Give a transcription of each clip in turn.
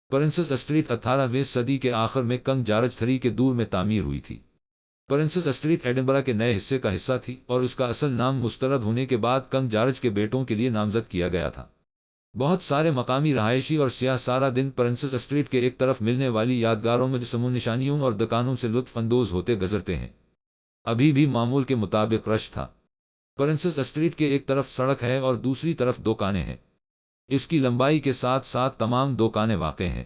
Princess street 18ویں صدی کے آخر میں کنگ جارج III کے دور میں تعمیر ہوئی تھی۔ پرنسس اسٹریٹ ایڈنبرا کے نئے حصے کا حصہ تھی اور اس کا اصل نام مسترد ہونے کے بعد کنگ جارج کے بیٹوں کے لیے نامزد کیا گیا تھا۔ بہت سارے مقامی رہائشی اور سیاح سارا دن پرنسس اسٹریٹ کے ایک طرف ملنے والی یادگاروں مجسموں، نشانیوں اور دکانوں سے لطف اندوز ہوتے گزرتے ہیں۔ ابھی بھی معمول کے مطابق رش تھا۔ پرنسس اسٹریٹ کے ایک طرف سڑک ہے اور دوسری طرف دکانیں ہیں۔ اس کی لمبائی کے ساتھ ساتھ تمام دکانیں واقع ہیں۔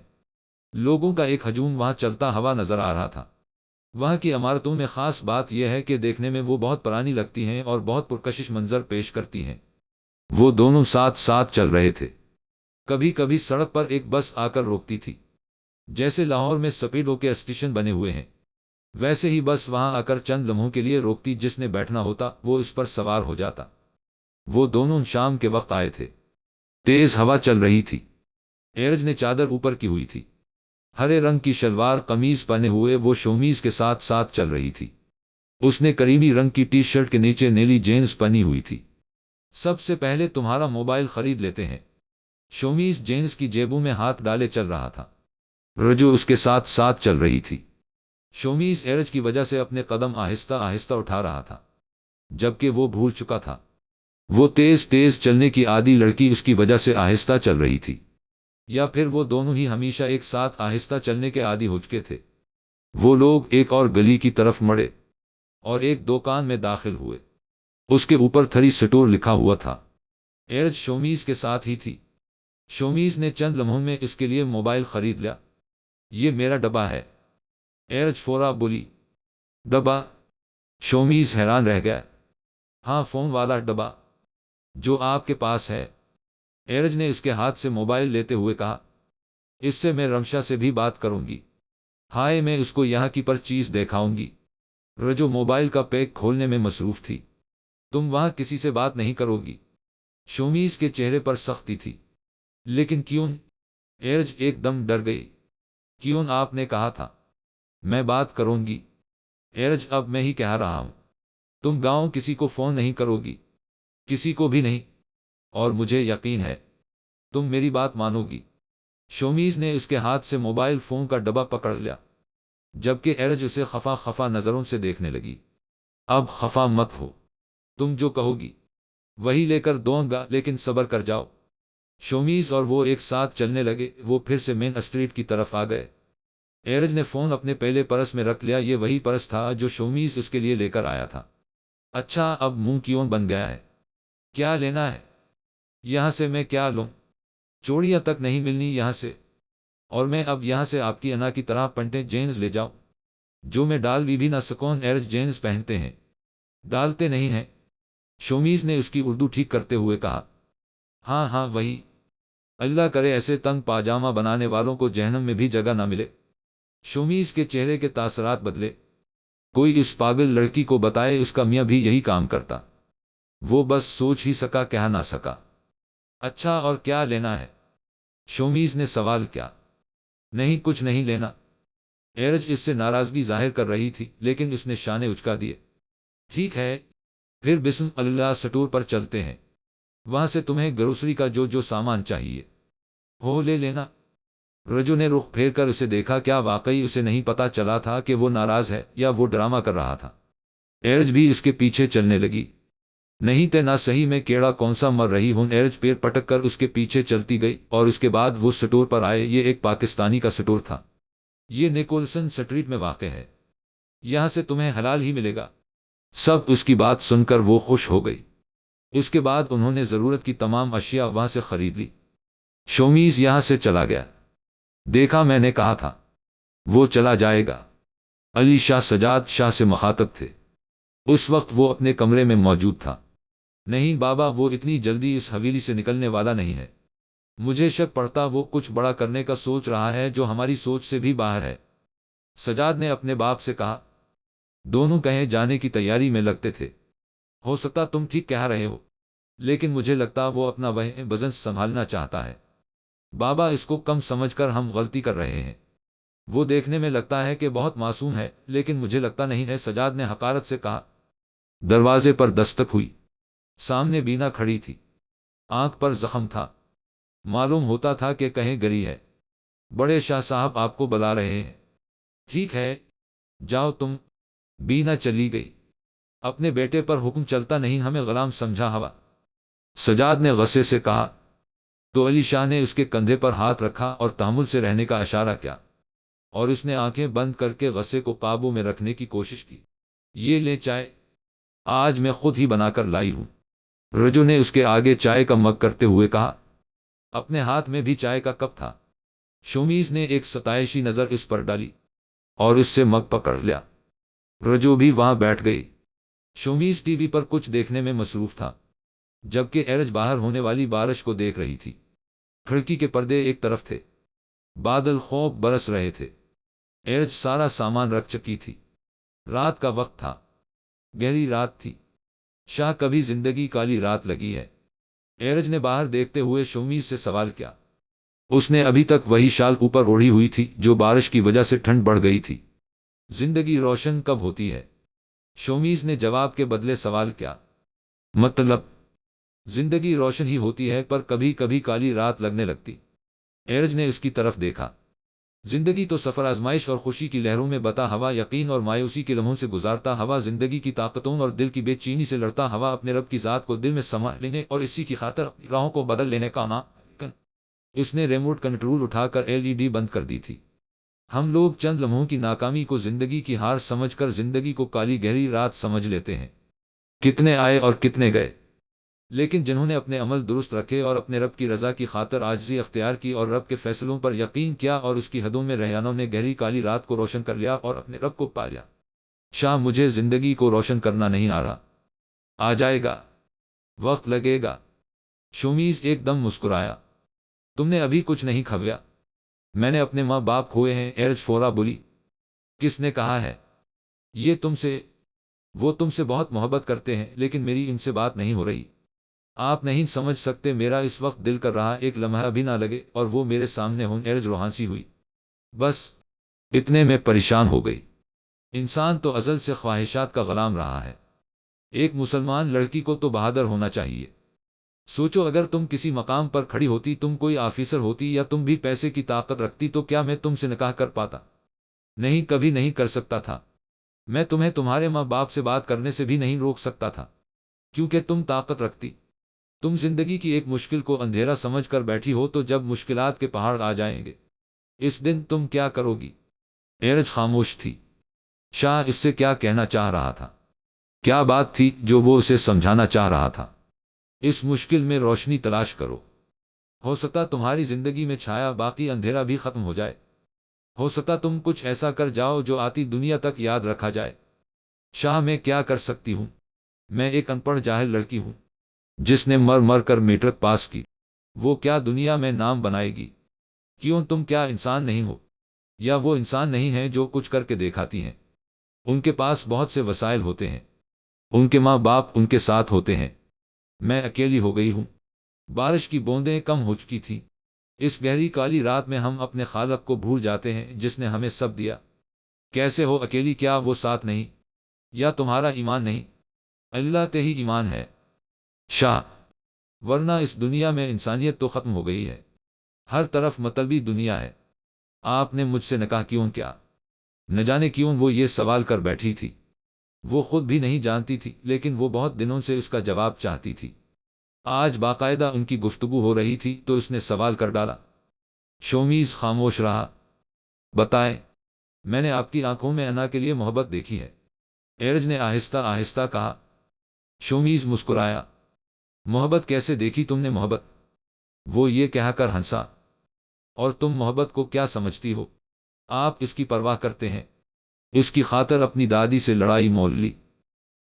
لوگوں کا ایک ہجوم وہاں چلتا ہوا نظر آ رہا تھا۔ وہاں کی عمارتوں میں خاص بات یہ ہے کہ دیکھنے میں وہ بہت پرانی لگتی ہیں اور بہت پرکشش منظر پیش کرتی ہیں۔ وہ دونوں ساتھ ساتھ چل رہے تھے۔ کبھی کبھی سڑک پر ایک بس آ کر روکتی تھی۔ جیسے لاہور میں سپیڈو کے اسٹیشن بنے ہوئے ہیں، ویسے ہی بس وہاں آ کر چند لمحوں کے لیے روکتی، جس نے بیٹھنا ہوتا وہ اس پر سوار ہو جاتا۔ وہ دونوں شام کے وقت آئے تھے۔ تیز ہوا چل رہی تھی۔ ایرج نے چادر اوپر کی ہوئی تھی۔ ہرے رنگ کی شلوار قمیض پہنے ہوئے وہ شومیز کے ساتھ ساتھ چل رہی تھی۔ اس نے کریمی رنگ کی ٹی شرٹ کے نیچے نیلی جینز پہنی ہوئی تھی۔ سب سے پہلے تمہارا موبائل خرید لیتے ہیں۔ شومیز جینز کی جیبوں میں ہاتھ ڈالے چل رہا تھا۔ رجو اس کے ساتھ ساتھ چل رہی تھی۔ شومیز ایرج کی وجہ سے اپنے قدم آہستہ آہستہ اٹھا رہا تھا، جبکہ وہ بھول چکا تھا۔ وہ تیز تیز چلنے کی عادی لڑکی اس کی وجہ سے آہستہ چل رہی تھی، یا پھر وہ دونوں ہی ہمیشہ ایک ساتھ آہستہ چلنے کے عادی ہو چکے تھے۔ وہ لوگ ایک اور گلی کی طرف مڑے اور ایک دکان میں داخل ہوئے۔ اس کے اوپر تھری سٹور لکھا ہوا تھا۔ ایرج شومیز کے ساتھ ہی تھی۔ شومیز نے چند لمحوں میں اس کے لیے موبائل خرید لیا۔ یہ میرا ڈبہ ہے، ایرج فورا بولی۔ ڈبہ؟ شومیز حیران رہ گیا۔ ہاں، فون والا ڈبہ جو آپ کے پاس ہے، ایرج نے اس کے ہاتھ سے موبائل لیتے ہوئے کہا۔ اس سے میں رمشا سے بھی بات کروں گی۔ ہائے، میں اس کو یہاں کی پر چیز دکھاؤں گی۔ رجو موبائل کا پیک کھولنے میں مصروف تھی۔ تم وہاں کسی سے بات نہیں کرو گی؟ شومیز کے چہرے پر سختی تھی۔ لیکن کیوں؟ ایرج ایک دم ڈر گئی۔ کیوں؟ آپ نے کہا تھا میں بات کروں گی۔ ایرج، اب میں ہی کہہ رہا ہوں، تم گاؤں کسی کو فون نہیں کرو گی، کسی کو بھی نہیں، اور مجھے یقین ہے تم میری بات مانو گی۔ شومیز نے اس کے ہاتھ سے موبائل فون کا ڈبہ پکڑ لیا، جبکہ ایرج اسے خفا خفا نظروں سے دیکھنے لگی۔ اب خفا مت ہو، تم جو کہو گی وہی لے کر دوں گا، لیکن صبر کر جاؤ۔ شومیز اور وہ ایک ساتھ چلنے لگے۔ وہ پھر سے مین اسٹریٹ کی طرف آ گئے۔ ایرج نے فون اپنے پہلے پرس میں رکھ لیا۔ یہ وہی پرس تھا جو شومیز اس کے لیے لے کر آیا تھا۔ اچھا، اب منہ کیوں بن گیا ہے؟ کیا لینا ہے؟ یہاں سے میں کیا لوں؟ چوڑیاں تک نہیں ملنی یہاں سے، اور میں اب یہاں سے آپ کی انا کی طرح پنٹے جینز لے جاؤں جو میں ڈال بھی نہ سکوں؟ ایرج جینز پہنتے ہیں، ڈالتے نہیں ہیں، شومیز نے اس کی اردو ٹھیک کرتے ہوئے کہا۔ ہاں ہاں، وہی۔ اللہ کرے ایسے تنگ پاجامہ بنانے والوں کو جہنم میں بھی جگہ نہ ملے۔ شومیز کے چہرے کے تاثرات بدلے۔ کوئی اس پاگل لڑکی کو بتائے، اس کا میاں بھی یہی کام کرتا۔ وہ بس سوچ ہی سکا، کہہ نہ سکا۔ اچھا، اور کیا لینا ہے؟ شومیز نے سوال کیا۔ نہیں، کچھ نہیں لینا۔ ایرج اس سے ناراضگی ظاہر کر رہی تھی، لیکن اس نے شانے اچکا دیے۔ ٹھیک ہے، پھر بسم اللہ سٹور پر چلتے ہیں۔ وہاں سے تمہیں گروسری کا جو سامان چاہیے ہو لے لینا۔ رجو نے رخ پھیر کر اسے دیکھا۔ کیا واقعی اسے نہیں پتا چلا تھا کہ وہ ناراض ہے یا وہ ڈرامہ کر رہا تھا؟ ایرج بھی اس کے پیچھے چلنے لگی۔ نہیں تے نہ صحیح میں کیڑا کون سا مر رہی ہوں۔ ایرج پیر پٹک کر اس کے پیچھے چلتی گئی اور اس کے بعد وہ سٹور پر آئے۔ یہ ایک پاکستانی کا سٹور تھا۔ یہ نیکولسن سٹریٹ میں واقع ہے۔ یہاں سے تمہیں حلال ہی ملے گا۔ سب اس کی بات سن کر وہ خوش ہو گئی۔ اس کے بعد انہوں نے ضرورت کی تمام اشیاء وہاں سے خرید لی۔ شومیز یہاں سے چلا گیا۔ دیکھا، میں نے کہا تھا وہ چلا جائے گا۔ علی شاہ سجاد شاہ سے مخاطب تھے۔ اس وقت وہ اپنے کمرے میں موجود تھا۔ نہیں بابا، وہ اتنی جلدی اس حویلی سے نکلنے والا نہیں ہے۔ مجھے شک پڑتا وہ کچھ بڑا کرنے کا سوچ رہا ہے جو ہماری سوچ سے بھی باہر ہے۔ سجاد نے اپنے باپ سے کہا۔ دونوں کہیں جانے کی تیاری میں لگتے تھے۔ ہو سکتا تم ٹھیک کہہ رہے ہو، لیکن مجھے لگتا وہ اپنا وزن سنبھالنا چاہتا ہے۔ بابا، اس کو کم سمجھ کر ہم غلطی کر رہے ہیں۔ وہ دیکھنے میں لگتا ہے کہ بہت معصوم ہے، لیکن مجھے لگتا نہیں ہے، سجاد نے حقارت سے کہا۔ دروازے پر دستک ہوئی۔ سامنے بینا کھڑی تھی۔ آنکھ پر زخم تھا۔ معلوم ہوتا تھا کہ کہیں گری ہے۔ بڑے شاہ صاحب آپ کو بلا رہے ہیں۔ ٹھیک ہے، جاؤ تم۔ بینا چلی گئی۔ اپنے بیٹے پر حکم چلتا نہیں، ہمیں غلام سمجھا ہوا، سجاد نے غصے سے کہا۔ تو علی شاہ نے اس کے کندھے پر ہاتھ رکھا اور تحمل سے رہنے کا اشارہ کیا، اور اس نے آنکھیں بند کر کے غصے کو قابو میں رکھنے کی کوشش کی۔ یہ لے چائے، آج میں خود ہی بنا کر لائی ہوں، رجو نے اس کے آگے چائے کا مگ کرتے ہوئے کہا۔ اپنے ہاتھ میں بھی چائے کا کپ تھا۔ شومیز نے ایک ستائشی نظر اس پر ڈالی اور اس سے مگ پکڑ لیا۔ رجو بھی وہاں بیٹھ گئی۔ شومیز ٹی وی پر کچھ دیکھنے میں مصروف تھا، جبکہ ایرج باہر ہونے والی بارش کو دیکھ رہی تھی۔ کھڑکی کے پردے ایک طرف تھے، بادل خوب برس رہے تھے۔ ایرج سارا سامان رکھ چکی تھی۔ رات کا وقت تھا، گہری رات تھی۔ شاہ کبھی زندگی کالی رات لگی ہے؟ ایرج نے باہر دیکھتے ہوئے شومیز سے سوال کیا۔ اس نے ابھی تک وہی شال اوپر اوڑھی ہوئی تھی جو بارش کی وجہ سے ٹھنڈ بڑھ گئی تھی۔ زندگی روشن کب ہوتی ہے؟ شومیز نے جواب کے بدلے سوال کیا۔ مطلب زندگی روشن ہی ہوتی ہے، پر کبھی کبھی کالی رات لگنے لگتی۔ ایرج نے اس کی طرف دیکھا۔ زندگی تو سفر آزمائش اور خوشی کی لہروں میں بتا ہوا، یقین اور مایوسی کے لمحوں سے گزارتا ہوا، زندگی کی طاقتوں اور دل کی بے چینی سے لڑتا ہوا، اپنے رب کی ذات کو دل میں سما لینے اور اسی کی خاطر اپنی راہوں کو بدل لینے کا نام۔ اس نے ریموٹ کنٹرول اٹھا کر LED بند کر دی تھی۔ ہم لوگ چند لمحوں کی ناکامی کو زندگی کی ہار سمجھ کر زندگی کو کالی گہری رات سمجھ لیتے ہیں۔ کتنے آئے اور کتنے گئے، لیکن جنہوں نے اپنے عمل درست رکھے اور اپنے رب کی رضا کی خاطر عاجزی اختیار کی اور رب کے فیصلوں پر یقین کیا اور اس کی حدوں میں رہے، انہوں نے گہری کالی رات کو روشن کر لیا اور اپنے رب کو پا لیا۔ شاہ، مجھے زندگی کو روشن کرنا نہیں آ رہا۔ آ جائے گا، وقت لگے گا۔ شومیز ایک دم مسکرایا۔ تم نے ابھی کچھ نہیں کھویا۔ میں نے اپنے ماں باپ کھوئے ہیں، ایرج فورا بولی۔ کس نے کہا ہے یہ تم سے؟ وہ تم سے بہت محبت کرتے ہیں، لیکن میری ان سے بات نہیں ہو رہی۔ آپ نہیں سمجھ سکتے، میرا اس وقت دل کر رہا ایک لمحہ بھی نہ لگے اور وہ میرے سامنے ہوں۔ ایرج روحانسی ہوئی۔ بس اتنے میں پریشان ہو گئی۔ انسان تو ازل سے خواہشات کا غلام رہا ہے۔ ایک مسلمان لڑکی کو تو بہادر ہونا چاہیے۔ سوچو، اگر تم کسی مقام پر کھڑی ہوتی، تم کوئی آفیسر ہوتی یا تم بھی پیسے کی طاقت رکھتی، تو کیا میں تم سے نکاح کر پاتا؟ نہیں، کبھی نہیں کر سکتا تھا۔ میں تمہیں تمہارے ماں باپ سے بات کرنے سے بھی نہیں روک سکتا تھا، کیونکہ تم طاقت رکھتی۔ تم زندگی کی ایک مشکل کو اندھیرا سمجھ کر بیٹھی ہو، تو جب مشکلات کے پہاڑ آ جائیں گے اس دن تم کیا کرو گی؟ ایرج خاموش تھی۔ شاہ اس سے کیا کہنا چاہ رہا تھا؟ کیا بات تھی جو وہ اسے سمجھانا چاہ رہا تھا؟ اس مشکل میں روشنی تلاش کرو۔ ہو سکتا تمہاری زندگی میں چھایا باقی اندھیرا بھی ختم ہو جائے۔ ہو سکتا تم کچھ ایسا کر جاؤ جو آتی دنیا تک یاد رکھا جائے۔ شاہ، میں کیا کر سکتی ہوں؟ میں ایک ان پڑھ جاہل لڑکی ہوں جس نے مر مر کر میٹرک پاس کی۔ وہ کیا دنیا میں نام بنائے گی؟ کیوں، تم کیا انسان نہیں ہو؟ یا وہ انسان نہیں ہیں جو کچھ کر کے دکھاتی ہیں؟ ان کے پاس بہت سے وسائل ہوتے ہیں، ان کے ماں باپ ان کے ساتھ ہوتے ہیں۔ میں اکیلی ہو گئی ہوں۔ بارش کی بوندیں کم ہو چکی تھیں۔ اس گہری کالی رات میں ہم اپنے خالق کو بھول جاتے ہیں جس نے ہمیں سب دیا۔ کیسے ہو اکیلی؟ کیا وہ ساتھ نہیں؟ یا تمہارا ایمان نہیں؟ اللہ تے ہی ایمان ہے شاہ، ورنہ اس دنیا میں انسانیت تو ختم ہو گئی ہے۔ ہر طرف مطلبی دنیا ہے۔ آپ نے مجھ سے نکاح کیوں کیا؟ نہ جانے کیوں وہ یہ سوال کر بیٹھی تھی۔ وہ خود بھی نہیں جانتی تھی، لیکن وہ بہت دنوں سے اس کا جواب چاہتی تھی۔ آج باقاعدہ ان کی گفتگو ہو رہی تھی تو اس نے سوال کر ڈالا۔ شومیز خاموش رہا۔ بتائیں، میں نے آپ کی آنکھوں میں انا کے لیے محبت دیکھی ہے، ایرج نے آہستہ آہستہ کہا۔ شومیز مسکرایا۔ محبت کیسے دیکھی تم نے محبت؟ وہ یہ کہہ کر ہنسا۔ اور تم محبت کو کیا سمجھتی ہو؟ آپ اس کی پرواہ کرتے ہیں؟ اس کی خاطر اپنی دادی سے لڑائی مول لی؟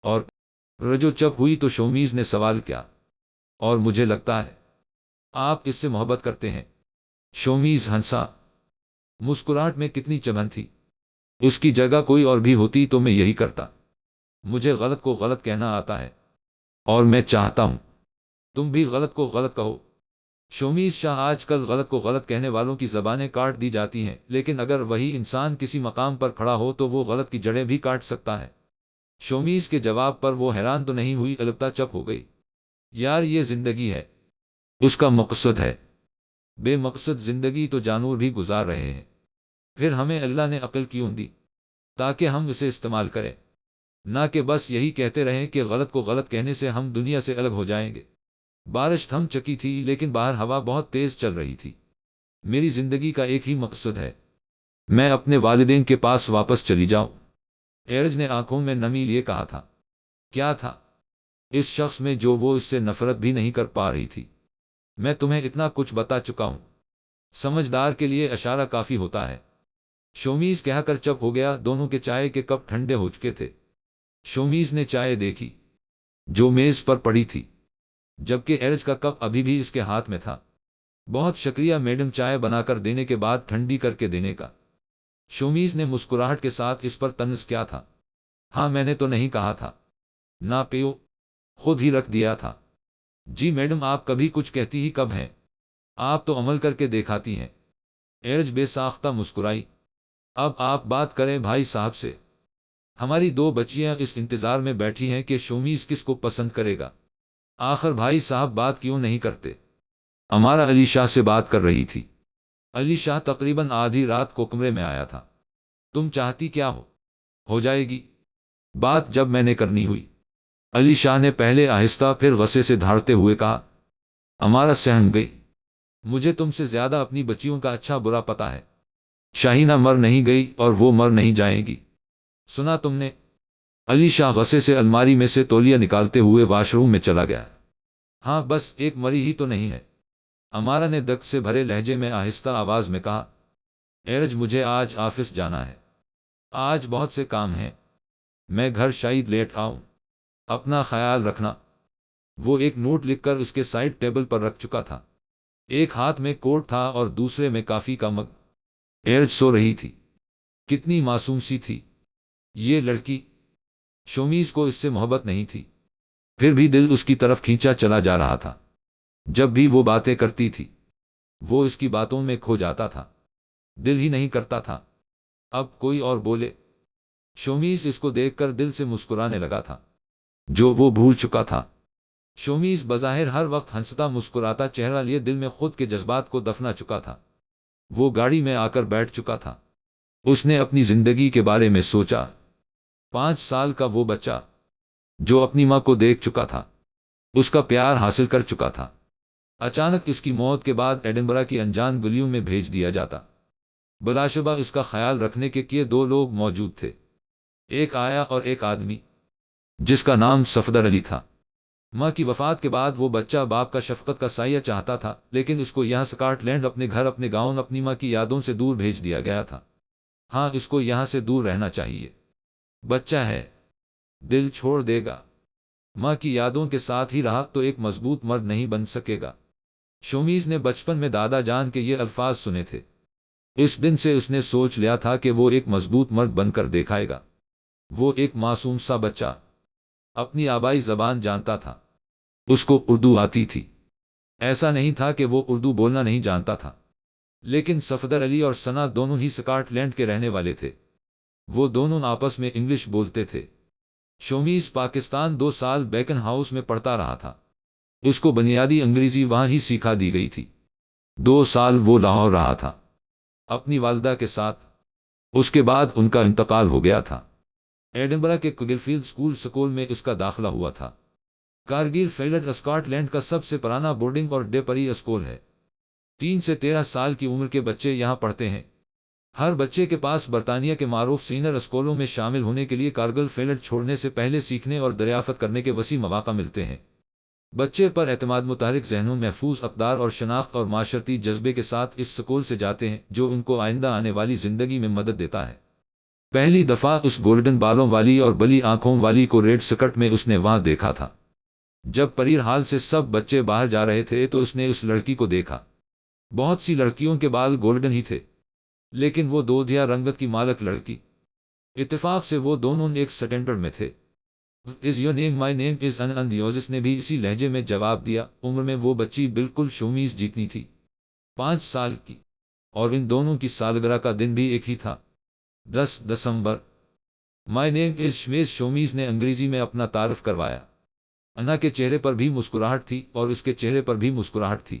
اور رجو چپ ہوئی تو شومیز نے سوال کیا، اور مجھے لگتا ہے آپ اس سے محبت کرتے ہیں؟ شومیز ہنسا۔ مسکراہٹ میں کتنی چبھن تھی۔ اس کی جگہ کوئی اور بھی ہوتی تو میں یہی کرتا۔ مجھے غلط کو غلط کہنا آتا ہے، اور میں چاہتا ہوں تم بھی غلط کو غلط کہو۔ شومیز شاہ، آج کل غلط کو غلط کہنے والوں کی زبانیں کاٹ دی جاتی ہیں، لیکن اگر وہی انسان کسی مقام پر کھڑا ہو تو وہ غلط کی جڑیں بھی کاٹ سکتا ہے۔ شومیز کے جواب پر وہ حیران تو نہیں ہوئی، البتہ چپ ہو گئی۔ یار، یہ زندگی ہے، اس کا مقصد ہے۔ بے مقصد زندگی تو جانور بھی گزار رہے ہیں، پھر ہمیں اللہ نے عقل کیوں دی؟ تاکہ ہم اسے استعمال کریں، نہ کہ بس یہی کہتے رہیں کہ غلط کو غلط کہنے سے ہم دنیا سے الگ ہو جائیں گے۔ بارش تھم چکی تھی لیکن باہر ہوا بہت تیز چل رہی تھی۔ میری زندگی کا ایک ہی مقصد ہے، میں اپنے والدین کے پاس واپس چلی جاؤں۔ ایرج نے آنکھوں میں نمی لیے کہا تھا۔ کیا تھا اس شخص میں جو وہ اس سے نفرت بھی نہیں کر پا رہی تھی؟ میں تمہیں اتنا کچھ بتا چکا ہوں، سمجھدار کے لیے اشارہ کافی ہوتا ہے۔ شومیز کہہ کر چپ ہو گیا۔ دونوں کے چائے کے کپ ٹھنڈے ہو چکے تھے۔ شومیز نے چائے دیکھی جو میز پر پڑی تھی، جبکہ ایرج کا کپ ابھی بھی اس کے ہاتھ میں تھا۔ بہت شکریہ میڈم، چائے بنا کر دینے کے بعد ٹھنڈی کر کے دینے کا۔ شومیز نے مسکراہٹ کے ساتھ اس پر طنز کیا تھا۔ ہاں میں نے تو نہیں کہا تھا نہ پیو، خود ہی رکھ دیا تھا۔ جی میڈم، آپ کبھی کچھ کہتی ہی کب ہیں، آپ تو عمل کر کے دکھاتی ہیں۔ ایرج بے ساختہ مسکرائی۔ اب آپ بات کریں بھائی صاحب سے، ہماری دو بچیاں اس انتظار میں بیٹھی ہیں کہ شومیز کس کو پسند کرے گا۔ آخر بھائی صاحب بات کیوں نہیں کرتے؟ ہمارا علی شاہ سے بات کر رہی تھی۔ علی شاہ تقریباً آدھی رات کو کمرے میں آیا تھا۔ تم چاہتی کیا ہو جائے گی بات جب میں نے کرنی ہوئی۔ علی شاہ نے پہلے آہستہ پھر غصے سے دھاڑتے ہوئے کہا، ہمارا سہن گئی، مجھے تم سے زیادہ اپنی بچیوں کا اچھا برا پتا ہے۔ شاہینہ مر نہیں گئی اور وہ مر نہیں جائے گی، سنا تم نے؟ علی شاہ غصے سے الماری میں سے تولیہ نکالتے ہوئے واش روم میں چلا گیا۔ ہاں بس ایک مری ہی تو نہیں ہے، امارا نے دک سے بھرے لہجے میں آہستہ آواز میں کہا۔ ایرج مجھے آج آفس جانا ہے، آج بہت سے کام ہیں، میں گھر شاید لیٹ آؤں، اپنا خیال رکھنا۔ وہ ایک نوٹ لکھ کر اس کے سائڈ ٹیبل پر رکھ چکا تھا۔ ایک ہاتھ میں کوٹ تھا اور دوسرے میں کافی کا مگ۔ ایرج سو رہی تھی۔ کتنی معصوم سی تھی یہ لڑکی۔ شومیز کو اس سے محبت نہیں تھی، پھر بھی دل اس کی طرف کھینچا چلا جا رہا تھا۔ جب بھی وہ باتیں کرتی تھی وہ اس کی باتوں میں کھو جاتا تھا، دل ہی نہیں کرتا تھا اب کوئی اور بولے۔ شومیز اس کو دیکھ کر دل سے مسکرانے لگا تھا جو وہ بھول چکا تھا۔ شومیز بظاہر ہر وقت ہنستا مسکراتا چہرہ لیے دل میں خود کے جذبات کو دفنا چکا تھا۔ وہ گاڑی میں آ کر بیٹھ چکا تھا۔ اس نے اپنی زندگی کے بارے میں سوچا۔ 5 سال کا وہ بچہ جو اپنی ماں کو دیکھ چکا تھا، اس کا پیار حاصل کر چکا تھا، اچانک اس کی موت کے بعد ایڈنبرا کی انجان گلیوں میں بھیج دیا جاتا۔ بلاشبہ اس کا خیال رکھنے کے لیے 2 لوگ موجود تھے، ایک آیا اور ایک آدمی جس کا نام صفدر علی تھا۔ ماں کی وفات کے بعد وہ بچہ باپ کا شفقت کا سایہ چاہتا تھا، لیکن اس کو یہاں سکاٹ لینڈ اپنے گھر، اپنے گاؤں، اپنی ماں کی یادوں سے دور بھیج دیا گیا تھا۔ ہاں اس کو یہاں سے دور رہنا چاہیے، بچہ ہے، دل چھوڑ دے گا، ماں کی یادوں کے ساتھ ہی رہا تو ایک مضبوط مرد نہیں بن سکے گا۔ شومیز نے بچپن میں دادا جان کے یہ الفاظ سنے تھے، اس دن سے اس نے سوچ لیا تھا کہ وہ ایک مضبوط مرد بن کر دکھائے گا۔ وہ ایک معصوم سا بچہ اپنی آبائی زبان جانتا تھا، اس کو اردو آتی تھی۔ ایسا نہیں تھا کہ وہ اردو بولنا نہیں جانتا تھا، لیکن صفدر علی اور ثنا دونوں ہی سکاٹ لینڈ کے رہنے والے تھے، وہ دونوں آپس میں انگلش بولتے تھے۔ شومیز پاکستان 2 سال بیکن ہاؤس میں پڑھتا رہا تھا، اس کو بنیادی انگریزی وہاں ہی سکھا دی گئی تھی۔ 2 سال وہ لاہور رہا تھا اپنی والدہ کے ساتھ، اس کے بعد ان کا انتقال ہو گیا تھا۔ ایڈنبرا کے کگلفیلڈ اسکول میں اس کا داخلہ ہوا تھا۔ کارگل فیلڈ اسکاٹ لینڈ کا سب سے پرانا بورڈنگ اور ڈے پری اسکول ہے۔ 3 سے 13 سال کی عمر کے بچے یہاں پڑھتے ہیں۔ ہر بچے کے پاس برطانیہ کے معروف سینئر اسکولوں میں شامل ہونے کے لیے کارگل فیلڈ چھوڑنے سے پہلے سیکھنے اور دریافت کرنے کے وسیع مواقع ملتے ہیں۔ بچے پر اعتماد، متحرک ذہنوں، محفوظ اقدار اور شناخت اور معاشرتی جذبے کے ساتھ اس سکول سے جاتے ہیں جو ان کو آئندہ آنے والی زندگی میں مدد دیتا ہے۔ پہلی دفعہ اس گولڈن بالوں والی اور بلی آنکھوں والی کو ریڈ سکرٹ میں اس نے وہاں دیکھا تھا۔ جب پریر حال سے سب بچے باہر جا رہے تھے تو اس نے اس لڑکی کو دیکھا۔ بہت سی لڑکیوں کے بال گولڈن ہی تھے، لیکن وہ دودھیا رنگت کی مالک لڑکی، اتفاق سے وہ دونوں ایک سٹینڈرڈ میں تھے۔ Is your name my name is and yours نے بھی اسی لہجے میں جواب دیا۔ عمر میں وہ بچی بالکل شومیز جتنی تھی، 5 سال کی، اور ان دونوں کی سالگرہ کا دن بھی ایک ہی تھا، 10 دسمبر۔ My name is شمیز، شومیز نے انگریزی میں اپنا تعارف کروایا۔ انا کے چہرے پر بھی مسکراہٹ تھی اور اس کے چہرے پر بھی مسکراہٹ تھی۔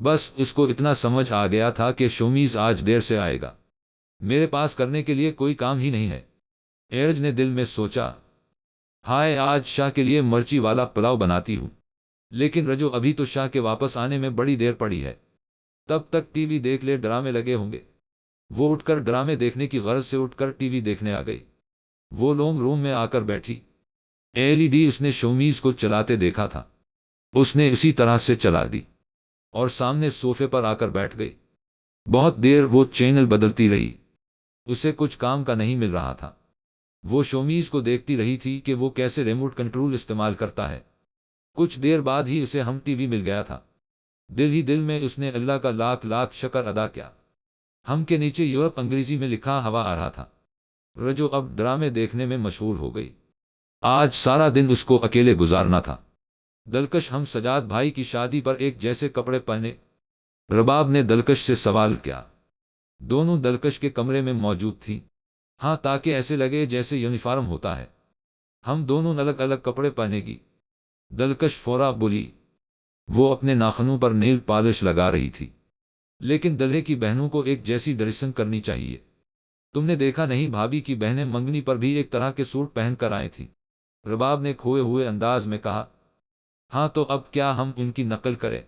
بس اس کو اتنا سمجھ آ گیا تھا کہ شومیز آج دیر سے آئے گا، میرے پاس کرنے کے لیے کوئی کام ہی نہیں ہے۔ ایرج نے دل میں سوچا، ہائے آج شاہ کے لیے مرچی والا پلاؤ بناتی ہوں، لیکن رجو ابھی تو شاہ کے واپس آنے میں بڑی دیر پڑی ہے، تب تک ٹی وی دیکھ لے، ڈرامے لگے ہوں گے۔ وہ اٹھ کر ڈرامے دیکھنے کی غرض سے اٹھ کر ٹی وی دیکھنے آ گئی۔ وہ لونگ روم میں آ کر بیٹھی۔ LED اس نے شومیز کو چلاتے دیکھا تھا، اس نے اسی طرح سے چلا دی اور سامنے صوفے پر آ کر بیٹھ گئی۔ بہت دیر وہ چینل بدلتی رہی، اسے کچھ کام کا نہیں مل رہا تھا۔ وہ شومیز کو دیکھتی رہی تھی کہ وہ کیسے ریموٹ کنٹرول استعمال کرتا ہے۔ کچھ دیر بعد ہی اسے ہم ٹی وی مل گیا تھا۔ دل ہی دل میں اس نے اللہ کا لاکھ لاکھ شکر ادا کیا۔ ہم کے نیچے یورپ انگریزی میں لکھا ہوا آ رہا تھا۔ رجو اب ڈرامے دیکھنے میں مشغول ہو گئی۔ آج سارا دن اس کو اکیلے گزارنا تھا۔ دلکش ہم سجاد بھائی کی شادی پر ایک جیسے کپڑے پہنے؟ رباب نے دلکش سے سوال کیا۔ دونوں دلکش کے کمرے میں موجود تھیں۔ ہاں، تاکہ ایسے لگے جیسے یونیفارم ہوتا ہے۔ ہم دونوں الگ الگ کپڑے پہنے گی، دلکش فورا بولی۔ وہ اپنے ناخنوں پر نیل پالش لگا رہی تھی۔ لیکن دلہے کی بہنوں کو ایک جیسی ڈریسنگ کرنی چاہیے۔ تم نے دیکھا نہیں، بھابھی کی بہنیں منگنی پر بھی ایک طرح کے سوٹ پہن کر آئی تھیں، رباب نے کھوئے ہوئے انداز میں کہا۔ ہاں تو اب کیا ہم ان کی نقل کریں؟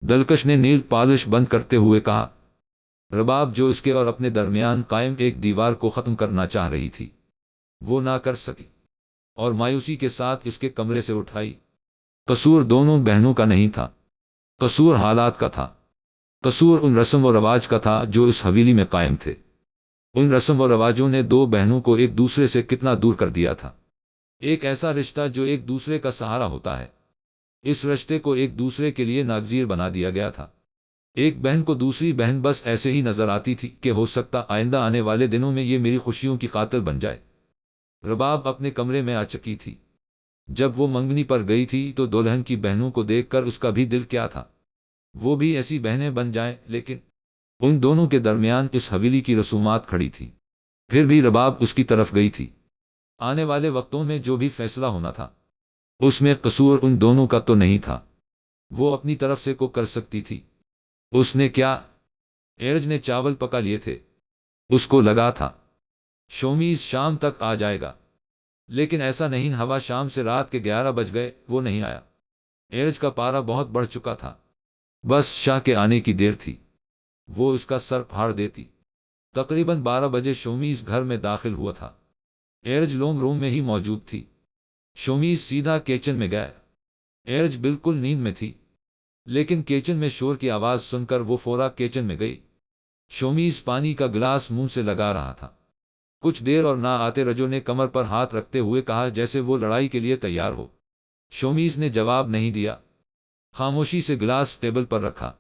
دلکش نے نیل پالش بند کرتے ہوئے کہا۔ رباب جو اس کے اور اپنے درمیان قائم ایک دیوار کو ختم کرنا چاہ رہی تھی، وہ نہ کر سکی اور مایوسی کے ساتھ اس کے کمرے سے اٹھائی۔ قصور دونوں بہنوں کا نہیں تھا، قصور حالات کا تھا۔ قصور ان رسم و رواج کا تھا جو اس حویلی میں قائم تھے۔ ان رسم و رواجوں نے دو بہنوں کو ایک دوسرے سے کتنا دور کر دیا تھا۔ ایک ایسا رشتہ جو ایک دوسرے کا سہارا ہوتا ہے، اس رشتے کو ایک دوسرے کے لیے ناگزیر بنا دیا گیا تھا۔ ایک بہن کو دوسری بہن بس ایسے ہی نظر آتی تھی کہ ہو سکتا آئندہ آنے والے دنوں میں یہ میری خوشیوں کی قاتل بن جائے۔ رباب اپنے کمرے میں آ چکی تھی۔ جب وہ منگنی پر گئی تھی تو دلہن کی بہنوں کو دیکھ کر اس کا بھی دل کیا تھا وہ بھی ایسی بہنیں بن جائیں، لیکن ان دونوں کے درمیان اس حویلی کی رسومات کھڑی تھی۔ پھر بھی رباب اس کی طرف گئی تھی۔ آنے والے وقتوں میں جو بھی فیصلہ ہونا تھا، اس میں قصور ان دونوں کا تو نہیں تھا، وہ اپنی طرف سے کو کر سکتی تھی۔ اس نے کیا؟ ایرج نے چاول پکا لیے تھے، اس کو لگا تھا شومیز شام تک آ جائے گا، لیکن ایسا نہیں ہوا۔ شام سے رات کے 11 بج گئے، وہ نہیں آیا۔ ایرج کا پارا بہت بڑھ چکا تھا، بس شاہ کے آنے کی دیر تھی، وہ اس کا سر پھاڑ دیتی۔ تقریباً 12 بجے شومیز گھر میں داخل ہوا تھا۔ ایرج لونگ روم میں ہی موجود تھی۔ شومیز سیدھا کچن میں گیا۔ ایرج بالکل نیند میں تھی، لیکن کچن میں شور کی آواز سن کر وہ فورا کچن میں گئی۔ شومیز پانی کا گلاس منہ سے لگا رہا تھا۔ کچھ دیر اور نہ آتے رجو نے کمر پر ہاتھ رکھتے ہوئے کہا جیسے وہ لڑائی کے لیے تیار ہو۔ شومیز نے جواب نہیں دیا، خاموشی سے گلاس ٹیبل پر رکھا،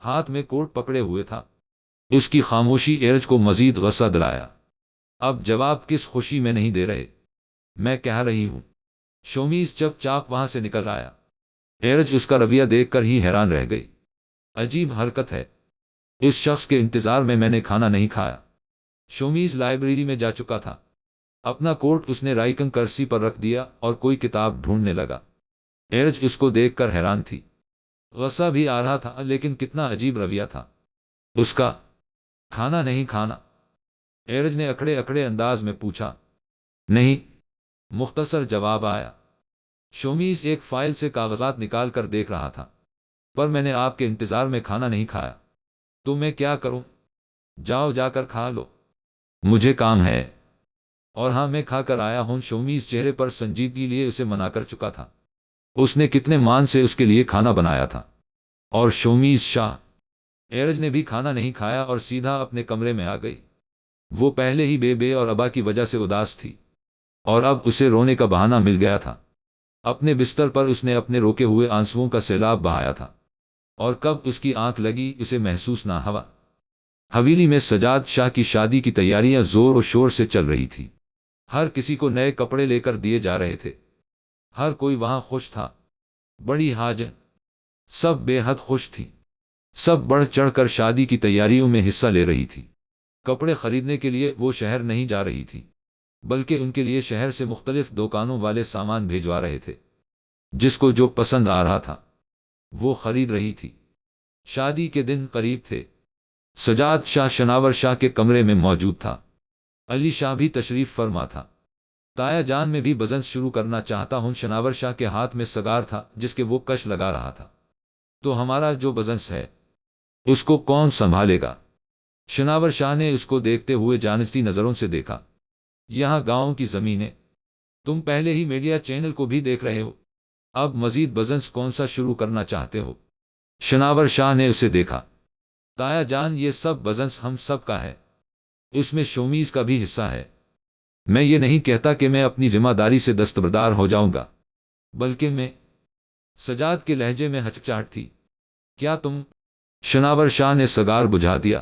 ہاتھ میں کوٹ پکڑے ہوئے تھا۔ اس کی خاموشی ایرج کو مزید غصہ دلایا۔ اب جواب کس خوشی میں نہیں دے رہے؟ میں کہہ رہی ہوں۔ شومیز چپ چاپ وہاں سے نکل آیا۔ ایرج اس کا رویہ دیکھ کر ہی حیران رہ گئی۔ عجیب حرکت ہے، اس شخص کے انتظار میں نے کھانا نہیں کھایا۔ شومیز لائبریری میں جا چکا تھا۔ اپنا کوٹ اس نے رائکنگ کرسی پر رکھ دیا اور کوئی کتاب ڈھونڈنے لگا۔ ایرج اس کو دیکھ کر حیران تھی، غصہ بھی آ رہا تھا، لیکن کتنا عجیب رویہ تھا اس کا۔ کھانا نہیں کھانا؟ ایرج نے اکڑے اکڑے انداز میں پوچھا۔ نہیں، مختصر جواب آیا۔ شومیز ایک فائل سے کاغذات نکال کر دیکھ رہا تھا۔ پر میں نے آپ کے انتظار میں کھانا نہیں کھایا، تو میں کیا کروں؟ جاؤ جا کر کھا لو، مجھے کام ہے۔ اور ہاں، میں کھا کر آیا ہوں۔ شومیز چہرے پر سنجیدگی لیے اسے منع کر چکا تھا۔ اس نے کتنے مان سے اس کے لیے کھانا بنایا تھا، اور شومیز شاہ۔ ایرج نے بھی کھانا نہیں کھایا اور سیدھا اپنے کمرے میں آ گئی۔ وہ پہلے ہی بے اور ابا کی وجہ سے اداس تھی، اور اب اسے رونے کا بہانہ مل گیا تھا۔ اپنے بستر پر اس نے اپنے روکے ہوئے آنسوؤں کا سیلاب بہایا تھا، اور کب اس کی آنکھ لگی اسے محسوس نہ ہوا۔ حویلی میں سجاد شاہ کی شادی کی تیاریاں زور و شور سے چل رہی تھی۔ ہر کسی کو نئے کپڑے لے کر دیے جا رہے تھے۔ ہر کوئی وہاں خوش تھا۔ بڑی حاجن سب بے حد خوش تھی۔ سب بڑھ چڑھ کر شادی کی تیاریوں میں حصہ لے رہی تھی۔ کپڑے خریدنے کے لیے وہ شہر نہیں جا رہی تھی، بلکہ ان کے لیے شہر سے مختلف دکانوں والے سامان بھیجوا رہے تھے۔ جس کو جو پسند آ رہا تھا وہ خرید رہی تھی۔ شادی کے دن قریب تھے۔ سجاد شاہ شناور شاہ کے کمرے میں موجود تھا۔ علی شاہ بھی تشریف فرما تھا۔ تایا جان میں بھی بزنس شروع کرنا چاہتا ہوں۔ شناور شاہ کے ہاتھ میں سگار تھا جس کے وہ کش لگا رہا تھا۔ تو ہمارا جو بزنس ہے اس کو کون سنبھالے گا؟ شناور شاہ نے اس کو دیکھتے ہوئے جانچتی نظروں سے دیکھا۔ یہاں گاؤں کی زمینیں، تم پہلے ہی میڈیا چینل کو بھی دیکھ رہے ہو، اب مزید بزنس کون سا شروع کرنا چاہتے ہو؟ شناور شاہ نے اسے دیکھا۔ تایا جان یہ سب بزنس ہم سب کا ہے، اس میں شومیز کا بھی حصہ ہے۔ میں یہ نہیں کہتا کہ میں اپنی ذمہ داری سے دستبردار ہو جاؤں گا، بلکہ میں… سجاد کے لہجے میں ہچکچاہٹ تھی۔ کیا تم… شناور شاہ نے سگار بجھا دیا۔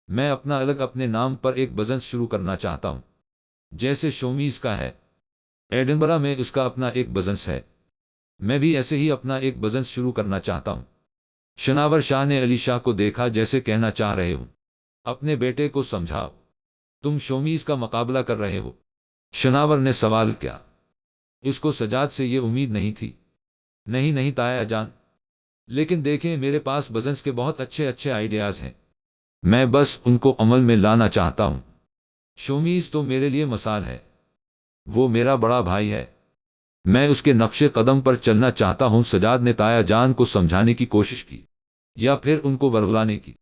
میں اپنا الگ اپنے نام پر ایک بزنس شروع کرنا چاہتا ہوں، جیسے شومیز کا ہے ایڈنبرا میں اس کا اپنا ایک بزنس ہے، میں بھی ایسے ہی اپنا ایک بزنس شروع کرنا چاہتا ہوں۔ شناور شاہ نے علی شاہ کو دیکھا جیسے کہنا چاہ رہے ہوں، اپنے بیٹے کو سمجھاؤ، تم شومیز کا مقابلہ کر رہے ہو۔ شناور نے سوال کیا۔ اس کو سجاد سے یہ امید نہیں تھی۔ نہیں تایا جان، لیکن دیکھیں میرے پاس بزنس کے بہت اچھے آئیڈیاز ہیں، میں بس ان کو عمل میں لانا چاہتا ہوں۔ شومیز تو میرے لیے مثال ہے، وہ میرا بڑا بھائی ہے، میں اس کے نقش قدم پر چلنا چاہتا ہوں۔ سجاد نے تایا جان کو سمجھانے کی کوشش کی یا پھر ان کو ورغلانے کی،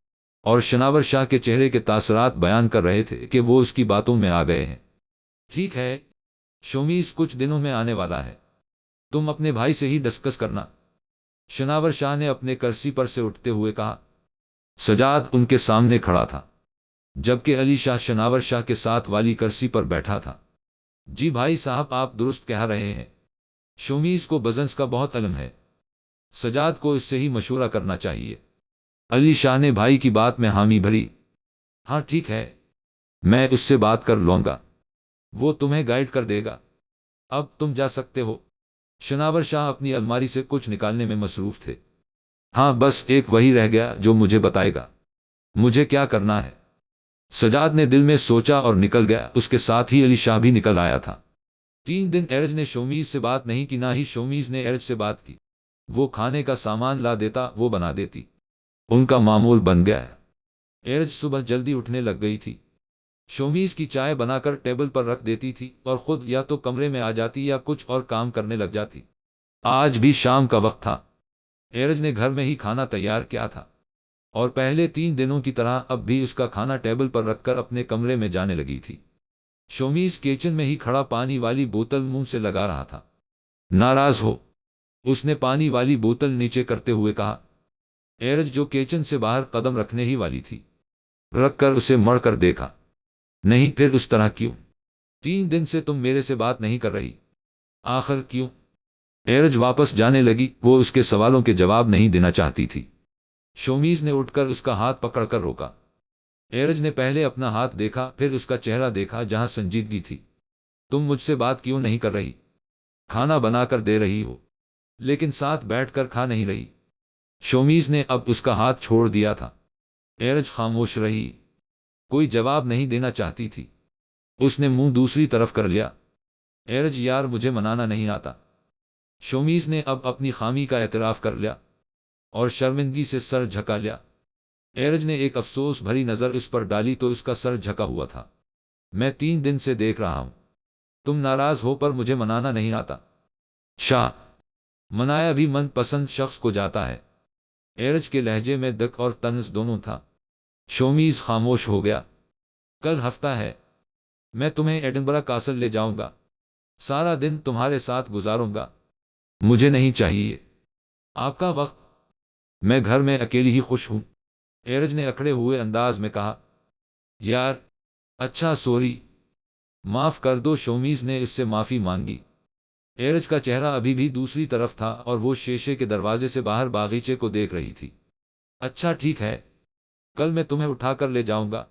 اور شناور شاہ کے چہرے کے تاثرات بیان کر رہے تھے کہ وہ اس کی باتوں میں آ گئے ہیں۔ ٹھیک ہے، شومیز کچھ دنوں میں آنے والا ہے، تم اپنے بھائی سے ہی ڈسکس کرنا۔ شناور شاہ نے اپنے کرسی پر سے اٹھتے ہوئے کہا۔ سجاد ان کے سامنے کھڑا تھا، جبکہ علی شاہ شناور شاہ کے ساتھ والی کرسی پر بیٹھا تھا۔ جی بھائی صاحب، آپ درست کہہ رہے ہیں، شومیز کو بزنس کا بہت علم ہے، سجاد کو اس سے ہی مشورہ کرنا چاہیے۔ علی شاہ نے بھائی کی بات میں حامی بھری۔ ہاں ٹھیک ہے، میں اس سے بات کر لوں گا، وہ تمہیں گائیڈ کر دے گا۔ اب تم جا سکتے ہو۔ شناور شاہ اپنی الماری سے کچھ نکالنے میں مصروف تھے۔ ہاں بس ایک وہی رہ گیا جو مجھے بتائے گا مجھے کیا کرنا ہے۔ سجاد نے دل میں سوچا اور نکل گیا، اس کے ساتھ ہی علی شاہ بھی نکل آیا تھا۔ 3 دن ایرج نے شومیز سے بات نہیں کی، نہ ہی شومیز نے ایرج سے بات کی۔ وہ کھانے کا سامان لا دیتا، وہ بنا دیتی، ان کا معمول بن گیا ہے۔ ایرج صبح جلدی اٹھنے لگ گئی تھی، شومیز کی چائے بنا کر ٹیبل پر رکھ دیتی تھی اور خود یا تو کمرے میں آ جاتی یا کچھ اور کام کرنے لگ جاتی۔ آج بھی شام کا وقت تھا، ایرج نے گھر میں ہی کھانا تیار کیا تھا، اور پہلے 3 دنوں کی طرح اب بھی اس کا کھانا ٹیبل پر رکھ کر اپنے کمرے میں جانے لگی تھی۔ شومیز کچن میں ہی کھڑا پانی والی بوتل منہ سے لگا رہا تھا۔ ناراض ہو؟ اس نے پانی والی بوتل نیچے کرتے ہوئے کہا۔ ایرج جو کچن سے باہر قدم رکھنے ہی والی تھی، رکھ کر اسے مڑ کر دیکھا۔ نہیں، پھر اس طرح کیوں؟ 3 دن سے تم میرے سے بات نہیں کر رہی، آخر کیوں؟ ایرج واپس جانے لگی، وہ اس کے سوالوں کے جواب نہیں دینا چاہتی تھی۔ شومیز نے اٹھ کر اس کا ہاتھ پکڑ کر روکا۔ ایرج نے پہلے اپنا ہاتھ دیکھا، پھر اس کا چہرہ دیکھا جہاں سنجیدگی تھی۔ تم مجھ سے بات کیوں نہیں کر رہی؟ کھانا بنا کر دے رہی ہو، لیکن ساتھ بیٹھ کر کھا نہیں رہی۔ شومیز نے اب اس کا ہاتھ چھوڑ دیا تھا۔ ایرج خاموش رہی، کوئی جواب نہیں دینا چاہتی تھی۔ اس نے منہ دوسری طرف کر لیا۔ ایرج یار، مجھے منانا نہیں آتا۔ شومیز نے اب اپنی خامی کا اعتراف کر لیا اور شرمندگی سے سر جھکا لیا۔ ایرج نے ایک افسوس بھری نظر اس پر ڈالی تو اس کا سر جھکا ہوا تھا۔ میں 3 دن سے دیکھ رہا ہوں، تم ناراض ہو پر مجھے منانا نہیں آتا۔ شاہ، منایا بھی من پسند شخص کو جاتا ہے۔ ایرج کے لہجے میں دک اور طنز دونوں تھا۔ شومیز خاموش ہو گیا۔ کل ہفتہ ہے، میں تمہیں ایڈنبرا کاسل لے جاؤں گا، سارا دن تمہارے ساتھ گزاروں گا۔ مجھے نہیں چاہیے آپ کا وقت، میں گھر میں اکیلی ہی خوش ہوں۔ ایرج نے اکھڑے ہوئے انداز میں کہا۔ یار، اچھا سوری، معاف کر دو۔ شومیز نے اس سے معافی مانگی۔ ایرج کا چہرہ ابھی بھی دوسری طرف تھا اور وہ شیشے کے دروازے سے باہر باغیچے کو دیکھ رہی تھی۔ اچھا ٹھیک ہے، کل میں تمہیں اٹھا کر لے جاؤں گا،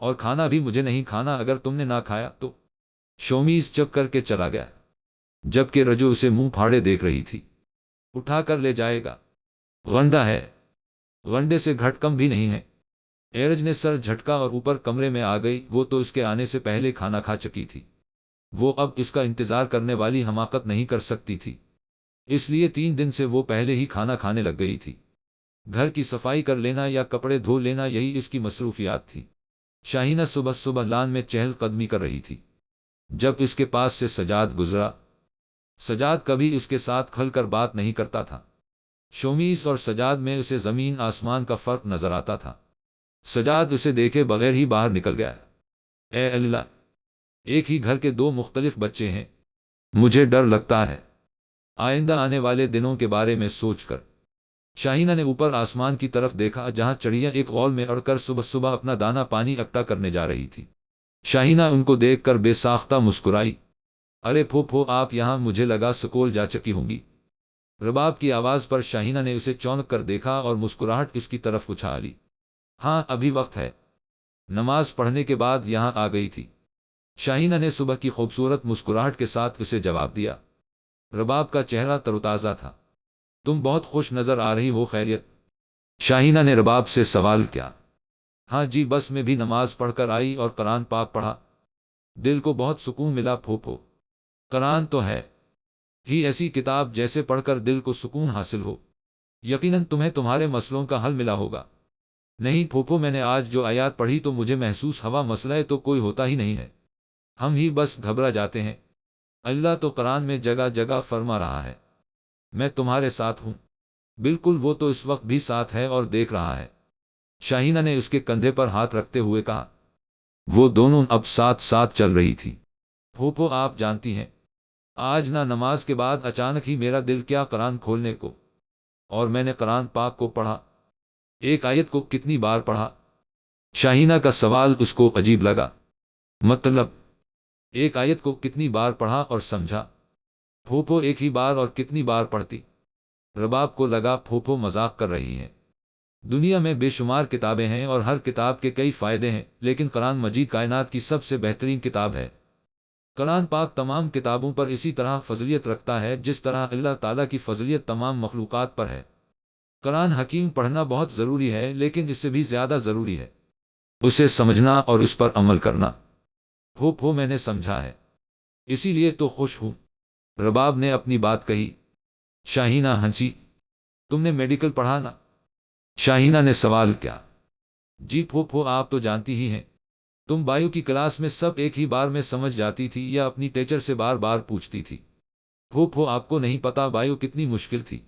اور کھانا بھی مجھے نہیں کھانا اگر تم نے نہ کھایا تو۔ شومیز چپ کر کے چلا گیا، جبکہ رجو اسے منہ پھاڑے دیکھ رہی تھی۔ اٹھا کر لے جائے گا؟ غنڈہ ہے، غنڈے سے گھٹ کم بھی نہیں ہے۔ ایرج نے سر جھٹکا اور اوپر کمرے میں آ گئی۔ وہ تو اس کے آنے سے پہلے کھانا کھا چکی تھی، وہ اب اس کا انتظار کرنے والی حماقت نہیں کر سکتی تھی، اس لیے 3 دن سے وہ پہلے ہی کھانا کھانے لگ گئی تھی۔ گھر کی صفائی کر لینا یا کپڑے دھو لینا یہی اس کی مصروفیات تھی۔ شاہینہ صبح صبح لان میں چہل قدمی کر رہی تھی جب اس کے پاس سے سجاد گزرا۔ سجاد کبھی اس کے ساتھ کھل کر بات نہیں کرتا تھا۔ شومیز اور سجاد میں اسے زمین آسمان کا فرق نظر آتا تھا۔ سجاد اسے دیکھے بغیر ہی باہر نکل گیا۔ اے اللہ، ایک ہی گھر کے دو مختلف بچے ہیں، مجھے ڈر لگتا ہے آئندہ آنے والے دنوں کے بارے میں سوچ کر۔ شاہینہ نے اوپر آسمان کی طرف دیکھا جہاں چڑیاں ایک غول میں اڑ کر صبح صبح اپنا دانہ پانی اکٹھا کرنے جا رہی تھی۔ شاہینہ ان کو دیکھ کر بے ساختہ مسکرائی۔ ارے پھوپھو، آپ یہاں؟ مجھے لگا سکول جا چکی ہوں گی۔ رباب کی آواز پر شاہینہ نے اسے چونک کر دیکھا اور مسکراہٹ اس کی طرف اچھالی۔ ہاں، ابھی وقت ہے، نماز پڑھنے کے بعد یہاں آ گئی تھی۔ شاہینہ نے صبح کی خوبصورت مسکراہٹ کے ساتھ اسے جواب دیا۔ رباب کا چہرہ تروتازہ تھا۔ تم بہت خوش نظر آ رہی ہو، خیریت؟ شاہینہ نے رباب سے سوال کیا۔ ہاں جی، بس میں بھی نماز پڑھ کر آئی اور قرآن پاک پڑھا، دل کو بہت سکون ملا پھوپھو۔ قرآن تو ہے ہی ایسی کتاب جیسے پڑھ کر دل کو سکون حاصل ہو۔ یقیناً تمہیں تمہارے مسئلوں کا حل ملا ہوگا۔ نہیں پھوپھو، میں نے آج جو آیات پڑھی تو مجھے محسوس ہوا مسئلہ تو کوئی ہوتا ہی نہیں ہے، ہم ہی بس گھبرا جاتے ہیں۔ اللہ تو قرآن میں جگہ جگہ فرما رہا ہے، میں تمہارے ساتھ ہوں۔ بالکل، وہ تو اس وقت بھی ساتھ ہے اور دیکھ رہا ہے۔ شاہینہ نے اس کے کندھے پر ہاتھ رکھتے ہوئے کہا۔ وہ دونوں اب ساتھ ساتھ چل رہی تھی۔ پھوپھو، آپ جانتی ہیں آج نہ نماز کے بعد اچانک ہی میرا دل کیا قرآن کھولنے کو، اور میں نے قرآن پاک کو پڑھا۔ ایک آیت کو کتنی بار پڑھا؟ شاہینہ کا سوال اس کو عجیب لگا۔ مطلب ایک آیت کو کتنی بار پڑھا اور سمجھا؟ پھوپھو، ایک ہی بار۔ اور کتنی بار پڑھتی؟ رباب کو لگا پھوپھو مذاق کر رہی ہیں۔ دنیا میں بے شمار کتابیں ہیں اور ہر کتاب کے کئی فائدے ہیں، لیکن قرآن مجید کائنات کی سب سے بہترین کتاب ہے۔ قرآن پاک تمام کتابوں پر اسی طرح فضیلت رکھتا ہے جس طرح اللہ تعالیٰ کی فضیلت تمام مخلوقات پر ہے۔ قرآن حکیم پڑھنا بہت ضروری ہے، لیکن اس سے بھی زیادہ ضروری ہے اسے سمجھنا اور اس پر عمل کرنا۔ پھوپھو، میں نے سمجھا ہے، اسی لیے تو خوش ہوں، رباب نے اپنی بات کہی۔ شاہینہ ہنسی۔ تم نے میڈیکل پڑھا نا؟ شاہینہ نے سوال کیا۔ جی پھوپھو، آپ تو جانتی ہی ہیں، تم بایو کی کلاس میں سب ایک ہی بار میں سمجھ جاتی تھی یا اپنی ٹیچر سے بار بار پوچھتی تھی۔ پھوپھو، آپ کو نہیں پتا بایو کتنی مشکل تھی،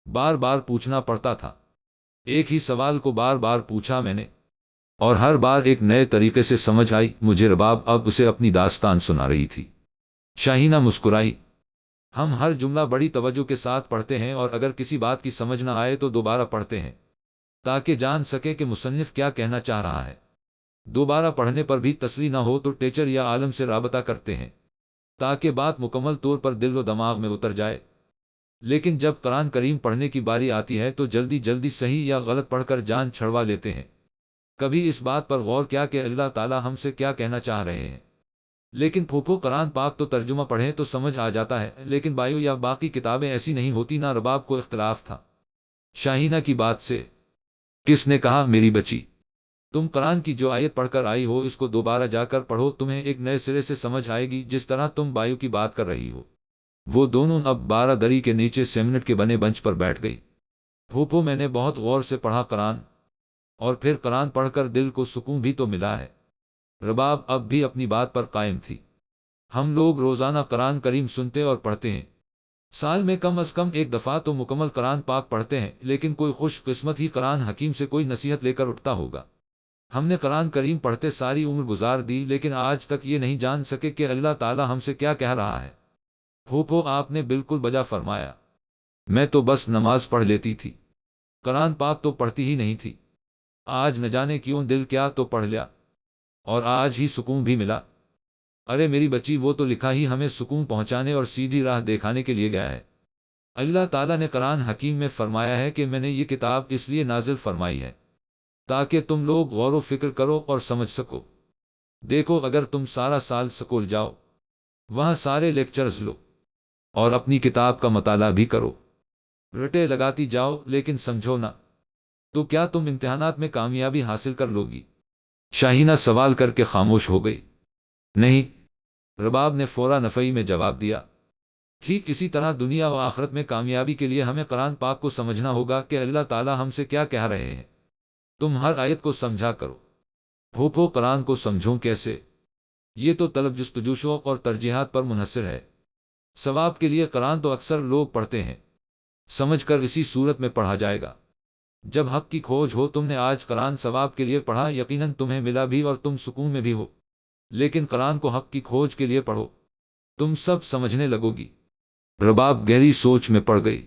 بار بار پوچھنا پڑتا تھا۔ ایک ہی سوال کو بار بار پوچھا میں نے، اور ہر بار ایک نئے طریقے سے سمجھ آئی مجھے۔ رباب اب اسے اپنی داستان سنا رہی تھی۔ شاہینہ مسکرائی۔ ہم ہر جملہ بڑی توجہ کے ساتھ پڑھتے ہیں، اور اگر کسی بات کی سمجھ نہ آئے تو دوبارہ پڑھتے ہیں تاکہ جان سکے کہ مصنف کیا کہنا چاہ رہا ہے۔ دوبارہ پڑھنے پر بھی تسلیم نہ ہو تو ٹیچر یا عالم سے رابطہ کرتے ہیں تاکہ بات مکمل طور پر دل و دماغ میں اتر جائے۔ لیکن جب قرآن کریم پڑھنے کی باری آتی ہے تو جلدی جلدی صحیح یا غلط پڑھ کر جان چھڑوا لیتے ہیں۔ کبھی اس بات پر غور کیا کہ اللہ تعالیٰ ہم سے کیا کہنا چاہ رہے ہیں؟ لیکن پھوپھو، قرآن پاک تو ترجمہ پڑھیں تو سمجھ آ جاتا ہے، لیکن بایو یا باقی کتابیں ایسی نہیں ہوتی نا؟ رباب کو اختلاف تھا شاہینہ کی بات سے۔ کس نے کہا میری بچی؟ تم قرآن کی جو آیت پڑھ کر آئی ہو اس کو دوبارہ جا کر پڑھو، تمہیں ایک نئے سرے سے سمجھ آئے گی، جس طرح تم بایو کی بات کر رہی ہو۔ وہ دونوں اب 12 دری کے نیچے سیمنٹ کے بنے بنچ پر بیٹھ گئی۔ پھوپھو، میں نے بہت غور سے پڑھا قرآن، اور پھر قرآن پڑھ کر دل کو سکون بھی تو ملا ہے۔ رباب اب بھی اپنی بات پر قائم تھی۔ ہم لوگ روزانہ قرآن کریم سنتے اور پڑھتے ہیں، سال میں کم از کم ایک دفعہ تو مکمل قرآن پاک پڑھتے ہیں، لیکن کوئی خوش قسمت ہی قرآن حکیم سے کوئی نصیحت لے کر اٹھتا ہوگا۔ ہم نے قرآن کریم پڑھتے ساری عمر گزار دی، لیکن آج تک یہ نہیں جان سکے کہ اللہ تعالیٰ ہم سے کیا کہہ رہا ہے۔ پھوپھو، آپ نے بالکل بجا فرمایا۔ میں تو بس نماز پڑھ لیتی تھی، قرآن پاک تو پڑھتی ہی نہیں تھی۔ آج نہ جانے کیوں دل کیا تو پڑھ لیا، اور آج ہی سکون بھی ملا۔ ارے میری بچی، وہ تو لکھا ہی ہمیں سکون پہنچانے اور سیدھی راہ دکھانے کے لیے گیا ہے۔ اللہ تعالیٰ نے قرآن حکیم میں فرمایا ہے کہ میں نے یہ کتاب اس لیے نازل فرمائی ہے تاکہ تم لوگ غور و فکر کرو اور سمجھ سکو۔ دیکھو، اگر تم سارا سال سکول جاؤ، وہاں سارے لیکچرز لو، اور اپنی کتاب کا مطالعہ بھی کرو، رٹے لگاتی جاؤ، لیکن سمجھو نہ، تو کیا تم امتحانات میں کامیابی حاصل کر لو گی؟ شاہینہ سوال کر کے خاموش ہو گئی۔ نہیں، رباب نے فورا نفی میں جواب دیا۔ ٹھیک اسی طرح دنیا و آخرت میں کامیابی کے لیے ہمیں قرآن پاک کو سمجھنا ہوگا کہ اللہ تعالیٰ ہم سے کیا کہہ رہے ہیں۔ تم ہر آیت کو سمجھا کرو۔ پھوپھو قرآن کو سمجھوں کیسے؟ یہ تو طلب جستجو شوق اور ترجیحات پر منحصر ہے۔ ثواب کے لیے قرآن تو اکثر لوگ پڑھتے ہیں، سمجھ کر اسی صورت میں پڑھا جائے گا۔ جب حق کی کھوج ہو، تم نے آج قرآن ثواب کے لیے پڑھا، یقیناً تمہیں ملا بھی اور تم سکون میں بھی ہو، لیکن قرآن کو حق کی کھوج کے لیے پڑھو، تم سب سمجھنے لگو گی۔ رباب گہری سوچ میں پڑ گئی۔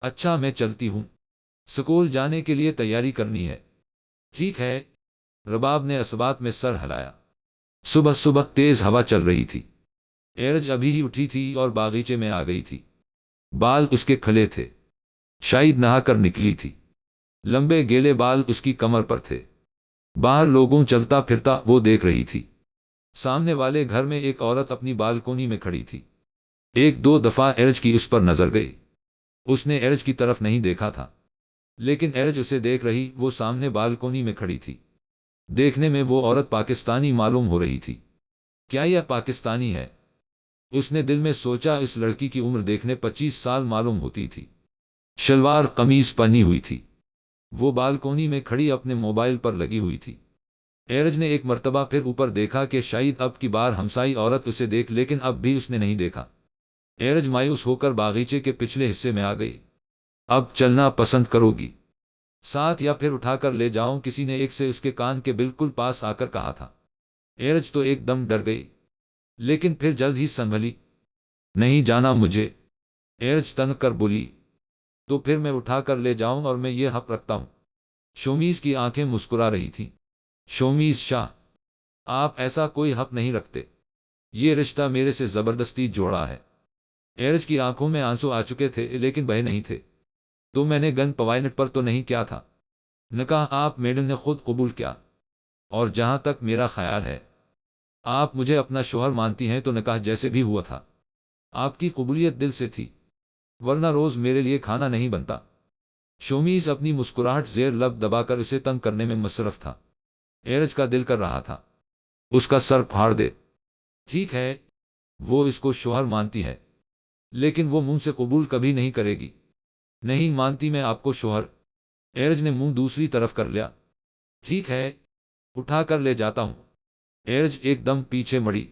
اچھا میں چلتی ہوں، سکول جانے کے لیے تیاری کرنی ہے۔ ٹھیک ہے، رباب نے اسبات میں سر ہلایا۔ صبح صبح تیز ہوا چل رہی تھی۔ ایرج ابھی ہی اٹھی تھی اور باغیچے میں آ گئی تھی۔ بال اس کے کھلے تھے، شاید نہا کر نکلی تھی۔ لمبے گیلے بال اس کی کمر پر تھے۔ باہر لوگوں چلتا پھرتا وہ دیکھ رہی تھی۔ سامنے والے گھر میں ایک عورت اپنی بالکونی میں کھڑی تھی۔ ایک دو دفعہ ایرج کی اس پر نظر گئی۔ اس نے ایرج کی طرف نہیں دیکھا تھا، لیکن ایرج اسے دیکھ رہی۔ وہ سامنے بالکونی میں کھڑی تھی۔ دیکھنے میں وہ عورت پاکستانی معلوم ہو رہی تھی۔ کیا یہ پاکستانی ہے؟ اس نے دل میں سوچا۔ اس لڑکی کی عمر دیکھنے 25 سال معلوم ہوتی تھی۔ شلوار قمیض پہنی ہوئی تھی۔ وہ بالکونی میں کھڑی اپنے موبائل پر لگی ہوئی تھی۔ ایرج نے ایک مرتبہ پھر اوپر دیکھا کہ شاید اب کی بار ہمسائی عورت اسے دیکھ، لیکن اب بھی اس نے نہیں دیکھا۔ ایرج مایوس ہو کر باغیچے کے پچھلے حصے میں آ گئی۔ اب چلنا پسند کرو گی؟ ساتھ یا پھر اٹھا کر لے جاؤں؟ کسی نے ایک سے اس کے کان کے بالکل پاس آ کر کہا تھا۔ ایرج تو ایک دم ڈر گئی، لیکن پھر جلد ہی سنبھلی۔ نہیں جانا مجھے، ایرج تنک کر بولی۔ تو پھر میں اٹھا کر لے جاؤں اور میں یہ حق رکھتا ہوں۔ شومیز کی آنکھیں مسکرا رہی تھیں۔ شومیز شاہ، آپ ایسا کوئی حق نہیں رکھتے، یہ رشتہ میرے سے زبردستی جوڑا ہے۔ ایرج کی آنکھوں میں آنسو آ چکے تھے لیکن بہے نہیں تھے۔ تو میں نے گن پوائنٹ پر تو نہیں کیا تھا؟ نکاح آپ میڈم نے خود قبول کیا، اور جہاں تک میرا خیال ہے آپ مجھے اپنا شوہر مانتی ہیں، تو نکاح جیسے بھی ہوا تھا آپ کی قبولیت دل سے تھی، ورنہ روز میرے لیے کھانا نہیں بنتا۔ شومیز اپنی مسکراہٹ زیر لب دبا کر اسے تنگ کرنے میں مصروف تھا۔ ایرج کا دل کر رہا تھا اس کا سر پھاڑ دے۔ ٹھیک ہے، وہ اس کو شوہر مانتی ہے، لیکن وہ منہ سے قبول کبھی نہیں کرے گی۔ نہیں مانتی میں آپ کو شوہر؟ ایرج نے منہ دوسری طرف کر لیا۔ ٹھیک ہے، اٹھا کر لے جاتا ہوں۔ ایرج ایک دم پیچھے مڑی۔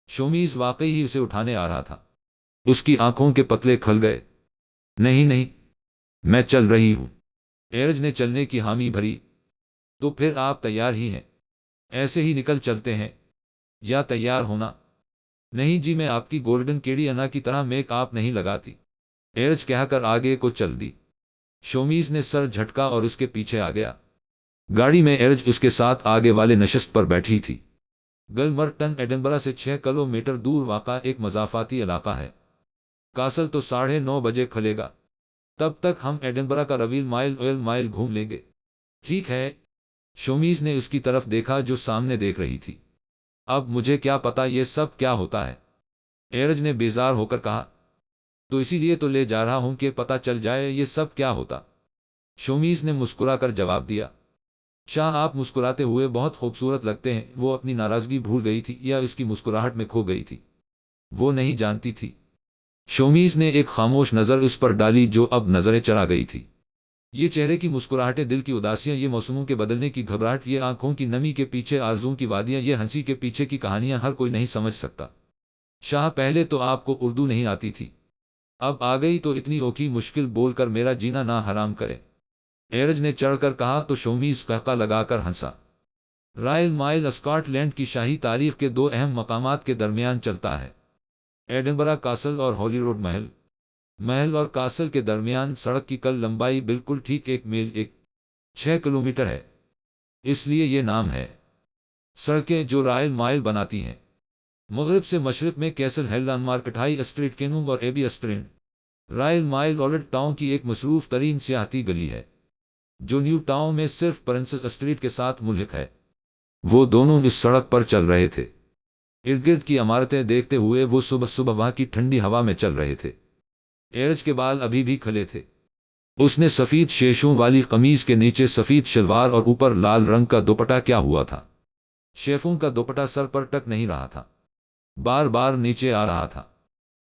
شومیز واقعی ہی اسے اٹھانے آ رہا تھا۔ اس کی آنکھوں کے پتلے کھل گئے۔ نہیں نہیں، میں چل رہی ہوں۔ ایرج نے چلنے کی حامی بھری۔ تو پھر آپ تیار ہی ہیں؟ ایسے ہی نکل چلتے ہیں، یا تیار ہونا؟ نہیں جی، میں آپ کی گولڈن کیڑی انا کی طرح میک آپ نہیں لگاتی، ایرج کہہ کر آگے کو چل دی۔ شومیز نے سر جھٹکا اور اس کے پیچھے آ گیا۔ گاڑی میں ایرج اس کے ساتھ آگے والے نشست پر بیٹھی تھی۔ گلمرٹن ایڈنبرا سے 6 کلومیٹر دور واقع ایک مضافاتی علاقہ ہے۔ کاسل تو 9:30 بجے کھلے گا، تب تک ہم ایڈنبرا کا رویل مائل اویل مائل گھوم لیں گے۔ ٹھیک ہے، شومیز نے اس کی طرف دیکھا جو سامنے دیکھ رہی تھی۔ اب مجھے کیا پتا یہ سب کیا ہوتا ہے، ایرج نے بیزار ہو کر کہا۔ تو اسی لیے تو لے جا رہا ہوں کہ پتہ چل جائے یہ سب کیا ہوتا۔ شومیز نے مسکرا کر جواب دیا۔ شاہ، آپ مسکراتے ہوئے بہت خوبصورت لگتے ہیں۔ وہ اپنی ناراضگی بھول گئی تھی یا اس کی مسکراہٹ میں کھو گئی تھی، وہ نہیں جانتی تھی۔ شومیز نے ایک خاموش نظر اس پر ڈالی جو اب نظریں چرا گئی تھی۔ یہ چہرے کی مسکراہٹیں، دل کی اداسیاں، یہ موسموں کے بدلنے کی گھبراہٹ، یہ آنکھوں کی نمی کے پیچھے آرزوؤں کی وادیاں، یہ ہنسی کے پیچھے کی کہانیاں، ہر کوئی نہیں سمجھ سکتا۔ شاہ، پہلے تو آپ کو اردو نہیں آتی تھی، اب آ گئی تو اتنی اوکھی مشکل بول کر میرا جینا نہ حرام کرے، ایرج نے چڑھ کر کہا تو شومیز قہقہ لگا کر ہنسا۔ رائل مائل اسکاٹ لینڈ کی شاہی تاریخ کے 2 اہم مقامات کے درمیان چلتا ہے، ایڈنبرا کاسل اور ہولی روڈ محل۔ محل اور کاسل کے درمیان سڑک کی کل لمبائی بالکل ٹھیک 1 میل 6 کلومیٹر ہے، اس لیے یہ نام ہے۔ سڑکیں جو رائل مائل بناتی ہیں، مغرب سے مشرق میں کیسل ہل لینڈ مارکیٹ، ہائی اسٹریٹ، کینونگ اور ایبی اسٹرینڈ۔ رائل مائل اولڈ ٹاؤن کی ایک مصروف ترین سیاحتی گلی ہے جو نیو ٹاؤن میں صرف پرنسس اسٹریٹ کے ساتھ ملحق ہے۔ وہ دونوں اس سڑک پر چل رہے تھے۔ ارد گرد کی عمارتیں دیکھتے ہوئے وہ صبح صبح وہاں کی ٹھنڈی ہوا میں چل رہے تھے۔ ایرج کے بال ابھی بھی کھلے تھے۔ اس نے سفید شیشوں والی قمیض کے نیچے سفید شلوار اور اوپر لال رنگ کا دوپٹہ کیا ہوا تھا۔ شیفوں کا دوپٹہ سر پر ٹک نہیں رہا تھا، بار بار نیچے آ رہا تھا۔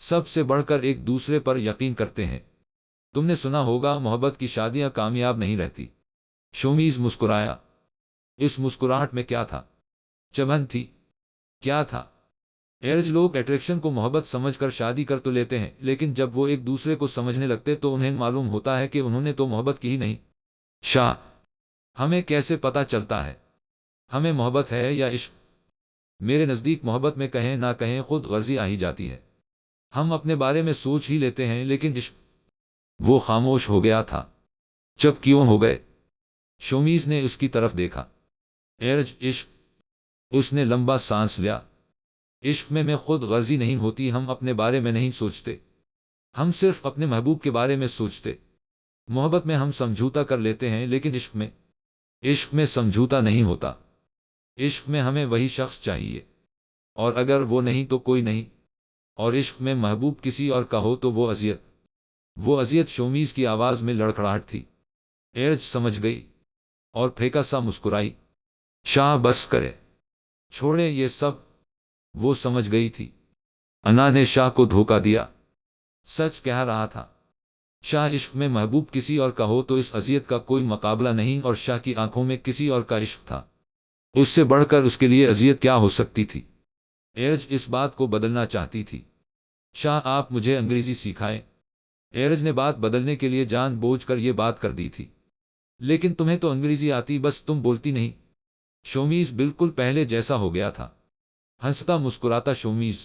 سب سے بڑھ کر ایک دوسرے پر یقین کرتے ہیں۔ تم نے سنا ہوگا محبت کی شادیاں کامیاب نہیں رہتی۔ شومیز مسکرایا۔ اس مسکراہٹ میں کیا تھا؟ چبھن تھی؟ کیا تھا؟ ایرج لوگ اٹریکشن کو محبت سمجھ کر شادی کر تو لیتے ہیں، لیکن جب وہ ایک دوسرے کو سمجھنے لگتے تو انہیں معلوم ہوتا ہے کہ انہوں نے تو محبت کی ہی نہیں۔ شاہ، ہمیں کیسے پتا چلتا ہے ہمیں محبت ہے یا عشق؟ میرے نزدیک محبت میں کہیں نہ کہیں خود غرضی آ ہی جاتی ہے۔ ہم اپنے بارے میں سوچ ہی لیتے ہیں، لیکن عشق؟ وہ خاموش ہو گیا تھا۔ چپ کیوں ہو گئے؟ شومیز نے اس کی طرف دیکھا۔ ایرج، عشق؟ اس نے لمبا سانس لیا۔ عشق میں خود غرضی نہیں ہوتی، ہم اپنے بارے میں نہیں سوچتے، ہم صرف اپنے محبوب کے بارے میں سوچتے۔ محبت میں ہم سمجھوتا کر لیتے ہیں، لیکن عشق میں سمجھوتا نہیں ہوتا۔ عشق میں ہمیں وہی شخص چاہیے، اور اگر وہ نہیں تو کوئی نہیں۔ اور عشق میں محبوب کسی اور کا ہو تو وہ اذیت شومیز کی آواز میں لڑکھڑاہٹ تھی۔ ایرج سمجھ گئی اور پھیکا سا مسکرائی۔ شاہ، بس کرے، چھوڑے یہ سب۔ وہ سمجھ گئی تھی انا نے شاہ کو دھوکا دیا، سچ کہہ رہا تھا۔ شاہ، عشق میں محبوب کسی اور کا ہو تو اس اذیت کا کوئی مقابلہ نہیں، اور شاہ کی آنکھوں میں کسی اور کا عشق تھا۔ اس سے بڑھ کر اس کے لیے اذیت کیا ہو سکتی تھی؟ ایرج اس بات کو بدلنا چاہتی تھی۔ شاہ، آپ مجھے انگریزی سکھائیں۔ ایرج نے بات بدلنے کے لیے جان بوجھ کر یہ بات کر دی تھی۔ لیکن تمہیں تو انگریزی آتی، بس تم بولتی نہیں۔ شومیز بالکل پہلے جیسا ہو گیا تھا، ہنستا مسکراتا شومیز۔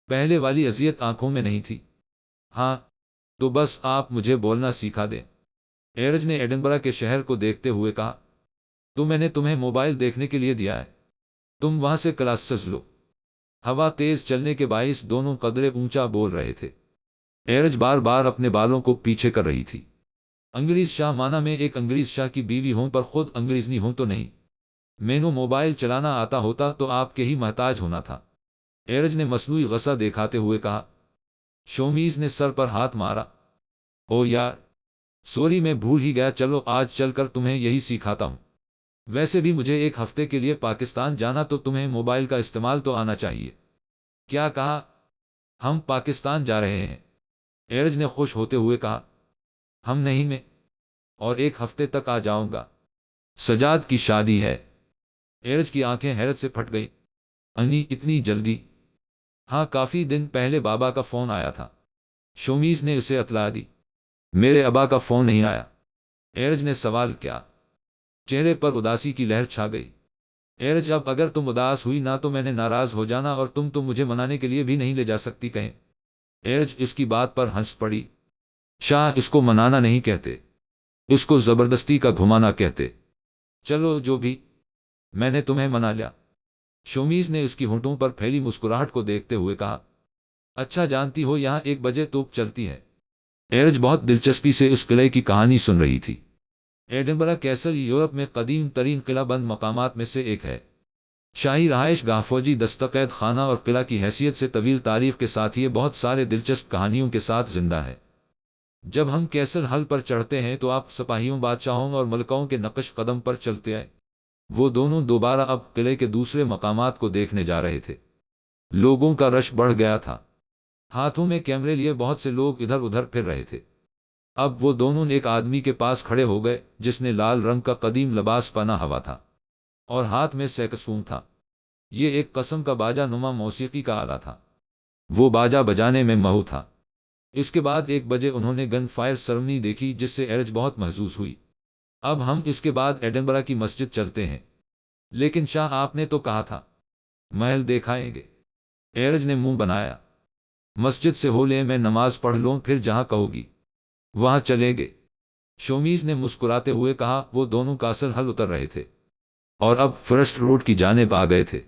پہلے والی اذیت آنکھوں میں نہیں تھی۔ ہاں، تو بس آپ مجھے بولنا سکھا دیں۔ ایرج نے ایڈنبرا کے شہر کو دیکھتے ہوئے کہا، تو میں نے تمہیں موبائل دیکھنے کے لیے دیا ہے، تم وہاں سے کلاسز لو۔ ہوا تیز چلنے کے باعث دونوں قدرے اونچا بول رہے تھے۔ ایرج بار بار اپنے بالوں کو پیچھے کر رہی تھی۔ انگریز شاہ مانا میں ایک انگریز شاہ کی بیوی ہوں پر خود انگریزنی ہوں تو نہیں۔ مینو موبائل چلانا آتا ہوتا تو آپ کے ہی محتاج ہونا تھا۔ ایرج نے مصنوعی غصہ دکھاتے ہوئے کہا۔ شومیز نے سر پر ہاتھ مارا۔ او یار، سوری، میں بھول ہی گیا، چلو آج چل کر تمہیں یہی سکھاتا ہوں۔ ویسے بھی مجھے ایک ہفتے کے لیے پاکستان جانا، تو تمہیں موبائل کا استعمال تو آنا چاہیے۔ کیا کہا؟ ہم پاکستان جا رہے ہیں؟ ایرج نے خوش ہوتے ہوئے کہا۔ ہم نہیں، میں اور ایک ہفتے تک آ جاؤں گا۔ سجاد کی شادی ہے؟ ایرج کی آنکھیں حیرت سے پھٹ گئی۔ انی، اتنی جلدی؟ ہاں، کافی دن پہلے بابا کا فون آیا تھا، شومیز نے اسے اطلاع دی۔ میرے ابا کا فون نہیں آیا؟ ایرج نے سوال کیا۔ چہرے پر اداسی کی لہر چھا گئی۔ ایرج، اب اگر تم اداس ہوئی نہ تو میں نے ناراض ہو جانا، اور تم تو مجھے منانے کے لیے بھی نہیں لے جا سکتی کہیں۔ ایرج اس کی بات پر ہنس پڑی۔ شاہ، اس کو منانا نہیں کہتے، اس کو زبردستی کا گھمانا کہتے۔ چلو جو بھی، میں نے تمہیں منا لیا۔ شومیز نے اس کی ہونٹوں پر پھیلی مسکراہٹ کو دیکھتے ہوئے کہا۔ اچھا، جانتی ہو یہاں 1 بجے توپ چلتی ہے۔ ایرج بہت دلچسپی سے اس قلعے کی کہانی سن رہی تھی۔ ایڈنبرا کیسل یورپ میں قدیم ترین قلعہ بند مقامات میں سے ایک ہے۔ شاہی رہائش گاہ، فوجی دستقید خانہ اور قلعہ کی حیثیت سے طویل تاریخ کے ساتھ یہ بہت سارے دلچسپ کہانیوں کے ساتھ زندہ ہے۔ جب ہم کیسل ہل پر چڑھتے ہیں تو آپ سپاہیوں، بادشاہوں اور ملکوں کے نقش قدم پر چلتے آئے۔ وہ دونوں دوبارہ اب قلعے کے دوسرے مقامات کو دیکھنے جا رہے تھے۔ لوگوں کا رش بڑھ گیا تھا، ہاتھوں میں کیمرے لیے بہت سے لوگ ادھر ادھر پھر رہے تھے۔ اب وہ دونوں ایک آدمی کے پاس کھڑے ہو گئے جس نے لال رنگ کا قدیم لباس پہنا ہوا تھا اور ہاتھ میں سیکسفون تھا۔ یہ ایک قسم کا باجا نما موسیقی کا آلہ تھا۔ وہ باجا بجانے میں ماہر تھا۔ اس کے بعد 1 بجے انہوں نے گن فائر سرمنی دیکھی جس سے ایرج بہت محظوظ ہوئی۔ اب ہم اس کے بعد ایڈنبرا کی مسجد چلتے ہیں۔ لیکن شاہ، آپ نے تو کہا تھا محل دکھائیں گے۔ ایرج نے منہ بنایا۔ مسجد سے ہو لے، میں نماز پڑھ لوں، پھر جہاں کہو گی وہاں چلیں گے۔ شومیز نے مسکراتے ہوئے کہا۔ وہ دونوں کاسل ہل اتر رہے تھے اور اب فرسٹ روڈ کی جانب آ گئے تھے۔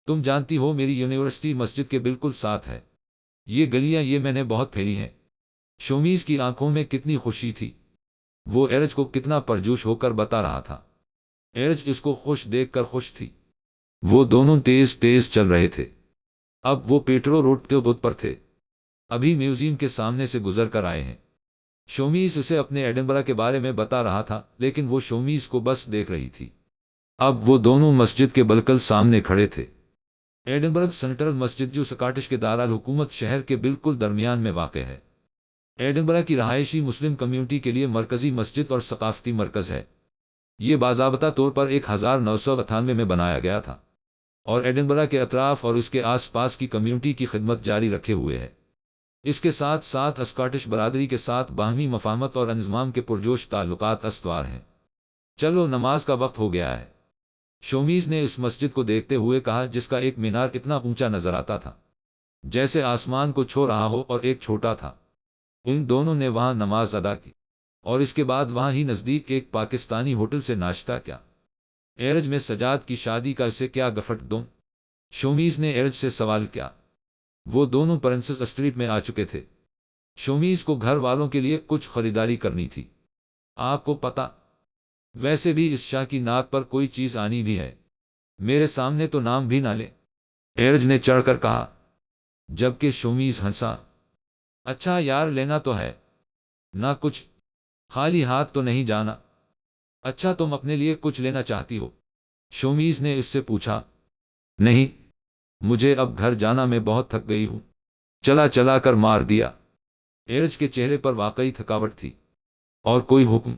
تم جانتی ہو میری یونیورسٹی مسجد کے بالکل ساتھ ہے۔ یہ گلیاں یہ میں نے بہت پھیری ہیں۔ شومیز کی آنکھوں میں کتنی خوشی تھی، وہ ایرج کو کتنا پرجوش ہو کر بتا رہا تھا۔ ایرج اس کو خوش دیکھ کر خوش تھی۔ وہ دونوں تیز تیز چل رہے تھے۔ اب وہ پیٹرو روڈ کے بت پر تھے، ابھی میوزیم کے سامنے سے گزر کر آئے ہیں۔ شومیز اسے اپنے ایڈنبرا کے بارے میں بتا رہا تھا، لیکن وہ شومیز کو بس دیکھ رہی تھی۔ اب وہ دونوں مسجد کے بالکل سامنے کھڑے تھے۔ ایڈنبرگ سینٹرل مسجد جو سکاٹش کے دارالحکومت شہر کے بالکل درمیان میں واقع ہے، ایڈنبرا کی رہائشی مسلم کمیونٹی کے لیے مرکزی مسجد اور ثقافتی مرکز ہے۔ یہ باضابطہ طور پر 1998 میں بنایا گیا تھا اور ایڈنبرا کے اطراف اور اس کے آس پاس کی کمیونٹی کی خدمت جاری رکھے ہوئے ہے۔ اس کے ساتھ ساتھ اسکاٹش برادری کے ساتھ باہمی مفاہمت اور انضمام کے پرجوش تعلقات استوار ہیں۔ چلو نماز کا وقت ہو گیا ہے، شومیز نے اس مسجد کو دیکھتے ہوئے کہا جس کا ایک مینار اتنا اونچا نظر آتا تھا جیسے آسمان کو چھو رہا ہو اور ایک چھوٹا تھا۔ ان دونوں نے وہاں نماز ادا کی اور اس کے بعد وہاں ہی نزدیک ایک پاکستانی ہوٹل سے ناشتہ کیا۔ ایرج میں سجاد کی شادی کا اسے کیا گفٹ دوں؟ شومیز نے ایرج سے سوال کیا۔ وہ دونوں پرنسس اسٹریٹ میں آ چکے تھے۔ شومیز کو گھر والوں کے لیے کچھ خریداری کرنی تھی۔ آپ کو پتا، ویسے بھی اس شاہ کی ناک پر کوئی چیز آنی بھی ہے، میرے سامنے تو نام بھی نہ لے، ایرج نے چڑھ کر کہا، جبکہ شومیز ہنسا۔ اچھا یار، لینا تو ہے نہ کچھ، خالی ہاتھ تو نہیں جانا۔ اچھا تم اپنے لیے کچھ لینا چاہتی ہو؟ شومیز نے اس سے پوچھا۔ نہیں، مجھے اب گھر جانا، میں بہت تھک گئی ہوں، چلا چلا کر مار دیا۔ ایرج کے چہرے پر واقعی تھکاوٹ تھی۔ اور کوئی حکم؟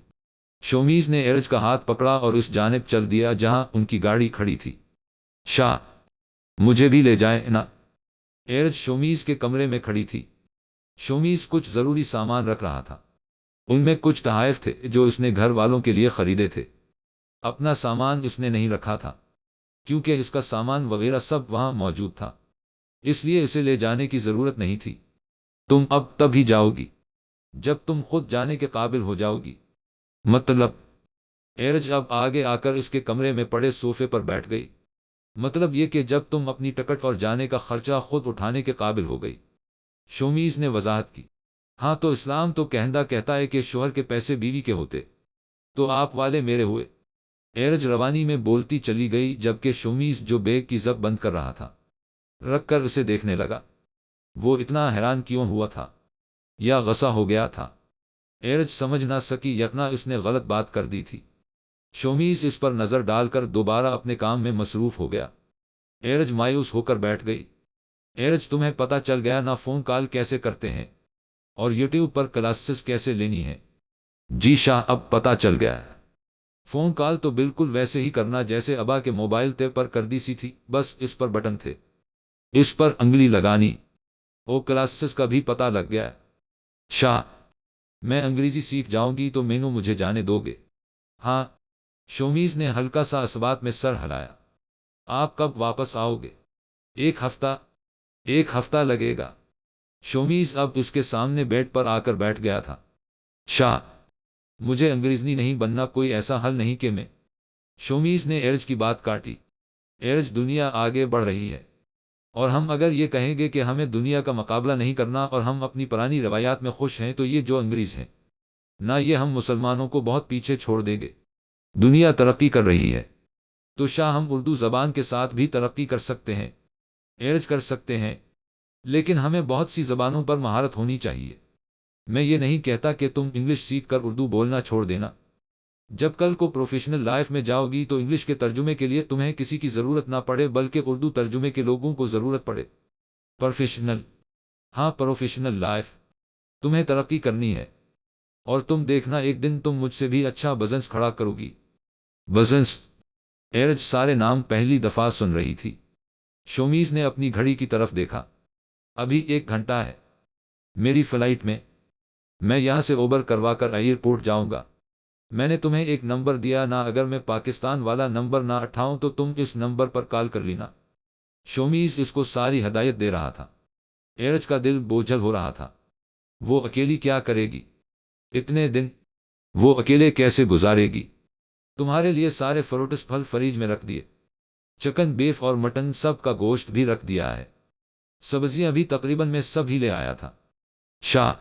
شومیز نے ایرج کا ہاتھ پکڑا اور اس جانب چل دیا جہاں ان کی گاڑی کھڑی تھی۔ شاہ، مجھے بھی لے جائیں نا۔ ایرج شومیز کے کمرے میں کھڑی تھی۔ شومیز کچھ ضروری سامان رکھ رہا تھا۔ ان میں کچھ تحائف تھے جو اس نے گھر والوں کے لیے خریدے تھے۔ اپنا سامان اس نے نہیں رکھا تھا کیونکہ اس کا سامان وغیرہ سب وہاں موجود تھا، اس لیے اسے لے جانے کی ضرورت نہیں تھی۔ تم اب تب ہی جاؤ گی جب تم خود جانے کے قابل ہو جاؤ گی۔ مطلب؟ ایرج اب آگے آ کر اس کے کمرے میں پڑے صوفے پر بیٹھ گئی۔ مطلب یہ کہ جب تم اپنی ٹکٹ اور جانے کا خرچہ خود اٹھانے کے قابل ہو گئی۔ شومیز نے وضاحت کی۔ ہاں تو اسلام تو کہتا ہے کہ شوہر کے پیسے بیوی کے ہوتے، تو آپ والے میرے ہوئے۔ ایرج روانی میں بولتی چلی گئی جبکہ شومیز جو بیگ کی زب بند کر رہا تھا رکھ کر اسے دیکھنے لگا۔ وہ اتنا حیران کیوں ہوا تھا یا غصہ ہو گیا تھا؟ ایرج سمجھ نہ سکی، یقینا اس نے غلط بات کر دی تھی۔ شومیز اس پر نظر ڈال کر دوبارہ اپنے کام میں مصروف ہو گیا۔ ایرج مایوس ہو کر بیٹھ گئی۔ ایرج، تمہیں پتہ چل گیا نہ فون کال کیسے کرتے ہیں اور یوٹیوب پر کلاسز کیسے لینی ہے؟ جی شاہ، اب پتہ چل گیا ہے۔ فون کال تو بالکل ویسے ہی کرنا جیسے ابا کے موبائل تے پر کر دی سی تھی، بس اس پر بٹن تھے، اس پر انگلی لگانی۔ او کلاسز کا بھی پتہ لگ گیا ہے۔ شاہ، میں انگریزی سیکھ جاؤں گی تو مینو مجھے جانے دو گے؟ ہاں۔ شومیز نے ہلکا سا اسبات میں سر ہلایا۔ آپ کب واپس آؤ گے؟ ایک ہفتہ۔ ایک ہفتہ لگے گا؟ شومیز اب اس کے سامنے بیڈ پر آ کر بیٹھ گیا تھا۔ شاہ، مجھے انگریزی نہیں بننا، کوئی ایسا حل نہیں کہ میں… شومیز نے ایرج کی بات کاٹی۔ ایرج، دنیا آگے بڑھ رہی ہے اور ہم اگر یہ کہیں گے کہ ہمیں دنیا کا مقابلہ نہیں کرنا اور ہم اپنی پرانی روایات میں خوش ہیں تو یہ جو انگریز ہیں نہ، یہ ہم مسلمانوں کو بہت پیچھے چھوڑ دیں گے۔ دنیا ترقی کر رہی ہے تو شاہ ہم اردو زبان کے ساتھ بھی ترقی کر سکتے ہیں۔ ایرج، کر سکتے ہیں، لیکن ہمیں بہت سی زبانوں پر مہارت ہونی چاہیے۔ میں یہ نہیں کہتا کہ تم انگلش سیکھ کر اردو بولنا چھوڑ دینا۔ جب کل کو پروفیشنل لائف میں جاؤ گی تو انگلش کے ترجمے کے لیے تمہیں کسی کی ضرورت نہ پڑے بلکہ اردو ترجمے کے لوگوں کو ضرورت پڑے۔ پروفیشنل؟ ہاں، پروفیشنل لائف۔ تمہیں ترقی کرنی ہے اور تم دیکھنا ایک دن تم مجھ سے بھی اچھا بزنس کھڑا کرو گی۔ بزنس؟ ایرج سارے نام پہلی دفعہ سن رہی تھی۔ شومیز نے اپنی گھڑی کی طرف دیکھا۔ ابھی 1 گھنٹہ ہے میری فلائٹ میں یہاں سے اوبر کروا کر ایئرپورٹ جاؤں گا۔ میں نے تمہیں ایک نمبر دیا نا، اگر میں پاکستان والا نمبر نہ اٹھاؤں تو تم اس نمبر پر کال کر لینا۔ شومیز اس کو ساری ہدایت دے رہا تھا۔ ایرج کا دل بوجھل ہو رہا تھا۔ وہ اکیلی کیا کرے گی اتنے دن؟ وہ اکیلے کیسے گزارے گی؟ تمہارے لیے سارے فروٹس پھل فریج میں رکھ دیے، چکن، بیف اور مٹن، سب کا گوشت بھی رکھ دیا ہے، سبزیاں بھی تقریباً میں سب ہی لے آیا تھا۔ شاہ،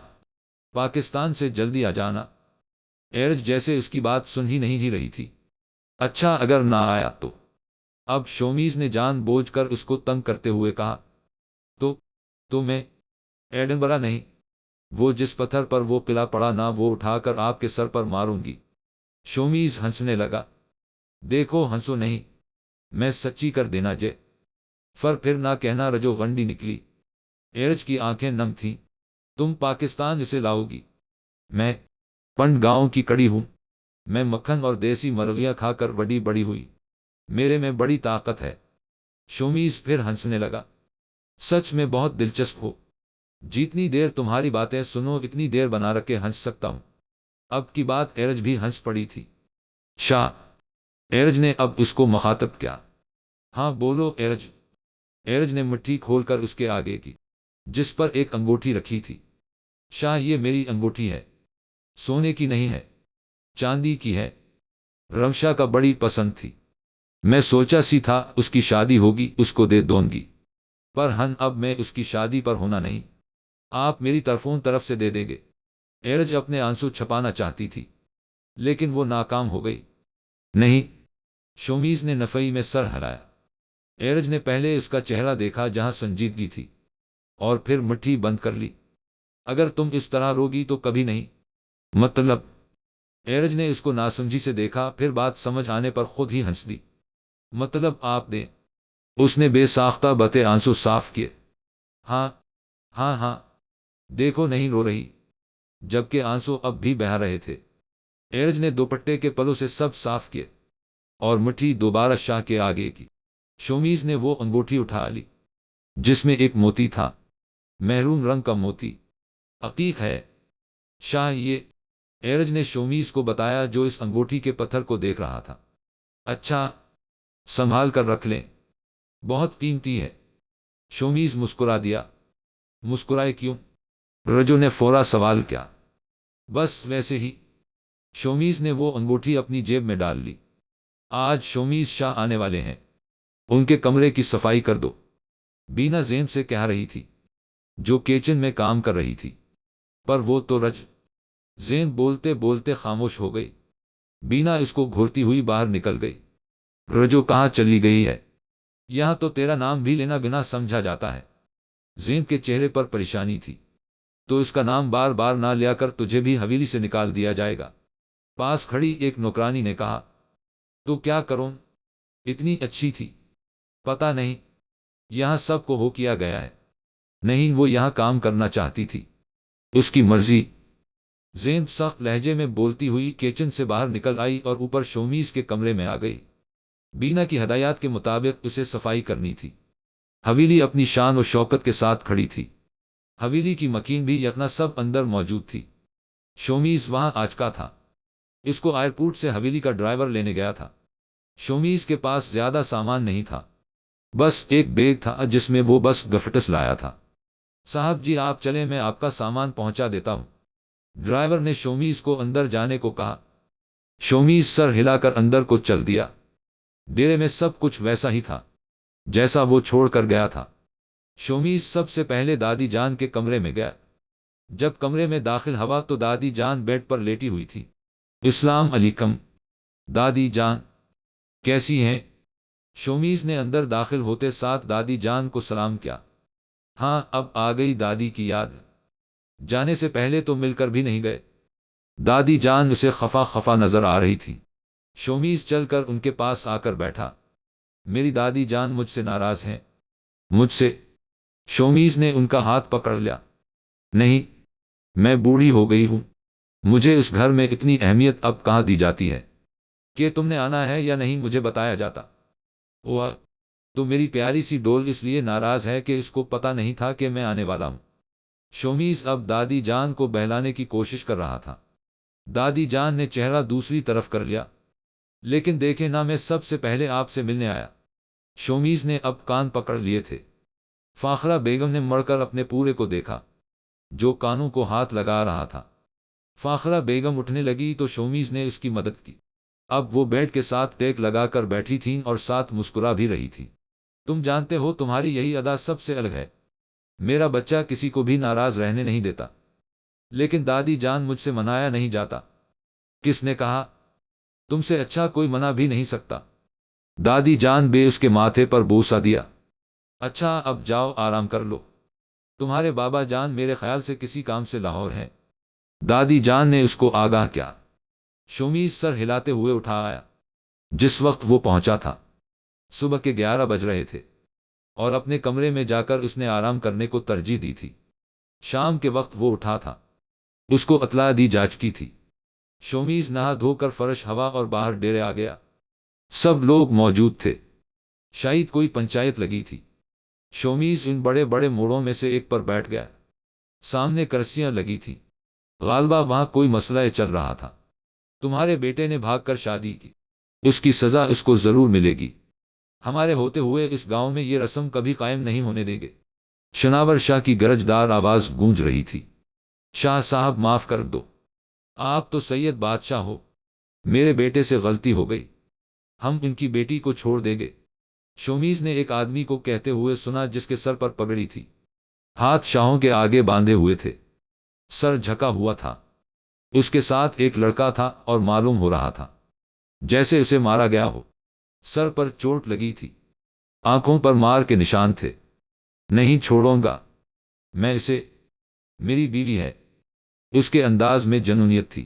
پاکستان سے جلدی آ جانا۔ ایرج جیسے اس کی بات سن ہی نہیں رہی تھی۔ اچھا، اگر نہ آیا تو؟ اب شومیز نے جان بوجھ کر اس کو تنگ کرتے ہوئے کہا۔ تو میں ایڈنبرا نہیں، وہ جس پتھر پر وہ قلعہ پڑا نا، وہ اٹھا کر آپ کے سر پر ماروں گی۔ شومیز ہنسنے لگا۔ دیکھو، ہنسو نہیں، میں سچی کر دینا جے۔ پھر نہ کہنا رجو غنڈی نکلی۔ ایرج کی آنکھیں نم تھیں۔ تم پاکستان اسے لاؤ گی؟ میں پنڈ گاؤں کی کڑی ہوں۔ میں مکھن اور دیسی مرغیاں کھا کر بڑی بڑی ہوئی۔ میرے میں بڑی طاقت ہے۔ شومیز پھر ہنسنے لگا۔ سچ میں بہت دلچسپ ہو۔ جتنی دیر تمہاری باتیں سنو اتنی دیر بنا رکھ کے ہنس سکتا ہوں۔ اب کی بات ایرج بھی ہنس پڑی تھی۔ شاہ، ایرج نے اب اس کو مخاطب کیا۔ ہاں بولو ایرج۔ ایرج نے مٹھی کھول کر اس کے آگے کی، جس پر ایک انگوٹھی رکھی تھی۔ شاہ، یہ میری انگوٹھی ہے۔ سونے کی نہیں ہے، چاندی کی ہے۔ رمشا کا بڑی پسند تھی۔ میں سوچا سی تھا اس کی شادی ہوگی اس کو دے دوں گی، پر اب میں اس کی شادی پر ہونا نہیں۔ آپ میری طرف سے دے دیں گے؟ ایرج اپنے آنسو چھپانا چاہتی تھی، لیکن وہ ناکام ہو گئی۔ نہیں، شومیز نے نفی میں سر ہلایا۔ ایرج نے پہلے اس کا چہرہ دیکھا جہاں سنجیدگی تھی، اور پھر مٹھی بند کر لی۔ اگر تم اس طرح روگی تو کبھی نہیں۔ مطلب؟ ایرج نے اس کو ناسمجھی سے دیکھا، پھر بات سمجھ آنے پر خود ہی ہنس دی۔ مطلب آپ دیں؟ اس نے بے ساختہ بتے آنسو صاف کیے۔ ہاں ہاں ہاں، دیکھو نہیں رو رہی، جبکہ آنسو اب بھی بہہ رہے تھے۔ ایرج نے دوپٹے کے پلوں سے سب صاف کیے اور مٹھی دوبارہ شاہ کے آگے کی۔ شومیز نے وہ انگوٹھی اٹھا لی جس میں ایک موتی تھا، محرون رنگ کا موتی۔ عقیق ہے شاہ یہ، ایرج نے شومیز کو بتایا جو اس انگوٹھی کے پتھر کو دیکھ رہا تھا۔ اچھا، سنبھال کر رکھ لیں، بہت قیمتی ہے۔ شومیز مسکرا دیا۔ مسکرائے کیوں؟ رجو نے فورا سوال کیا۔ بس ویسے ہی۔ شومیز نے وہ انگوٹھی اپنی جیب میں ڈال لی۔ آج شومیز شاہ آنے والے ہیں، ان کے کمرے کی صفائی کر دو، بینا زین سے کہہ رہی تھی، جو کچن میں کام کر رہی تھی۔ پر وہ تو زین بولتے بولتے خاموش ہو گئی۔ بینا اس کو گھورتی ہوئی باہر نکل گئی۔ رجو کہاں چلی گئی ہے؟ یہاں تو تیرا نام بھی لینا گناہ سمجھا جاتا ہے۔ زین کے چہرے پر پریشانی تھی۔ تو اس کا نام بار بار نہ لیا کر، تجھے بھی حویلی سے نکال دیا جائے گا۔ پاس کھڑی ایک نوکرانی نے کہا۔ تو کیا کروں؟ اتنی اچھی تھی۔ پتہ نہیں، یہاں سب کو ہو کیا گیا ہے۔ نہیں، وہ یہاں کام کرنا چاہتی تھی، اس کی مرضی۔ زین سخت لہجے میں بولتی ہوئی کچن سے باہر نکل آئی اور اوپر شومیز کے کمرے میں آ گئی۔ بینا کی ہدایات کے مطابق اسے صفائی کرنی تھی۔ حویلی اپنی شان و شوکت کے ساتھ کھڑی تھی۔ حویلی کی مکین بھی یکنا سب اندر موجود تھی۔ شومیز وہاں آچکا تھا۔ اس کو ایئرپورٹ سے حویلی کا ڈرائیور لینے گیا تھا۔ شومیز کے پاس زیادہ سامان نہیں تھا، بس ایک بیگ تھا جس میں وہ بس گفٹس لایا تھا۔ صاحب جی آپ چلیں، میں آپ کا سامان پہنچا دیتا ہوں۔ ڈرائیور نے شومیز کو اندر جانے کو کہا۔ شومیز سر ہلا کر اندر کو چل دیا۔ ڈیرے میں سب کچھ ویسا ہی تھا جیسا وہ چھوڑ کر گیا تھا۔ شومیز سب سے پہلے دادی جان کے کمرے میں گیا۔ جب کمرے میں داخل ہوا تو دادی جان بیڈ پر لیٹی ہوئی تھی۔ السلام علیکم دادی جان، کیسی ہیں؟ شومیز نے اندر داخل ہوتے ساتھ دادی جان کو سلام کیا۔ ہاں، اب آ گئی دادی کی یاد؟ جانے سے پہلے تو مل کر بھی نہیں گئے۔ دادی جان اسے خفا خفا نظر آ رہی تھی۔ شومیز چل کر ان کے پاس آ کر بیٹھا۔ میری دادی جان مجھ سے ناراض ہیں؟ مجھ سے؟ شومیز نے ان کا ہاتھ پکڑ لیا۔ نہیں، میں بوڑھی ہو گئی ہوں، مجھے اس گھر میں اتنی اہمیت اب کہاں دی جاتی ہے۔ کہ تم نے آنا ہے یا نہیں مجھے بتایا جاتا۔ وہ تو میری پیاری سی ڈول اس لیے ناراض ہے کہ اس کو پتہ نہیں تھا کہ میں آنے والا ہوں۔ شومیز اب دادی جان کو بہلانے کی کوشش کر رہا تھا۔ دادی جان نے چہرہ دوسری طرف کر لیا۔ لیکن دیکھے نا، میں سب سے پہلے آپ سے ملنے آیا۔ شومیز نے اب کان پکڑ لیے تھے۔ فاخرہ بیگم نے مڑ کر اپنے پورے کو دیکھا جو کانوں کو ہاتھ لگا رہا تھا۔ فاخرہ بیگم اٹھنے لگی تو شومیز نے اس کی مدد کی۔ اب وہ بیڈ کے ساتھ ٹیک لگا کر بیٹھی تھیں اور ساتھ مسکرا بھی رہی تھی۔ تم جانتے ہو تمہاری یہی ادا سب سے الگ ہے۔ میرا بچہ کسی کو بھی ناراض رہنے نہیں دیتا۔ لیکن دادی جان مجھ سے منایا نہیں جاتا۔ کس نے کہا؟ تم سے اچھا کوئی منا بھی نہیں سکتا۔ دادی جان بے اس کے ماتھے پر بوسہ دیا۔ اچھا اب جاؤ آرام کر لو، تمہارے بابا جان میرے خیال سے کسی کام سے لاہور ہیں۔ دادی جان نے اس کو آگاہ کیا۔ شومیز سر ہلاتے ہوئے اٹھا آیا۔ جس وقت وہ پہنچا تھا صبح کے 11 بج رہے تھے۔ اور اپنے کمرے میں جا کر اس نے آرام کرنے کو ترجیح دی تھی۔ شام کے وقت وہ اٹھا تھا، اس کو اطلاع دی جا چکی تھی۔ شومیز نہا دھو کر فرش ہوا اور باہر ڈیرے آ گیا۔ سب لوگ موجود تھے، شاید کوئی پنچایت لگی تھی۔ شومیز ان بڑے بڑے موڑوں میں سے ایک پر بیٹھ گیا، سامنے کرسیاں لگی تھیں، غالبا وہاں کوئی مسئلہ چل رہا تھا۔ تمہارے بیٹے نے بھاگ کر شادی کی، اس کی سزا اس کو ضرور ملے گی، ہمارے ہوتے ہوئے اس گاؤں میں یہ رسم کبھی قائم نہیں ہونے دیں گے۔ شناور شاہ کی گرجدار آواز گونج رہی تھی۔ شاہ صاحب معاف کر دو، آپ تو سید بادشاہ ہو، میرے بیٹے سے غلطی ہو گئی، ہم ان کی بیٹی کو چھوڑ دیں گے۔ شومیز نے ایک آدمی کو کہتے ہوئے سنا جس کے سر پر پگڑی تھی، ہاتھ شاہوں کے آگے باندھے ہوئے تھے، سر جھکا ہوا تھا۔ اس کے ساتھ ایک لڑکا تھا اور معلوم ہو رہا تھا جیسے اسے مارا گیا ہو، سر پر چوٹ لگی تھی، آنکھوں پر مار کے نشان تھے۔ نہیں چھوڑوں گا میں اسے، میری بیوی ہے۔ اس کے انداز میں جنونیت تھی۔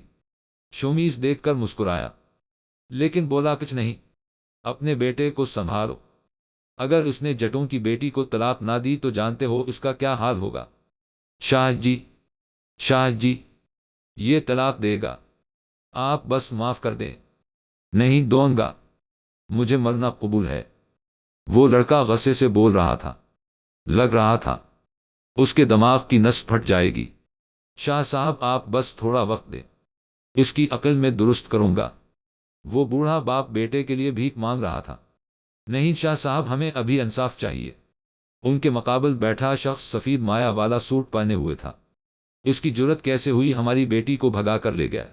شومیز دیکھ کر مسکرایا، لیکن بولا کچھ نہیں۔ اپنے بیٹے کو سنبھالو، اگر اس نے جٹوں کی بیٹی کو طلاق نہ دی تو جانتے ہو اس کا کیا حال ہوگا۔ شاہ جی، شاہ جی، یہ طلاق دے گا، آپ بس معاف کر دیں۔ نہیں دوں گا، مجھے مرنا قبول ہے۔ وہ لڑکا غصے سے بول رہا تھا، لگ رہا تھا اس کے دماغ کی نس پھٹ جائے گی۔ شاہ صاحب آپ بس تھوڑا وقت دیں، اس کی عقل میں درست کروں گا۔ وہ بوڑھا باپ بیٹے کے لیے بھیک مانگ رہا تھا۔ نہیں شاہ صاحب، ہمیں ابھی انصاف چاہیے۔ ان کے مقابل بیٹھا شخص سفید مایا والا سوٹ پہنے ہوئے تھا۔ اس کی جرت کیسے ہوئی ہماری بیٹی کو بھگا کر لے گیا؟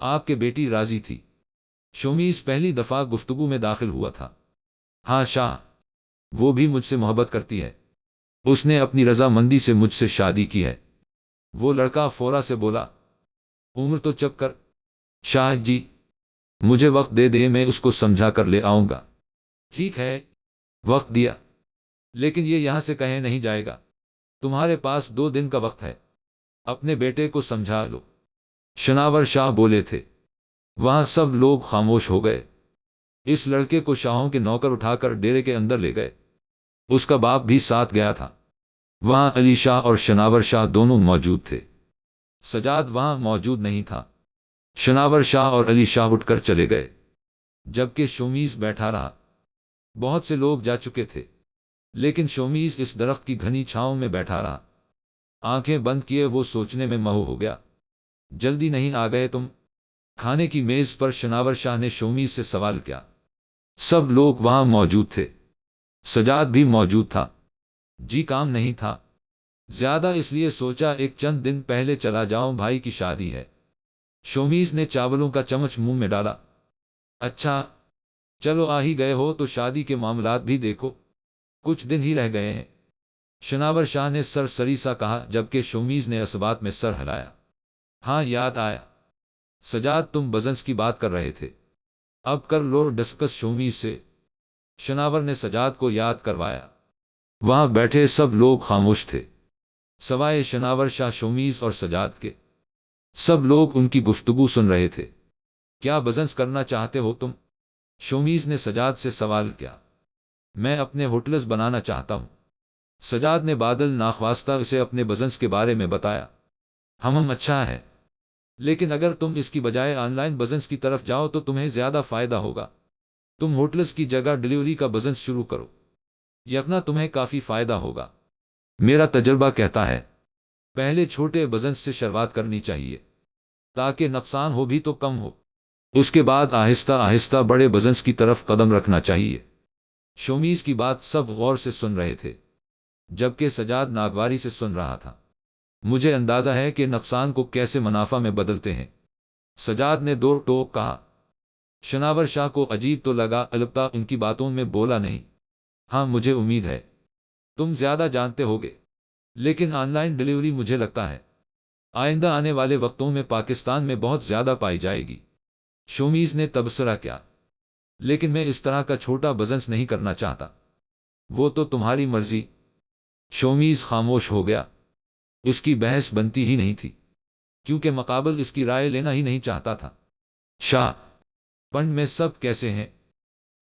آپ کے بیٹی راضی تھی؟ شومیز پہلی دفعہ گفتگو میں داخل ہوا تھا۔ ہاں شاہ، وہ بھی مجھ سے محبت کرتی ہے، اس نے اپنی رضامندی سے مجھ سے شادی کی ہے۔ وہ لڑکا فورا سے بولا۔ عمر تو چپ کر۔ شاہ جی، مجھے وقت دے دے، میں اس کو سمجھا کر لے آؤں گا۔ ٹھیک ہے، وقت دیا، لیکن یہ یہاں سے کہیں نہیں جائے گا۔ تمہارے پاس 2 دن کا وقت ہے، اپنے بیٹے کو سمجھا لو۔ شناور شاہ بولے تھے۔ وہاں سب لوگ خاموش ہو گئے۔ اس لڑکے کو شاہوں کے نوکر اٹھا کر ڈیرے کے اندر لے گئے، اس کا باپ بھی ساتھ گیا تھا۔ وہاں علی شاہ اور شناور شاہ دونوں موجود تھے، سجاد وہاں موجود نہیں تھا۔ شناور شاہ اور علی شاہ اٹھ کر چلے گئے، جبکہ شومیز بیٹھا رہا۔ بہت سے لوگ جا چکے تھے، لیکن شومیز اس درخت کی گھنی چھاؤں میں بیٹھا رہا، آنکھیں بند کیے وہ سوچنے میں مہو ہو گیا۔ جلدی نہیں آ گئے تم؟ کھانے کی میز پر شناور شاہ نے شومیز سے سوال کیا۔ سب لوگ وہاں موجود تھے، سجاد بھی موجود تھا۔ جی کام نہیں تھا زیادہ، اس لیے سوچا ایک چند دن پہلے چلا جاؤں، بھائی کی شادی ہے۔ شومیز نے چاولوں کا چمچ منہ میں ڈالا۔ اچھا چلو، آ ہی گئے ہو تو شادی کے معاملات بھی دیکھو، کچھ دن ہی رہ گئے ہیں۔ شناور شاہ نے سر سری سا کہا، جبکہ شومیز نے اسبات میں سر ہلایا۔ ہاں یاد آیا، سجاد تم بزنس کی بات کر رہے تھے، اب کر لو ڈسکس شومیز سے۔ شناور نے سجاد کو یاد کروایا۔ وہاں بیٹھے سب لوگ خاموش تھے، سوائے شناور شاہ، شومیز اور سجاد کے۔ سب لوگ ان کی گفتگو سن رہے تھے۔ کیا بزنس کرنا چاہتے ہو تم؟ شومیز نے سجاد سے سوال کیا۔ میں اپنے ہوٹلز بنانا چاہتا ہوں۔ سجاد نے بادل ناخواستہ اسے اپنے بزنس کے بارے میں بتایا۔ ہم اچھا ہے، لیکن اگر تم اس کی بجائے آن لائن بزنس کی طرف جاؤ تو تمہیں زیادہ فائدہ ہوگا۔ تم ہوٹلز کی جگہ ڈیلیوری کا بزنس شروع کرو، یقینا تمہیں کافی فائدہ ہوگا۔ میرا تجربہ کہتا ہے پہلے چھوٹے بزنس سے شروعات کرنی چاہیے تاکہ نقصان ہو بھی تو کم ہو، اس کے بعد آہستہ آہستہ بڑے بزنس کی طرف قدم رکھنا چاہیے۔ شومیز کی بات سب غور سے سن رہے تھے، جبکہ سجاد ناگواری سے سن رہا تھا۔ مجھے اندازہ ہے کہ نقصان کو کیسے منافع میں بدلتے ہیں، سجاد نے دو ٹوک کہا۔ شناور شاہ کو عجیب تو لگا، البتہ ان کی باتوں میں بولا نہیں۔ ہاں مجھے امید ہے تم زیادہ جانتے ہوگے، لیکن آن لائن ڈیلیوری مجھے لگتا ہے آئندہ آنے والے وقتوں میں پاکستان میں بہت زیادہ پائی جائے گی۔ شومیز نے تبصرہ کیا، لیکن میں اس طرح کا چھوٹا بزنس نہیں کرنا چاہتا۔ وہ تو تمہاری مرضی۔ شومیز خاموش ہو گیا، اس کی بحث بنتی ہی نہیں تھی، کیونکہ مقابل اس کی رائے لینا ہی نہیں چاہتا تھا۔ شاہ پنڈ میں سب کیسے ہیں؟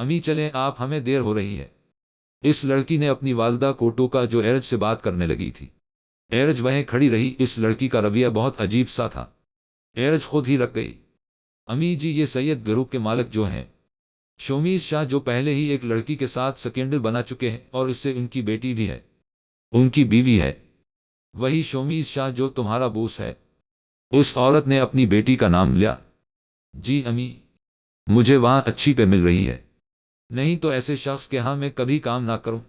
امی چلیں آپ، ہمیں دیر ہو رہی ہے۔ اس لڑکی نے اپنی والدہ کو ٹوکا جو ایرج سے بات کرنے لگی تھی۔ ایرج وہیں کھڑی رہی، اس لڑکی کا رویہ بہت عجیب سا تھا۔ ایرج خود ہی رک گئی۔ امی جی، یہ سید گروپ کے مالک جو ہیں شومیز شاہ، جو پہلے ہی ایک لڑکی کے ساتھ سکینڈل بنا چکے ہیں اور اس سے ان کی بیٹی بھی ہے، ان کی بیوی ہے، وہی شومیز شاہ جو تمہارا بوس ہے۔ اس عورت نے اپنی بیٹی کا نام لیا۔ جی امی، مجھے وہاں اچھی پہ مل رہی ہے، نہیں تو ایسے شخص کے ہاں میں کبھی کام نہ کروں،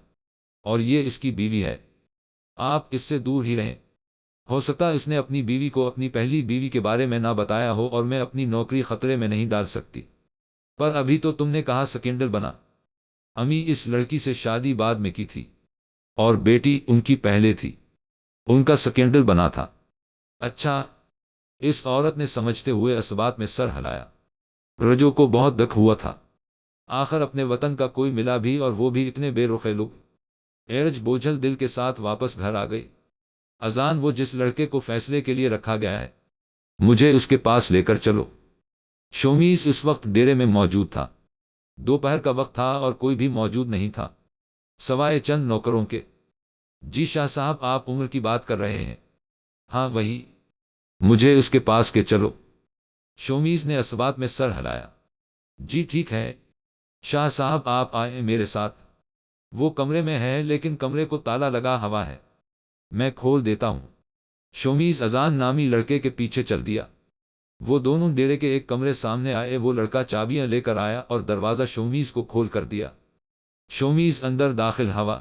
اور یہ اس کی بیوی ہے، آپ اس سے دور ہی رہیں۔ ہو سکتا اس نے اپنی بیوی کو اپنی پہلی بیوی کے بارے میں نہ بتایا ہو اور میں اپنی نوکری خطرے میں نہیں ڈال سکتی۔ پر ابھی تو تم نے کہا سکینڈل بنا۔ امی، اس لڑکی سے شادی بعد میں کی تھی اور بیٹی ان کی پہلے تھی، ان کا سکینڈل بنا تھا۔ اچھا، اس عورت نے سمجھتے ہوئے اسبات میں سر ہلایا۔ رجو کو بہت دکھ ہوا تھا، آخر اپنے وطن کا کوئی ملا بھی، اور وہ بھی اتنے بے رخ لوگ۔ ایرج بوجھل دل کے ساتھ واپس گھر آ گئی۔ اذان، وہ جس لڑکے کو فیصلے کے لیے رکھا گیا ہے، مجھے اس کے پاس لے کر چلو۔ شومیز اس وقت ڈیرے میں موجود تھا۔ دوپہر کا وقت تھا اور کوئی بھی موجود نہیں تھا سوائے چند نوکروں کے۔ جی شاہ صاحب، آپ عمر کی بات کر رہے ہیں؟ ہاں وہی، مجھے اس کے پاس کے چلو۔ شومیز نے اسبات میں سر ہلایا۔ جی ٹھیک ہے شاہ صاحب، آپ آئیں میرے ساتھ۔ وہ کمرے میں ہے لیکن کمرے کو تالا لگا ہوا ہے، میں کھول دیتا ہوں۔ شومیز اذان نامی لڑکے کے پیچھے چل دیا۔ وہ دونوں ڈیرے کے ایک کمرے سامنے آئے۔ وہ لڑکا چابیاں لے کر آیا اور دروازہ شومیز کو کھول کر دیا۔ شومیز اندر داخل ہوا۔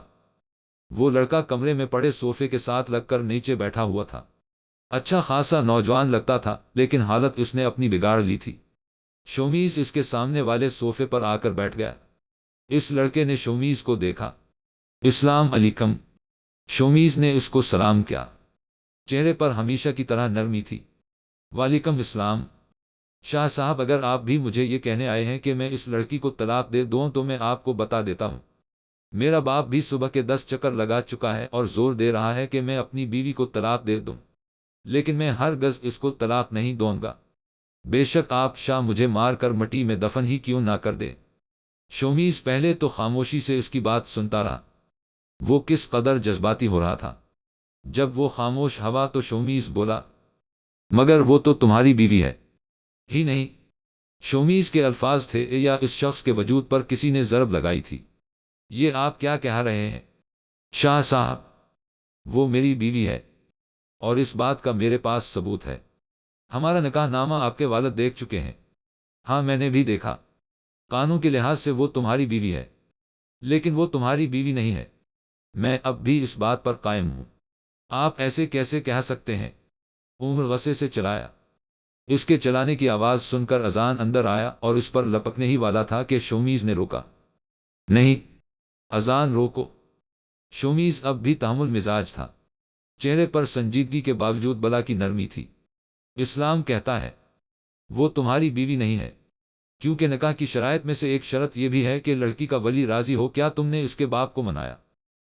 وہ لڑکا کمرے میں پڑے صوفے کے ساتھ لگ کر نیچے بیٹھا ہوا تھا۔ اچھا خاصا نوجوان لگتا تھا، لیکن حالت اس نے اپنی بگاڑ لی تھی۔ شومیز اس کے سامنے والے صوفے پر آ کر بیٹھ گیا۔ اس لڑکے نے شومیز کو دیکھا۔ اسلام علیکم۔ شومیز نے اس کو سلام کیا۔ چہرے پر ہمیشہ کی طرح نرمی تھی۔ وعلیکم السلام شاہ صاحب، اگر آپ بھی مجھے یہ کہنے آئے ہیں کہ میں اس لڑکی کو طلاق دے دوں تو میں آپ کو بتا دیتا ہوں، میرا باپ بھی صبح کے 10 چکر لگا چکا ہے اور زور دے رہا ہے کہ میں اپنی بیوی کو طلاق دے دوں، لیکن میں ہرگز اس کو طلاق نہیں دوں گا، بے شک آپ شاہ مجھے مار کر مٹی میں دفن ہی کیوں نہ کر دے۔ شومیز پہلے تو خاموشی سے اس کی بات سنتا رہا۔ وہ کس قدر جذباتی ہو رہا تھا۔ جب وہ خاموش ہوا تو شومیز بولا، مگر وہ تو تمہاری بیوی ہے ہی نہیں۔ شومیز کے الفاظ تھے یا اس شخص کے وجود پر کسی نے ضرب لگائی تھی۔ یہ آپ کیا کہہ رہے ہیں شاہ صاحب؟ وہ میری بیوی ہے اور اس بات کا میرے پاس ثبوت ہے۔ ہمارا نکاح نامہ آپ کے والد دیکھ چکے ہیں۔ ہاں میں نے بھی دیکھا۔ قانون کے لحاظ سے وہ تمہاری بیوی ہے، لیکن وہ تمہاری بیوی نہیں ہے۔ میں اب بھی اس بات پر قائم ہوں۔ آپ ایسے کیسے کہہ سکتے ہیں؟ عمر غصے سے چلایا۔ اس کے چلانے کی آواز سن کر اذان اندر آیا اور اس پر لپکنے ہی والا تھا کہ شومیز نے روکا۔ نہیں اذان، روکو۔ شومیز اب بھی تحمل مزاج تھا، چہرے پر سنجیدگی کے باوجود بلا کی نرمی تھی۔ اسلام کہتا ہے وہ تمہاری بیوی نہیں ہے، کیونکہ نکاح کی شرائط میں سے ایک شرط یہ بھی ہے کہ لڑکی کا ولی راضی ہو۔ کیا تم نے اس کے باپ کو منایا؟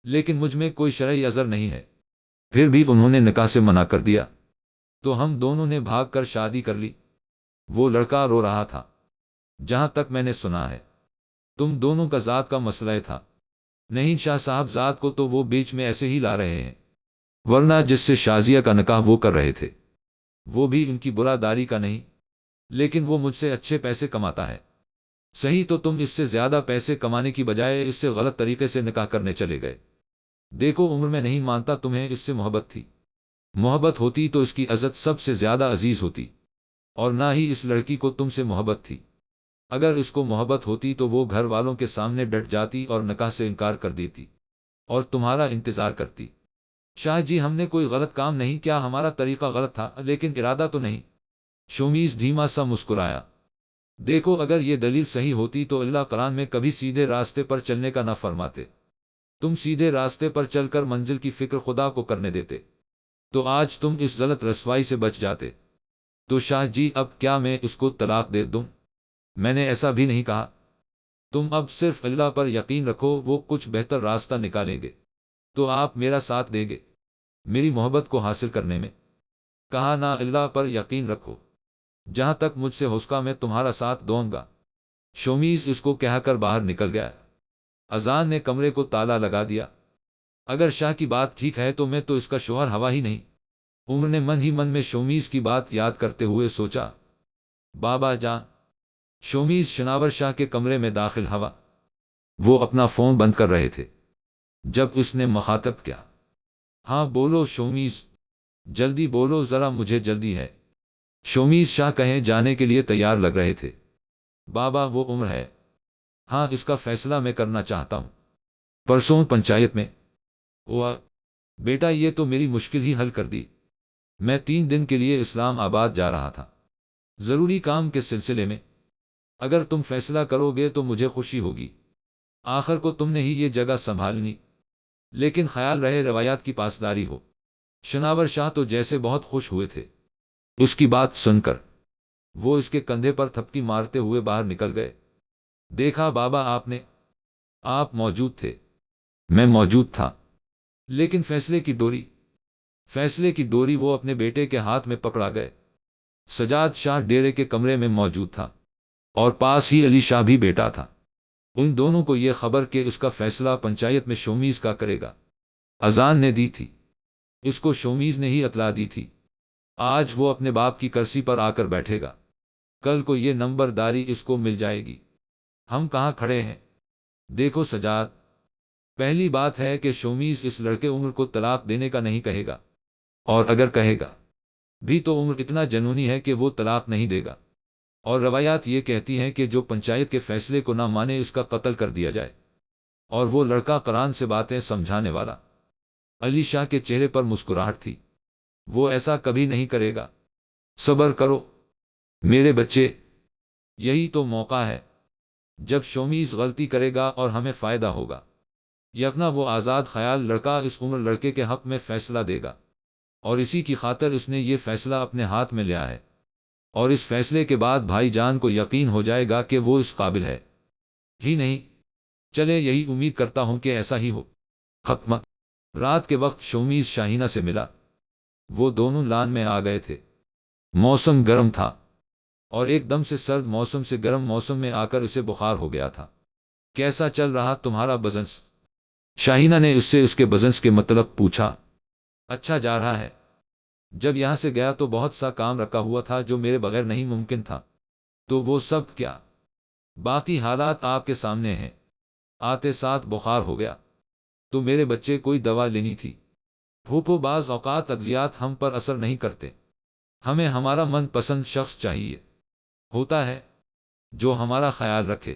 لیکن مجھ میں کوئی شرعی عذر نہیں ہے۔ پھر بھی انہوں نے نکاح سے منع کر دیا، تو ہم دونوں نے بھاگ کر شادی کر لی۔ وہ لڑکا رو رہا تھا۔ جہاں تک میں نے سنا ہے تم دونوں کا ذات کا مسئلہ تھا۔ نہیں شاہ صاحب، ذات کو تو وہ بیچ میں ایسے ہی لا رہے ہیں، ورنہ جس سے شازیہ کا نکاح وہ کر رہے تھے وہ بھی ان کی برادری کا نہیں، لیکن وہ مجھ سے اچھے پیسے کماتا ہے۔ صحیح، تو تم اس سے زیادہ پیسے کمانے کی بجائے اس سے غلط طریقے سے نکاح کرنے چلے گئے۔ دیکھو عمر، میں نہیں مانتا تمہیں اس سے محبت تھی۔ محبت ہوتی تو اس کی عزت سب سے زیادہ عزیز ہوتی، اور نہ ہی اس لڑکی کو تم سے محبت تھی۔ اگر اس کو محبت ہوتی تو وہ گھر والوں کے سامنے ڈٹ جاتی اور نکاح سے انکار کر دیتی اور تمہارا انتظار کرتی۔ شاہ جی، ہم نے کوئی غلط کام نہیں کیا، ہمارا طریقہ غلط تھا لیکن ارادہ تو نہیں۔ شومیز دھیما سا مسکرایا۔ دیکھو، اگر یہ دلیل صحیح ہوتی تو اللہ قرآن میں کبھی سیدھے راستے پر چلنے کا نہ فرماتے۔ تم سیدھے راستے پر چل کر منزل کی فکر خدا کو کرنے دیتے تو آج تم اس غلط رسوائی سے بچ جاتے۔ تو شاہ جی، اب کیا میں اس کو طلاق دے دوں؟ میں نے ایسا بھی نہیں کہا۔ تم اب صرف اللہ پر یقین رکھو، وہ کچھ بہتر راستہ نکالیں گے تو آپ میرا ساتھ دیں گے میری محبت کو حاصل کرنے میں؟ کہا نہ، اللہ پر یقین رکھو، جہاں تک مجھ سے ہو سکا میں تمہارا ساتھ دوں گا۔ شومیز اس کو کہہ کر باہر نکل گیا۔ اذان نے کمرے کو تالا لگا دیا۔ اگر شاہ کی بات ٹھیک ہے تو میں تو اس کا شوہر ہوا ہی نہیں۔ عمر نے من ہی من میں شومیز کی بات یاد کرتے ہوئے سوچا۔ بابا جان۔ شومیز شناور شاہ کے کمرے میں داخل ہوا۔ وہ اپنا فون بند کر رہے تھے جب اس نے مخاطب کیا۔ ہاں بولو شومیز، جلدی بولو ذرا، مجھے جلدی ہے۔ شومیز شاہ کہیں جانے کے لیے تیار لگ رہے تھے۔ بابا وہ عمر ہے، ہاں اس کا فیصلہ میں کرنا چاہتا ہوں۔ پرسوں پنچایت میں ہوا۔ بیٹا یہ تو میری مشکل ہی حل کر دی۔ میں 3 دن کے لیے اسلام آباد جا رہا تھا، ضروری کام کے سلسلے میں۔ اگر تم فیصلہ کرو گے تو مجھے خوشی ہوگی۔ آخر کو تم نے ہی یہ جگہ سنبھالنی، لیکن خیال رہے روایات کی پاسداری ہو۔ شناور شاہ تو جیسے بہت خوش ہوئے تھے۔ اس کی بات سن کر وہ اس کے کندھے پر تھپکی مارتے ہوئے باہر نکل گئے۔ دیکھا بابا آپ نے، آپ موجود تھے، میں موجود تھا، لیکن فیصلے کی ڈوری وہ اپنے بیٹے کے ہاتھ میں پکڑا گئے۔ سجاد شاہ ڈیرے کے کمرے میں موجود تھا اور پاس ہی علی شاہ بھی بیٹا تھا۔ ان دونوں کو یہ خبر کہ اس کا فیصلہ پنچایت میں شومیز کا کرے گا، اذان نے دی تھی۔ اس کو شومیز نے ہی اطلاع دی تھی۔ آج وہ اپنے باپ کی کرسی پر آ کر بیٹھے گا، کل کو یہ نمبرداری اس کو مل جائے گی۔ ہم کہاں کھڑے ہیں؟ دیکھو سجاد، پہلی بات ہے کہ شومیز اس لڑکے عمر کو طلاق دینے کا نہیں کہے گا، اور اگر کہے گا بھی تو عمر اتنا جنونی ہے کہ وہ طلاق نہیں دے گا۔ اور روایات یہ کہتی ہیں کہ جو پنچایت کے فیصلے کو نہ مانے اس کا قتل کر دیا جائے۔ اور وہ لڑکا قرآن سے باتیں سمجھانے والا۔ علی شاہ کے چہرے پر مسکراہٹ تھی۔ وہ ایسا کبھی نہیں کرے گا۔ صبر کرو میرے بچے، یہی تو موقع ہے جب شومیز غلطی کرے گا اور ہمیں فائدہ ہوگا۔ یکنا وہ آزاد خیال لڑکا اس عمر لڑکے کے حق میں فیصلہ دے گا، اور اسی کی خاطر اس نے یہ فیصلہ اپنے ہاتھ میں لیا ہے۔ اور اس فیصلے کے بعد بھائی جان کو یقین ہو جائے گا کہ وہ اس قابل ہے ہی نہیں۔ چلے یہی امید کرتا ہوں کہ ایسا ہی ہو۔ ختمہ۔ رات کے وقت شومیز شاہینہ سے ملا۔ وہ دونوں لان میں آ گئے تھے۔ موسم گرم تھا اور ایک دم سے سرد موسم سے گرم موسم میں آ کر اسے بخار ہو گیا تھا۔ کیسا چل رہا تمہارا بزنس؟ شاہینہ نے اس سے اس کے بزنس کے متعلق پوچھا۔ اچھا جا رہا ہے۔ جب یہاں سے گیا تو بہت سا کام رکھا ہوا تھا جو میرے بغیر نہیں ممکن تھا۔ تو وہ سب کیا؟ باقی حالات آپ کے سامنے ہیں۔ آتے ساتھ بخار ہو گیا تو میرے بچے کوئی دوا لینی تھی۔ پھوپھو بعض اوقات ادویات ہم پر اثر نہیں کرتے، ہمیں ہمارا من پسند شخص چاہیے ہوتا ہے جو ہمارا خیال رکھے،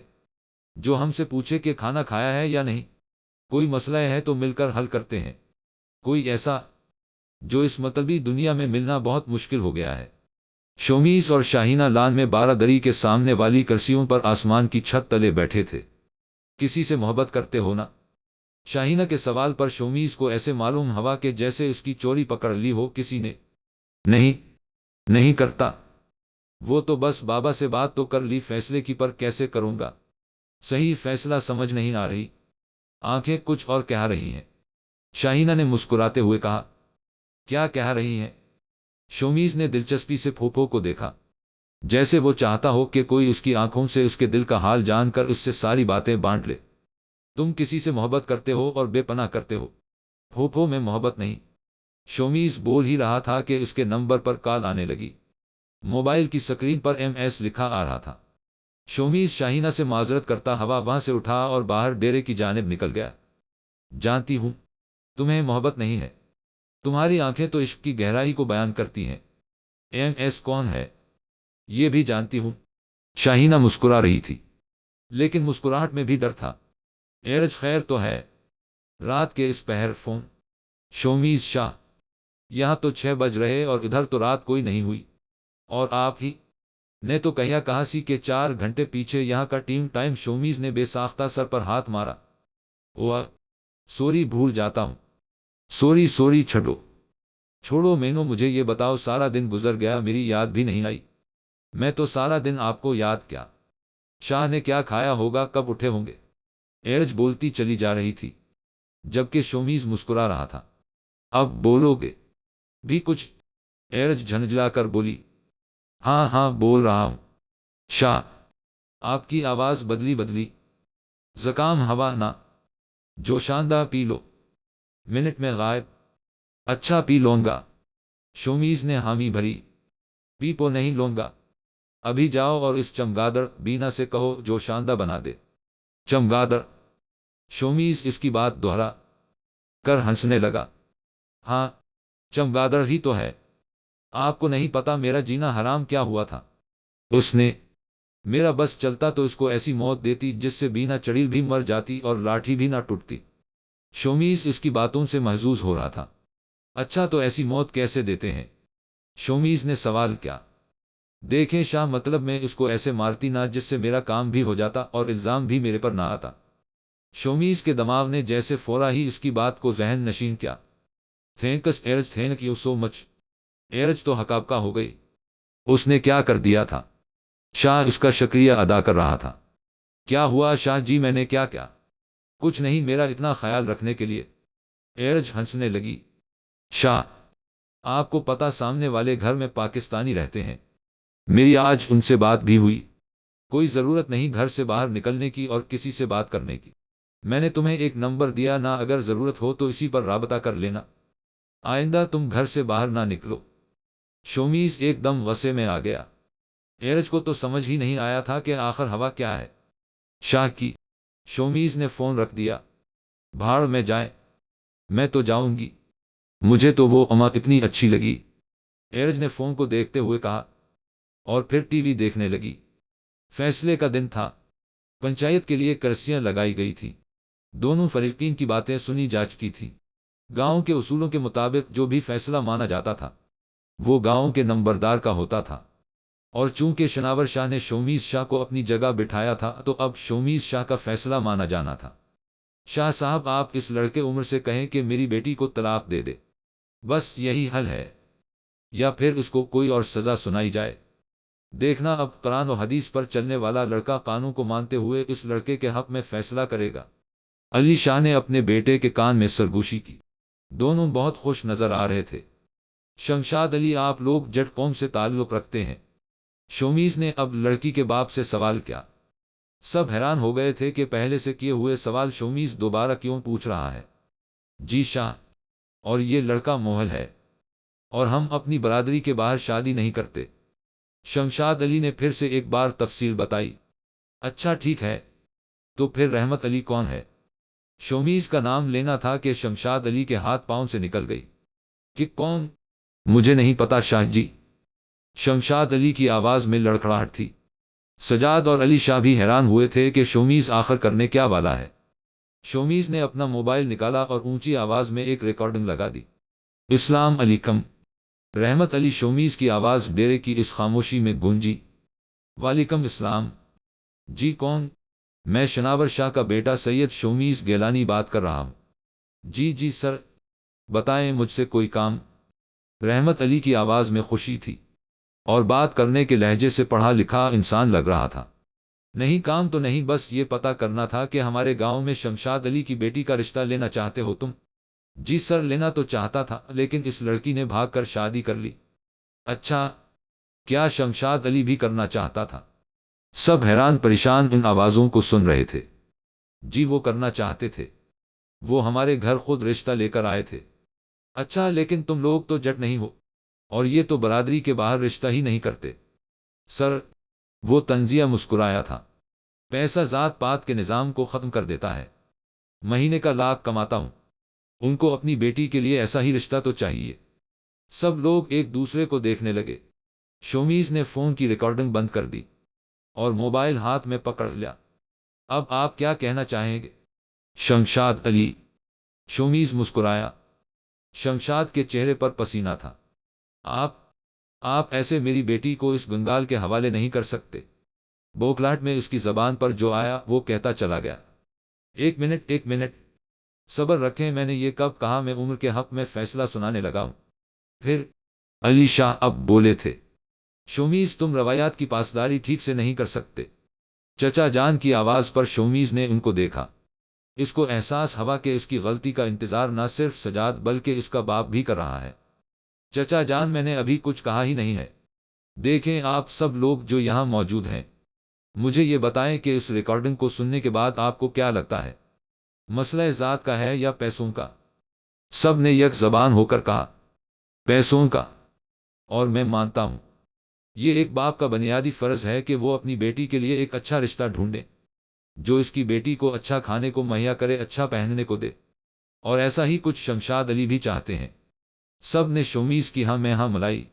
جو ہم سے پوچھے کہ کھانا کھایا ہے یا نہیں۔ کوئی مسئلہ ہے تو مل کر حل کرتے ہیں، کوئی ایسا جو اس مطلبی دنیا میں ملنا بہت مشکل ہو گیا ہے۔ شومیز اور شاہینہ لان میں 12 دری کے سامنے والی کرسیوں پر آسمان کی چھت تلے بیٹھے تھے۔ کسی سے محبت کرتے ہو نا؟ شاہینہ کے سوال پر شومیز کو ایسے معلوم ہوا کہ جیسے اس کی چوری پکڑ لی ہو کسی نے۔ نہیں کرتا۔ وہ تو بس بابا سے بات تو کر لی، فیصلے کی پر کیسے کروں گا؟ صحیح فیصلہ سمجھ نہیں آ رہی، آنکھیں کچھ اور کہہ رہی ہیں۔ شاہینہ نے مسکراتے ہوئے کہا۔ کیا کہہ رہی ہیں؟ شومیز نے دلچسپی سے پھوپھو کو دیکھا، جیسے وہ چاہتا ہو کہ کوئی اس کی آنکھوں سے اس کے دل کا حال جان کر اس سے ساری باتیں بانٹ لے۔ تم کسی سے محبت کرتے ہو اور بے پناہ کرتے ہو؟ پھوپھو میں محبت نہیں۔ شومیز بول ہی رہا تھا کہ اس کے نمبر پر کال آنے لگی۔ موبائل کی سکرین پر MS لکھا آ رہا تھا۔ شومیز شاہینہ سے معذرت کرتا ہوا وہاں سے اٹھا اور باہر ڈیرے کی جانب نکل گیا۔ جانتی ہوں تمہیں محبت نہیں ہے، تمہاری آنکھیں تو عشق کی گہرائی کو بیان کرتی ہیں۔ MS کون ہے یہ بھی جانتی ہوں۔ شاہینہ مسکرا رہی تھی، لیکن مسکراہٹ میں بھی ڈر تھا۔ ایرج خیر تو ہے؟ رات کے اس پہر فون؟ شومیز شاہ، یہاں تو 6 بج رہے اور ادھر تو رات کوئی نہیں ہوئی، اور آپ ہی نے تو کہا سی کہ 4 گھنٹے پیچھے یہاں کا ٹائم۔ شومیز نے بے ساختہ سر پر ہاتھ مارا۔ سوری، بھول جاتا ہوں۔ سوری چھوڑو مینو، مجھے یہ بتاؤ سارا دن گزر گیا، میری یاد بھی نہیں آئی۔ میں تو سارا دن آپ کو یاد کیا۔ شاہ نے کیا کھایا ہوگا، کب اٹھے ہوں گے؟ ایرج بولتی چلی جا رہی تھی جبکہ شومیز مسکرا رہا تھا۔ اب بولو گے بھی کچھ؟ ایرج جھنجلا کر بولی۔ ہاں بول رہا ہوں۔ شاہ آپ کی آواز بدلی بدلی۔ زکام ہوا نہ جوشاندہ پی لو، منٹ میں غائب۔ اچھا پی لوں گا، شومیز نے حامی بھری۔ پی پو نہیں لوں گا، ابھی جاؤ اور اس چمگادڑ بینا سے کہو جوشاندہ بنا دے۔ چمگادڑ؟ شومیز اس کی بات دوہرا کر ہنسنے لگا۔ ہاں، چمگادڑ ہی تو ہے۔ آپ کو نہیں پتا میرا جینا حرام کیا ہوا تھا؟ اس نے میرا بس چلتا تو اس کو ایسی موت دیتی جس سے بینا چڑیل بھی مر جاتی اور لاٹھی بھی نہ ٹوٹتی۔ شومیز اس کی باتوں سے محظوظ ہو رہا تھا۔ اچھا تو ایسی موت کیسے دیتے ہیں؟ شومیز نے سوال کیا۔ دیکھیں شاہ، مطلب میں اس کو ایسے مارتی نہ جس سے میرا کام بھی ہو جاتا اور الزام بھی میرے پر نہ آتا۔ شومیز کے دماغ نے جیسے فورا ہی اس کی بات کو ذہن نشین کیا۔ Thanks Iraj, thank you so much. Iraj تو ہکابکا ہو گئی۔ اس نے کیا کر دیا تھا؟ شاہ اس کا شکریہ ادا کر رہا تھا۔ کیا ہوا شاہ جی، میں نے کیا کیا؟ کچھ نہیں، میرا اتنا خیال رکھنے کے لیے۔ ایرج ہنسنے لگی۔ شاہ، آپ کو پتا سامنے والے گھر میں پاکستانی رہتے ہیں، میری آج ان سے بات بھی ہوئی۔ کوئی ضرورت نہیں گھر سے باہر نکلنے کی اور کسی سے بات کرنے کی۔ میں نے تمہیں ایک نمبر دیا نا، اگر ضرورت ہو تو اسی پر رابطہ کر لینا۔ آئندہ تم گھر سے باہر نہ نکلو۔ شومیز ایک دم غصے میں آ گیا۔ ایرج کو تو سمجھ ہی نہیں آیا تھا کہ آخر ہوا کیا ہے شاہ کی۔ شومیز نے فون رکھ دیا۔ بھاڑ میں جائیں، میں تو جاؤں گی، مجھے تو وہ اماں اتنی اچھی لگی، ایرج نے فون کو دیکھتے ہوئے کہا، اور پھر ٹی وی دیکھنے لگی۔ فیصلے کا دن تھا، پنچایت کے لیے کرسیاں لگائی گئی تھی، دونوں فریقین کی باتیں سنی جا چکی تھی۔ گاؤں کے اصولوں کے مطابق جو بھی فیصلہ مانا جاتا تھا وہ گاؤں کے نمبردار کا ہوتا تھا، اور چونکہ شناور شاہ نے شومیز شاہ کو اپنی جگہ بٹھایا تھا تو اب شومیز شاہ کا فیصلہ مانا جانا تھا۔ شاہ صاحب، آپ اس لڑکے عمر سے کہیں کہ میری بیٹی کو طلاق دے دے، بس یہی حل ہے، یا پھر اس کو کوئی اور سزا سنائی جائے۔ دیکھنا اب قرآن و حدیث پر چلنے والا لڑکا قانون کو مانتے ہوئے اس لڑکے کے حق میں فیصلہ کرے گا۔ علی شاہ نے اپنے بیٹے کے کان میں سرگوشی کی۔ دونوں بہت خوش نظر آ رہے تھے۔ شمشاد علی، آپ لوگ جٹ قوم سے تعلق رکھتے ہیں؟ شومیز نے اب لڑکی کے باپ سے سوال کیا۔ سب حیران ہو گئے تھے کہ پہلے سے کیے ہوئے سوال شومیز دوبارہ کیوں پوچھ رہا ہے۔ جی شاہ، اور یہ لڑکا موہل ہے، اور ہم اپنی برادری کے باہر شادی نہیں کرتے۔ شمشاد علی نے پھر سے ایک بار تفصیل بتائی۔ اچھا ٹھیک ہے، تو پھر رحمت علی کون ہے؟ شومیز کا نام لینا تھا کہ شمشاد علی کے ہاتھ پاؤں سے نکل گئی۔ کہ کون؟ مجھے نہیں پتا شاہ جی۔ شمشاد علی کی آواز میں لڑکھڑاہٹ تھی۔ سجاد اور علی شاہ بھی حیران ہوئے تھے کہ شومیز آخر کرنے کیا والا ہے۔ شومیز نے اپنا موبائل نکالا اور اونچی آواز میں ایک ریکارڈنگ لگا دی۔ اسلام علیکم۔ رحمت علی شومیز کی آواز ڈیرے کی اس خاموشی میں گونجی۔ وعلیکم السلام۔ جی کون؟ میں شناور شاہ کا بیٹا سید شومیز گیلانی بات کر رہا ہوں۔ جی جی سر، بتائیں مجھ سے کوئی کام؟ رحمت علی کی آواز میں خوشی تھی، اور بات کرنے کے لہجے سے پڑھا لکھا انسان لگ رہا تھا۔ نہیں کام تو نہیں، بس یہ پتہ کرنا تھا کہ ہمارے گاؤں میں شمشاد علی کی بیٹی کا رشتہ لینا چاہتے ہو تم؟ جی سر، لینا تو چاہتا تھا لیکن اس لڑکی نے بھاگ کر شادی کر لی۔ اچھا، کیا شمشاد علی بھی کرنا چاہتا تھا؟ سب حیران پریشان ان آوازوں کو سن رہے تھے۔ جی وہ کرنا چاہتے تھے، وہ ہمارے گھر خود رشتہ لے کر آئے تھے۔ اچھا، لیکن تم لوگ تو جٹ نہیں ہو، اور یہ تو برادری کے باہر رشتہ ہی نہیں کرتے۔ سر، وہ تنزیہ مسکرایا تھا، پیسہ ذات پات کے نظام کو ختم کر دیتا ہے، مہینے کا لاکھ کماتا ہوں، ان کو اپنی بیٹی کے لیے ایسا ہی رشتہ تو چاہیے۔ سب لوگ ایک دوسرے کو دیکھنے لگے۔ شومیز نے فون کی ریکارڈنگ بند کر دی اور موبائل ہاتھ میں پکڑ لیا۔ اب آپ کیا کہنا چاہیں گے شمشاد علی؟ شومیز مسکرایا۔ شمشاد کے چہرے پر پسینہ تھا۔ آپ ایسے میری بیٹی کو اس گنگال کے حوالے نہیں کر سکتے۔ بوکلاٹ میں اس کی زبان پر جو آیا وہ کہتا چلا گیا۔ ایک منٹ، صبر رکھیں، میں نے یہ کب کہا میں عمر کے حق میں فیصلہ سنانے لگا ہوں؟ پھر علی شاہ اب بولے تھے، شومیز تم روایات کی پاسداری ٹھیک سے نہیں کر سکتے۔ چچا جان کی آواز پر شومیز نے ان کو دیکھا۔ اس کو احساس ہوا کہ اس کی غلطی کا انتظار نہ صرف سجاد بلکہ اس کا باپ بھی کر رہا ہے۔ چچا جان، میں نے ابھی کچھ کہا ہی نہیں ہے۔ دیکھیں آپ سب لوگ جو یہاں موجود ہیں، مجھے یہ بتائیں کہ اس ریکارڈنگ کو سننے کے بعد آپ کو کیا لگتا ہے، مسئلہ ذات کا ہے یا پیسوں کا؟ سب نے یک زبان ہو کر کہا، پیسوں کا۔ اور میں مانتا ہوں یہ ایک باپ کا بنیادی فرض ہے کہ وہ اپنی بیٹی کے لیے ایک اچھا رشتہ ڈھونڈے جو اس کی بیٹی کو اچھا کھانے کو مہیا کرے، اچھا پہننے کو دے، اور ایسا ہی کچھ شمشاد علی بھی چاہتے ہیں۔ سب نے شومیز کی ہاں میں ہاں ملائی۔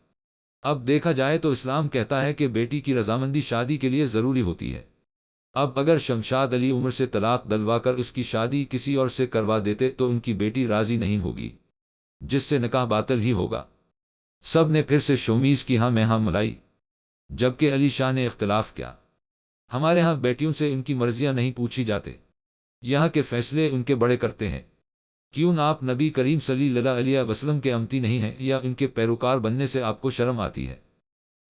اب دیکھا جائے تو اسلام کہتا ہے کہ بیٹی کی رضامندی شادی کے لیے ضروری ہوتی ہے۔ اب اگر شمشاد علی عمر سے طلاق دلوا کر اس کی شادی کسی اور سے کروا دیتے تو ان کی بیٹی راضی نہیں ہوگی، جس سے نکاح باطل ہی ہوگا۔ سب نے پھر سے شومیز کی ہاں میں ہاں ملائی، جبکہ علی شاہ نے اختلاف کیا۔ ہمارے ہاں بیٹیوں سے ان کی مرضیاں نہیں پوچھی جاتے، یہاں کے فیصلے ان کے بڑے کرتے ہیں۔ کیوں آپ نبی کریم صلی اللہ علیہ وسلم کے امتی نہیں ہیں یا ان کے پیروکار بننے سے آپ کو شرم آتی ہے؟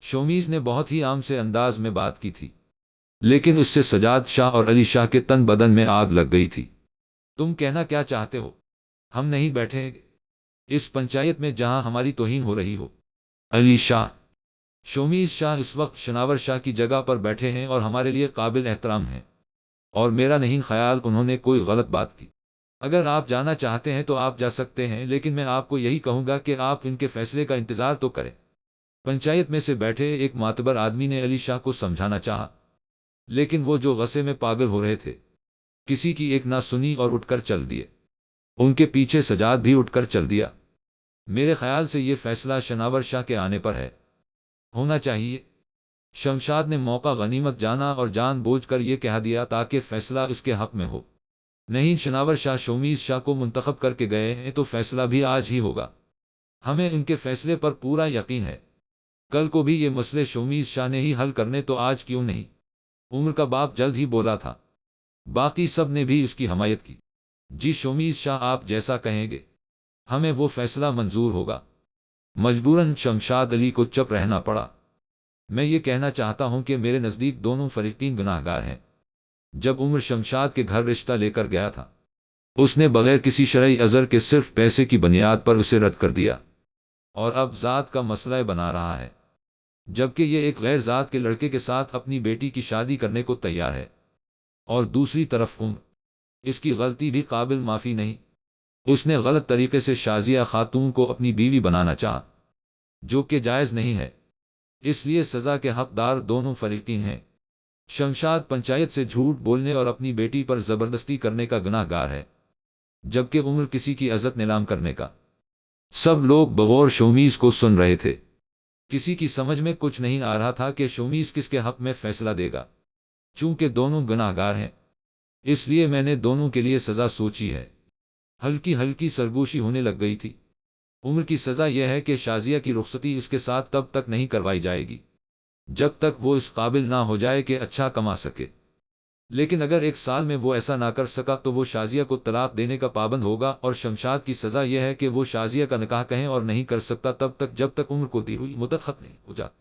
شومیز نے بہت ہی عام سے انداز میں بات کی تھی، لیکن اس سے سجاد شاہ اور علی شاہ کے تن بدن میں آگ لگ گئی تھی۔ تم کہنا کیا چاہتے ہو؟ ہم نہیں بیٹھیں گے اس پنچایت میں جہاں ہماری توہین ہو رہی ہو۔ علی شاہ، شومیز شاہ اس وقت شناور شاہ کی جگہ پر بیٹھے ہیں اور ہمارے لیے قابل احترام ہیں، اور میرا نہیں خیال انہوں نے کوئی غلط بات کی۔ اگر آپ جانا چاہتے ہیں تو آپ جا سکتے ہیں، لیکن میں آپ کو یہی کہوں گا کہ آپ ان کے فیصلے کا انتظار تو کریں۔ پنچایت میں سے بیٹھے ایک معتبر آدمی نے علی شاہ کو سمجھانا چاہا، لیکن وہ جو غصے میں پاگل ہو رہے تھے، کسی کی ایک نہ سنی اور اٹھ کر چل دیے۔ ان کے پیچھے سجاد بھی اٹھ کر چل دیا۔ میرے خیال سے یہ فیصلہ شناور شاہ کے آنے پر ہے، ہونا چاہیے۔ شمشاد نے موقع غنیمت جانا اور جان بوجھ کر یہ کہہ دیا تاکہ فیصلہ اس کے حق میں ہو۔ نہیں، شناور شاہ شومیز شاہ کو منتخب کر کے گئے ہیں تو فیصلہ بھی آج ہی ہوگا۔ ہمیں ان کے فیصلے پر پورا یقین ہے۔ کل کو بھی یہ مسئلے شومیز شاہ نے ہی حل کرنے تو آج کیوں نہیں؟ عمر کا باپ جلد ہی بولا تھا۔ باقی سب نے بھی اس کی حمایت کی۔ جی شومیز شاہ، آپ جیسا کہیں گے، ہمیں وہ فیصلہ منظور ہوگا۔ مجبوراً شمشاد علی کو چپ رہنا پڑا۔ میں یہ کہنا چاہتا ہوں کہ میرے نزدیک دونوں فریقین گناہ گار ہیں۔ جب عمر شمشاد کے گھر رشتہ لے کر گیا تھا، اس نے بغیر کسی شرعی عذر کے صرف پیسے کی بنیاد پر اسے رد کر دیا، اور اب ذات کا مسئلہ بنا رہا ہے، جبکہ یہ ایک غیر ذات کے لڑکے کے ساتھ اپنی بیٹی کی شادی کرنے کو تیار ہے۔ اور دوسری طرف عمر، اس کی غلطی بھی قابل معافی نہیں۔ اس نے غلط طریقے سے شازیہ خاتون کو اپنی بیوی بنانا چاہا، جو کہ جائز نہیں ہے۔ اس لیے سزا کے حقدار دونوں فریقین ہیں۔ شمشاد پنچایت سے جھوٹ بولنے اور اپنی بیٹی پر زبردستی کرنے کا گناہ گار ہے، جبکہ عمر کسی کی عزت نیلام کرنے کا۔ سب لوگ بغور شومیز کو سن رہے تھے۔ کسی کی سمجھ میں کچھ نہیں آ رہا تھا کہ شومیز کس کے حق میں فیصلہ دے گا۔ چونکہ دونوں گناہ گار ہیں، اس لیے میں نے دونوں کے لیے سزا سوچی ہے۔ ہلکی ہلکی سرگوشی ہونے لگ گئی تھی۔ عمر کی سزا یہ ہے کہ شازیہ کی رخصتی اس کے ساتھ تب تک نہیں کروائی جائے گی جب تک وہ اس قابل نہ ہو جائے کہ اچھا کما سکے، لیکن اگر 1 سال میں وہ ایسا نہ کر سکا تو وہ شازیہ کو طلاق دینے کا پابند ہوگا۔ اور شمشاد کی سزا یہ ہے کہ وہ شازیہ کا نکاح کہیں اور نہیں کر سکتا تب تک جب تک عمر کو دی ہوئی مدت ختم نہیں ہو جاتی۔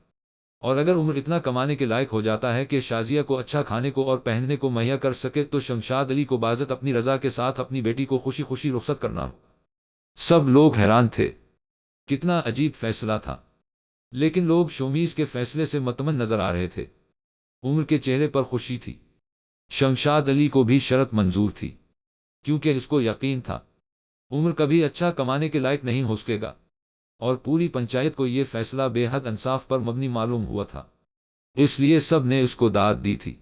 اور اگر عمر اتنا کمانے کے لائق ہو جاتا ہے کہ شازیہ کو اچھا کھانے کو اور پہننے کو مہیا کر سکے تو شمشاد علی کو باذت اپنی رضا کے ساتھ اپنی بیٹی کو خوشی خوشی رخصت کرنا ہو۔ سب لوگ حیران تھے، کتنا عجیب فیصلہ تھا، لیکن لوگ شومیز کے فیصلے سے مطمئن نظر آ رہے تھے۔ عمر کے چہرے پر خوشی تھی، شمشاد علی کو بھی شرط منظور تھی، کیونکہ اس کو یقین تھا عمر کبھی اچھا کمانے کے لائق نہیں ہو سکے گا، اور پوری پنچایت کو یہ فیصلہ بے حد انصاف پر مبنی معلوم ہوا تھا، اس لیے سب نے اس کو داد دی تھی۔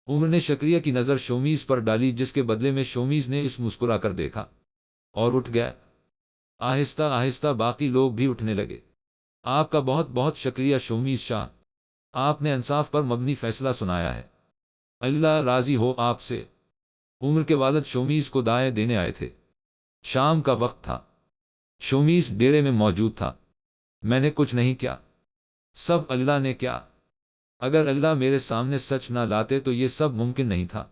عمر نے شکریہ کی نظر شومیز پر ڈالی، جس کے بدلے میں شومیز نے اس مسکرا کر دیکھا اور اٹھ گیا۔ آہستہ آہستہ باقی لوگ بھی اٹھنے لگے۔ آپ کا بہت بہت شکریہ شومیز شاہ، آپ نے انصاف پر مبنی فیصلہ سنایا ہے، اللہ راضی ہو آپ سے۔ عمر کے والد شومیز کو دائیں دینے آئے تھے۔ شام کا وقت تھا، شومیز ڈیرے میں موجود تھا۔ میں نے کچھ نہیں کیا، سب اللہ نے کیا۔ اگر اللہ میرے سامنے سچ نہ لاتے تو یہ سب ممکن نہیں تھا۔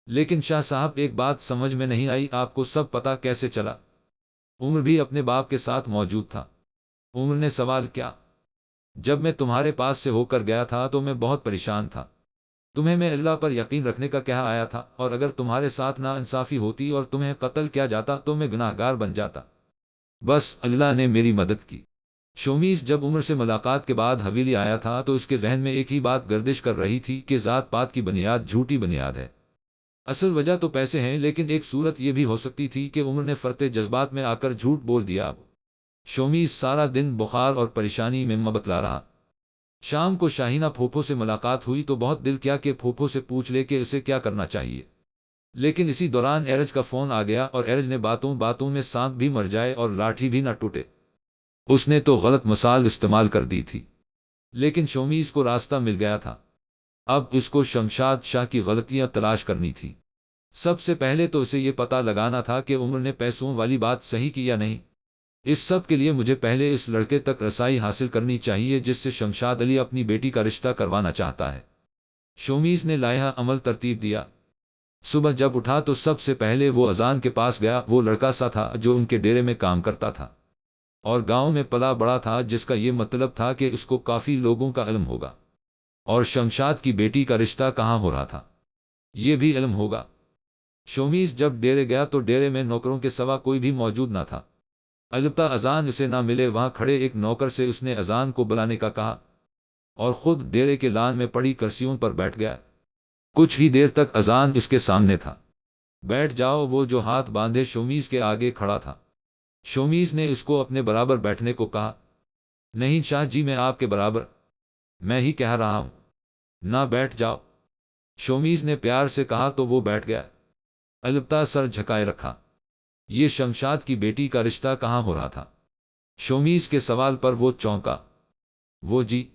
لیکن شاہ صاحب، ایک بات سمجھ میں نہیں آئی، آپ کو سب پتہ کیسے چلا؟ عمر بھی اپنے باپ کے ساتھ موجود تھا۔ عمر نے سوال کیا۔ جب میں تمہارے پاس سے ہو کر گیا تھا تو میں بہت پریشان تھا۔ تمہیں میں اللہ پر یقین رکھنے کا کہا آیا تھا، اور اگر تمہارے ساتھ نا انصافی ہوتی اور تمہیں قتل کیا جاتا تو میں گناہ گار بن جاتا۔ بس اللہ نے میری مدد کی۔ شومیز جب عمر سے ملاقات کے بعد حویلی آیا تھا تو اس کے ذہن میں ایک ہی بات گردش کر رہی تھی کہ ذات پات کی بنیاد جھوٹی بنیاد ہے۔ اصل وجہ تو پیسے ہیں، لیکن ایک صورت یہ بھی ہو سکتی تھی کہ عمر نے فرتے جذبات میں آ کر جھوٹ بول دیا۔ شومیز سارا دن بخار اور پریشانی میں مبتلا رہا۔ شام کو شاہینہ پھوپھو سے ملاقات ہوئی تو بہت دل کیا کہ پھوپھو سے پوچھ لے کہ اسے کیا کرنا چاہیے، لیکن اسی دوران ایرج کا فون آ گیا اور ایرج نے باتوں باتوں میں سانپ بھی مر جائے اور لاٹھی بھی نہ ٹوٹے، اس نے تو غلط مثال استعمال کر دی تھی۔ لیکن شومیز کو راستہ مل گیا تھا، اب اس کو شمشاد شاہ کی غلطیاں تلاش کرنی تھی۔ سب سے پہلے تو اسے یہ پتہ لگانا تھا کہ عمر نے پیسوں والی بات صحیح کی یا نہیں۔ اس سب کے لیے مجھے پہلے اس لڑکے تک رسائی حاصل کرنی چاہیے جس سے شمشاد علی اپنی بیٹی کا رشتہ کروانا چاہتا ہے۔ شومیز نے لائحہ عمل ترتیب دیا۔ صبح جب اٹھا تو سب سے پہلے وہ اذان کے پاس گیا۔ وہ لڑکا سا تھا جو ان کے ڈیرے میں کام کرتا تھا اور گاؤں میں پلا بڑا تھا، جس کا یہ مطلب تھا کہ اس کو کافی لوگوں کا علم ہوگا، اور شمشاد کی بیٹی کا رشتہ کہاں ہو رہا تھا یہ بھی علم ہوگا۔ شومیز جب ڈیرے گیا تو ڈیرے میں نوکروں کے سوا کوئی بھی موجود نہ تھا، البتہ اذان اسے نہ ملے۔ وہاں کھڑے ایک نوکر سے اس نے اذان کو بلانے کا کہا اور خود ڈیرے کے لان میں پڑی کرسیوں پر بیٹھ گیا۔ کچھ ہی دیر تک اذان اس کے سامنے تھا۔ بیٹھ جاؤ، وہ جو ہاتھ باندھے شومیز کے آگے کھڑا تھا۔ شومیز نے اس کو اپنے برابر بیٹھنے کو کہا۔ نہیں شاہ جی، میں آپ کے برابر، میں ہی کہہ رہا ہوں، نہ بیٹھ جاؤ، شومیز نے پیار سے کہا تو وہ بیٹھ گیا، البتہ سر جھکائے رکھا۔ یہ شمشاد کی بیٹی کا رشتہ کہاں ہو رہا تھا؟ شومیز کے سوال پر وہ چونکا۔ وہ جی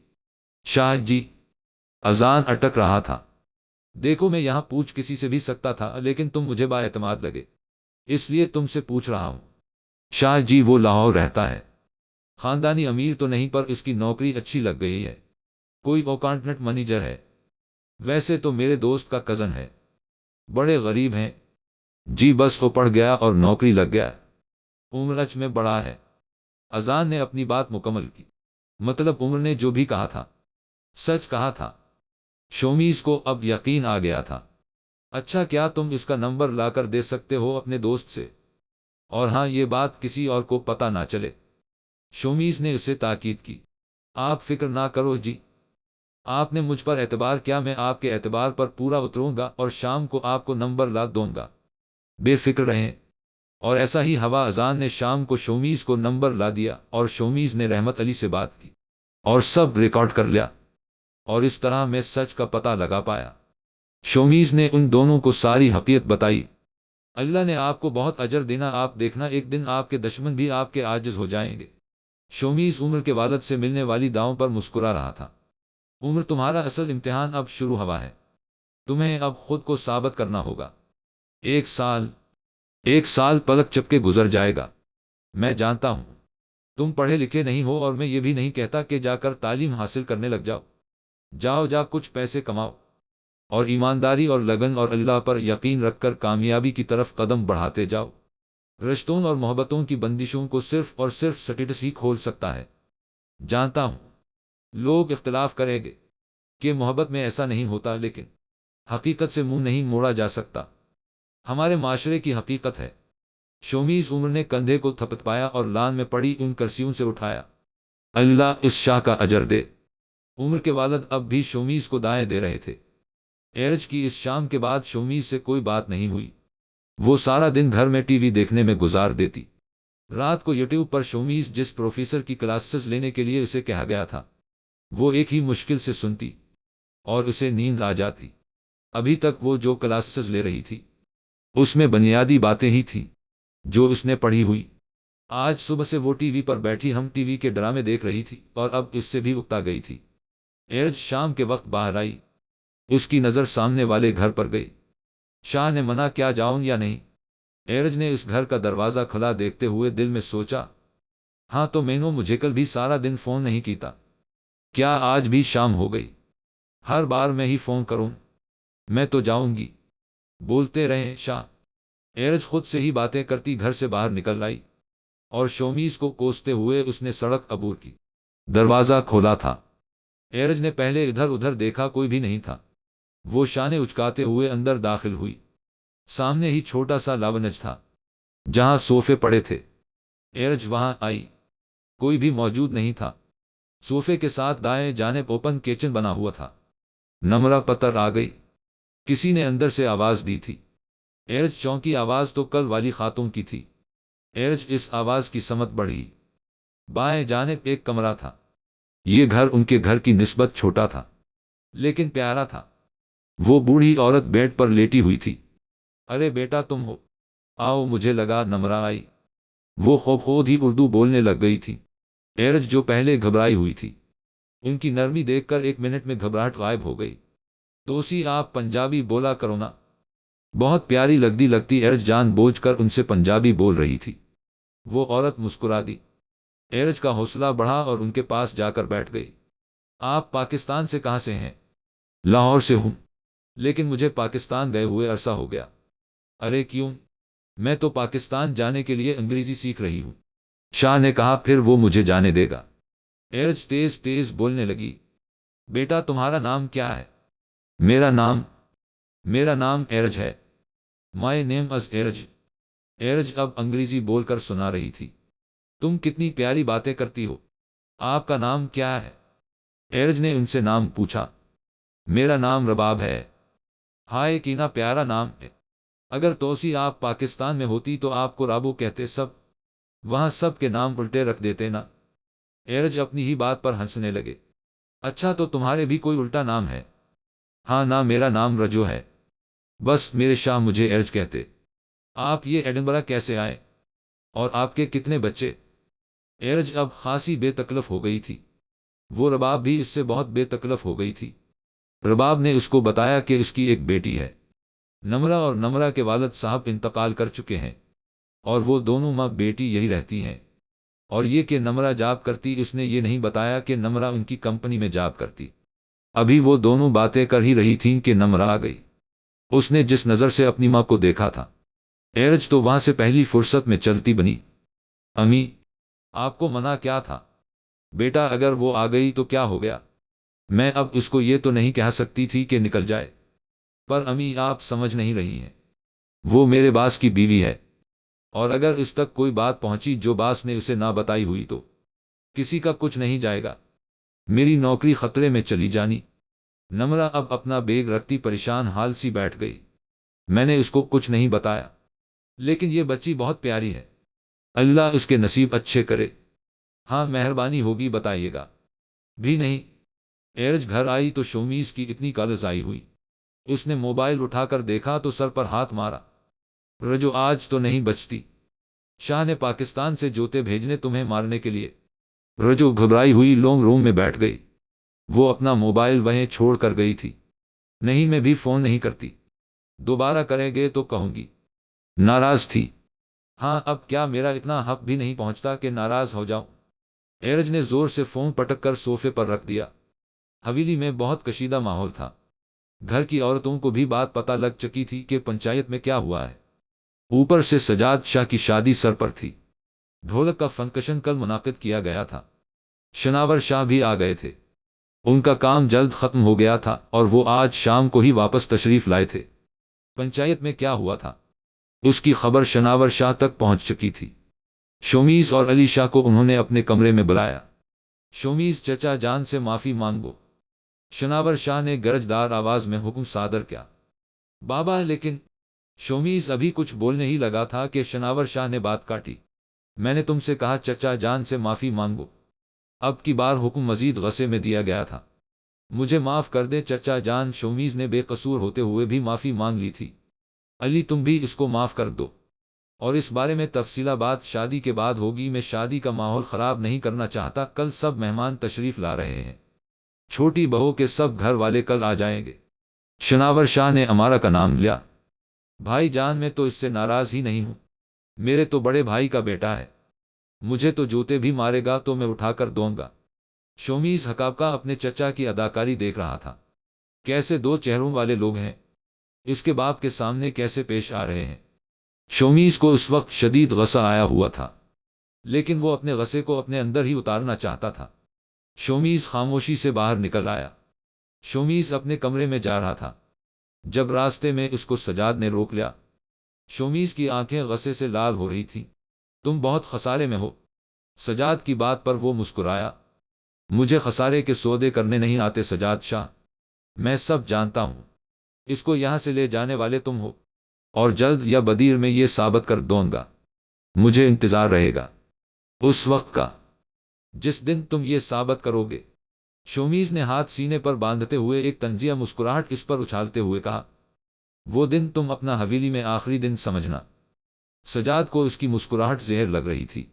شاہ جی، اذان اٹک رہا تھا۔ دیکھو میں یہاں پوچھ کسی سے بھی سکتا تھا، لیکن تم مجھے با اعتماد لگے، اس لیے تم سے پوچھ رہا ہوں۔ شاہ جی وہ لاہور رہتا ہے، خاندانی امیر تو نہیں پر اس کی نوکری اچھی لگ گئی ہے، کوئی اکاؤنٹنٹ منیجر ہے، ویسے تو میرے دوست کا کزن ہے، بڑے غریب ہیں جی، بس وہ پڑھ گیا اور نوکری لگ گیا، عمرچ میں بڑا ہے۔ اذان نے اپنی بات مکمل کی، مطلب عمر نے جو بھی کہا تھا سچ کہا تھا۔ شومیز کو اب یقین آ گیا تھا۔ اچھا، کیا تم اس کا نمبر لا کر دے سکتے ہو اپنے دوست سے، اور ہاں یہ بات کسی اور کو پتہ نہ چلے۔ شومیز نے اسے تاکید کی۔ آپ فکر نہ کرو جی، آپ نے مجھ پر اعتبار کیا، میں آپ کے اعتبار پر پورا اتروں گا اور شام کو آپ کو نمبر لا دوں گا، بے فکر رہیں۔ اور ایسا ہی ہوا۔ اذان نے شام کو شومیز کو نمبر لا دیا اور شومیز نے رحمت علی سے بات کی اور سب ریکارڈ کر لیا، اور اس طرح میں سچ کا پتہ لگا پایا۔ شومیز نے ان دونوں کو ساری حقیقت بتائی۔ اللہ نے آپ کو بہت اجر دینا، آپ دیکھنا ایک دن آپ کے دشمن بھی آپ کے عاجز ہو جائیں گے۔ شومیز عمر کے والد سے ملنے والی دعاؤں پر مسکرا رہا تھا۔ عمر، تمہارا اصل امتحان اب شروع ہوا ہے، تمہیں اب خود کو ثابت کرنا ہوگا۔ ایک سال پلک چپکے گزر جائے گا۔ میں جانتا ہوں تم پڑھے لکھے نہیں ہو، اور میں یہ بھی نہیں کہتا کہ جا کر تعلیم حاصل کرنے لگ جاؤ، جا کچھ پیسے کماؤ اور ایمانداری اور لگن اور اللہ پر یقین رکھ کر کامیابی کی طرف قدم بڑھاتے جاؤ۔ رشتوں اور محبتوں کی بندشوں کو صرف اور صرف سٹیٹس ہی کھول سکتا ہے۔ جانتا ہوں لوگ اختلاف کریں گے کہ محبت میں ایسا نہیں ہوتا، لیکن حقیقت سے منہ نہیں موڑا جا سکتا، ہمارے معاشرے کی حقیقت ہے۔ شومیز عمر نے کندھے کو تھپت پایا اور لان میں پڑی ان کرسیوں سے اٹھایا۔ اللہ اس شاہ کا اجر دے۔ عمر کے والد اب بھی شومیز کو دائیں دے رہے تھے۔ ایرج کی اس شام کے بعد شومیز سے کوئی بات نہیں ہوئی۔ وہ سارا دن گھر میں ٹی وی دیکھنے میں گزار دیتی۔ رات کو یوٹیوب پر شومیز جس پروفیسر کی کلاسز لینے کے لیے اسے کہا گیا تھا وہ ایک ہی مشکل سے سنتی اور اسے نیند آ جاتی۔ ابھی تک وہ جو کلاسز لے رہی تھی اس میں بنیادی باتیں ہی تھیں جو اس نے پڑھی ہوئی۔ آج صبح سے وہ ٹی وی پر بیٹھی ہم ٹی وی کے ڈرامے دیکھ رہی تھی اور اب اس سے بھی اکتا گئی تھی۔ ایرج شام کے وقت باہر آئی، اس کی نظر سامنے والے گھر پر گئی۔ شاہ نے منع کیا جاؤں یا نہیں؟ ایرج نے اس گھر کا دروازہ کھلا دیکھتے ہوئے دل میں سوچا، ہاں تو مینو مجھے کل بھی سارا دن فون نہیں کیتا، کیا آج بھی شام ہو گئی؟ ہر بار میں ہی فون کروں، میں تو جاؤں گی، بولتے رہیں شاہ۔ ایرج خود سے ہی باتیں کرتی گھر سے باہر نکل آئی اور شومیز کو کوستے ہوئے اس نے سڑک عبور کی۔ دروازہ کھولا تھا۔ ایرج نے پہلے ادھر ادھر دیکھا، کوئی بھی نہیں تھا۔ وہ شانے اچکاتے ہوئے اندر داخل ہوئی۔ سامنے ہی چھوٹا سا لاونج تھا جہاں صوفے پڑے تھے۔ ایرج وہاں آئی کوئی بھی موجود نہیں تھا۔ صوفے کے ساتھ دائیں جانب اوپن کچن بنا ہوا تھا۔ نمرہ پتر آ گئی، کسی نے اندر سے آواز دی تھی۔ ایرج چونکی، آواز تو کل والی خاتون کی تھی۔ ایرج اس آواز کی سمت بڑھی۔ بائیں جانب ایک کمرہ تھا۔ یہ گھر ان کے گھر کی نسبت چھوٹا تھا لیکن پیارا تھا۔ وہ بوڑھی عورت بیڈ پر لیٹی ہوئی تھی۔ ارے بیٹا تم ہو، آؤ، مجھے لگا نمرہ آئی۔ وہ خود ہی اردو بولنے لگ گئی تھی۔ ایرج جو پہلے گھبرائی ہوئی تھی، ان کی نرمی دیکھ کر 1 منٹ میں گھبراہٹ غائب ہو گئی۔ توسی آپ پنجابی بولا کرو نا، بہت پیاری لگتی ایرج جان بوجھ کر ان سے پنجابی بول رہی تھی۔ وہ عورت مسکرا دی۔ ایرج کا حوصلہ بڑھا اور ان کے پاس جا کر بیٹھ گئی۔ آپ پاکستان سے کہاں سے ہیں؟ لاہور سے ہوں، لیکن مجھے پاکستان گئے ہوئے عرصہ ہو گیا۔ ارے کیوں؟ میں تو پاکستان جانے کے لیے انگریزی سیکھ رہی ہوں۔ شاہ نے کہا پھر وہ مجھے جانے دے گا؟ ایرج تیز تیز بولنے لگی۔ بیٹا تمہارا نام کیا ہے؟ میرا نام ایرج ہے۔ مائی نیم از ایرج۔ ایرج اب انگریزی بول کر سنا رہی تھی۔ تم کتنی پیاری باتیں کرتی ہو، آپ کا نام کیا ہے؟ ایرج نے ان سے نام پوچھا۔ میرا نام رباب ہے۔ ہائے کینا پیارا نام ہے۔ اگر توسی آپ پاکستان میں ہوتی تو آپ کو رابو کہتے، وہاں سب کے نام الٹے رکھ دیتے نا۔ ایرج اپنی ہی بات پر ہنسنے لگے۔ اچھا تو تمہارے بھی کوئی الٹا نام ہے؟ ہاں نا، میرا نام رجو ہے، بس میرے شاہ مجھے ایرج کہتے۔ آپ یہ ایڈنبرا کیسے آئے اور آپ کے کتنے بچے؟ ایرج اب خاصی بے تکلف ہو گئی تھی۔ وہ رباب بھی اس سے بہت بے تکلف ہو گئی تھی۔ رباب نے اس کو بتایا کہ اس کی ایک بیٹی ہے، نمرہ، اور نمرہ کے والد صاحب انتقال کر چکے ہیں اور وہ دونوں ماں بیٹی یہی رہتی ہیں، اور یہ کہ نمرہ جاب کرتی، اس نے یہ نہیں بتایا کہ نمرہ ان کی کمپنی میں جاب کرتی۔ ابھی وہ دونوں باتیں کر ہی رہی تھیں کہ نمرہ آ گئی۔ اس نے جس نظر سے اپنی ماں کو دیکھا تھا، ایرج تو وہاں سے پہلی فرصت میں چلتی بنی۔ امی، آپ کو منع کیا تھا؟ بیٹا اگر وہ آ گئی تو کیا ہو گیا؟ میں اب اس کو یہ تو نہیں کہہ سکتی تھی کہ نکل جائے۔ پر امی آپ سمجھ نہیں رہی ہیں، وہ میرے باس کی بیوی ہے، اور اگر اس تک کوئی بات پہنچی جو باس نے اسے نہ بتائی ہوئی تو کسی کا کچھ نہیں جائے گا، میری نوکری خطرے میں چلی جانی۔ نمرہ اب اپنا بیگ رکھتی پریشان حال سی بیٹھ گئی۔ میں نے اس کو کچھ نہیں بتایا، لیکن یہ بچی بہت پیاری ہے، اللہ اس کے نصیب اچھے کرے۔ ہاں مہربانی ہوگی، بتائیے گا بھی نہیں۔ ایرج گھر آئی تو شومیز کی اتنی کالز آئی ہوئی، اس نے موبائل اٹھا کر دیکھا تو سر پر ہاتھ مارا۔ رجو آج تو نہیں بچتی، شاہ نے پاکستان سے جوتے بھیجنے تمہیں مارنے کے لیے۔ رجو گھبرائی ہوئی لونگ روم میں بیٹھ گئی۔ وہ اپنا موبائل وہیں چھوڑ کر گئی تھی۔ نہیں، میں بھی فون نہیں کرتی، دوبارہ کریں گے تو کہوں گی۔ ناراض تھی؟ ہاں، اب کیا میرا اتنا حق بھی نہیں پہنچتا کہ ناراض ہو جاؤں؟ ایرج نے زور سے فون پٹک کر صوفے پر رکھ دیا۔ حویلی میں بہت کشیدہ ماحول تھا۔ گھر کی عورتوں کو بھی بات پتہ لگ چکی تھی کہ پنچایت میں کیا ہوا ہے۔ اوپر سے سجاد شاہ کی شادی سر پر تھی۔ ڈھولک کا فنکشن کل منعقد کیا گیا تھا، شناور شاہ بھی آ گئے تھے۔ ان کا کام جلد ختم ہو گیا تھا اور وہ آج شام کو ہی واپس تشریف لائے تھے۔ پنچایت میں کیا ہوا تھا اس کی خبر شناور شاہ تک پہنچ چکی تھی۔ شومیز اور علی شاہ کو انہوں نے اپنے کمرے میں بلایا۔ شومیز، چچا جان سے معافی مانگو، شناور شاہ نے گرجدار آواز میں حکم صادر کیا۔ بابا، لیکن شومیز ابھی کچھ بولنے ہی لگا تھا کہ شناور شاہ نے بات کاٹی۔ میں نے تم سے کہا چچا جان سے معافی مانگو، اب کی بار حکم مزید غصے میں دیا گیا تھا۔ مجھے معاف کر دے چچا جان، شومیز نے بے قصور ہوتے ہوئے بھی معافی مانگ لی تھی۔ علی، تم بھی اس کو معاف کر دو، اور اس بارے میں تفصیلہ بات شادی کے بعد ہوگی۔ میں شادی کا ماحول خراب نہیں کرنا چاہتا۔ کل سب مہمان تشریف لا رہے ہیں، چھوٹی بہو کے سب گھر والے کل آ جائیں گے۔ شناور شاہ نے امارہ کا نام لیا۔ بھائی جان، میں تو اس سے ناراض ہی نہیں ہوں، میرے تو بڑے بھائی کا بیٹا ہے، مجھے تو جوتے بھی مارے گا تو میں اٹھا کر دوں گا۔ شومیز حقابقہ اپنے چچا کی اداکاری دیکھ رہا تھا۔ کیسے دو چہروں والے لوگ ہیں، اس کے باپ کے سامنے کیسے پیش آ رہے ہیں۔ شومیز کو اس وقت شدید غصہ آیا ہوا تھا، لیکن وہ اپنے غصے کو اپنے اندر ہی اتارنا چاہتا تھا۔ شومیز خاموشی سے باہر نکل آیا۔ شومیز اپنے کمرے میں جا رہا تھا جب راستے میں اس کو سجاد نے روک لیا۔ شومیز کی آنکھیں غصے سے لال ہو رہی تھیں۔ تم بہت خسارے میں ہو، سجاد کی بات پر وہ مسکرایا۔ مجھے خسارے کے سودے کرنے نہیں آتے سجاد شاہ، میں سب جانتا ہوں۔ اس کو یہاں سے لے جانے والے تم ہو، اور جلد یا بدیر میں یہ ثابت کر دوں گا۔ مجھے انتظار رہے گا اس وقت کا جس دن تم یہ ثابت کرو گے۔ شومیز نے ہاتھ سینے پر باندھتے ہوئے ایک طنزیہ مسکراہٹ اس پر اچھالتے ہوئے کہا، وہ دن تم اپنا حویلی میں آخری دن سمجھنا۔ سجاد کو اس کی مسکراہٹ زہر لگ رہی تھی۔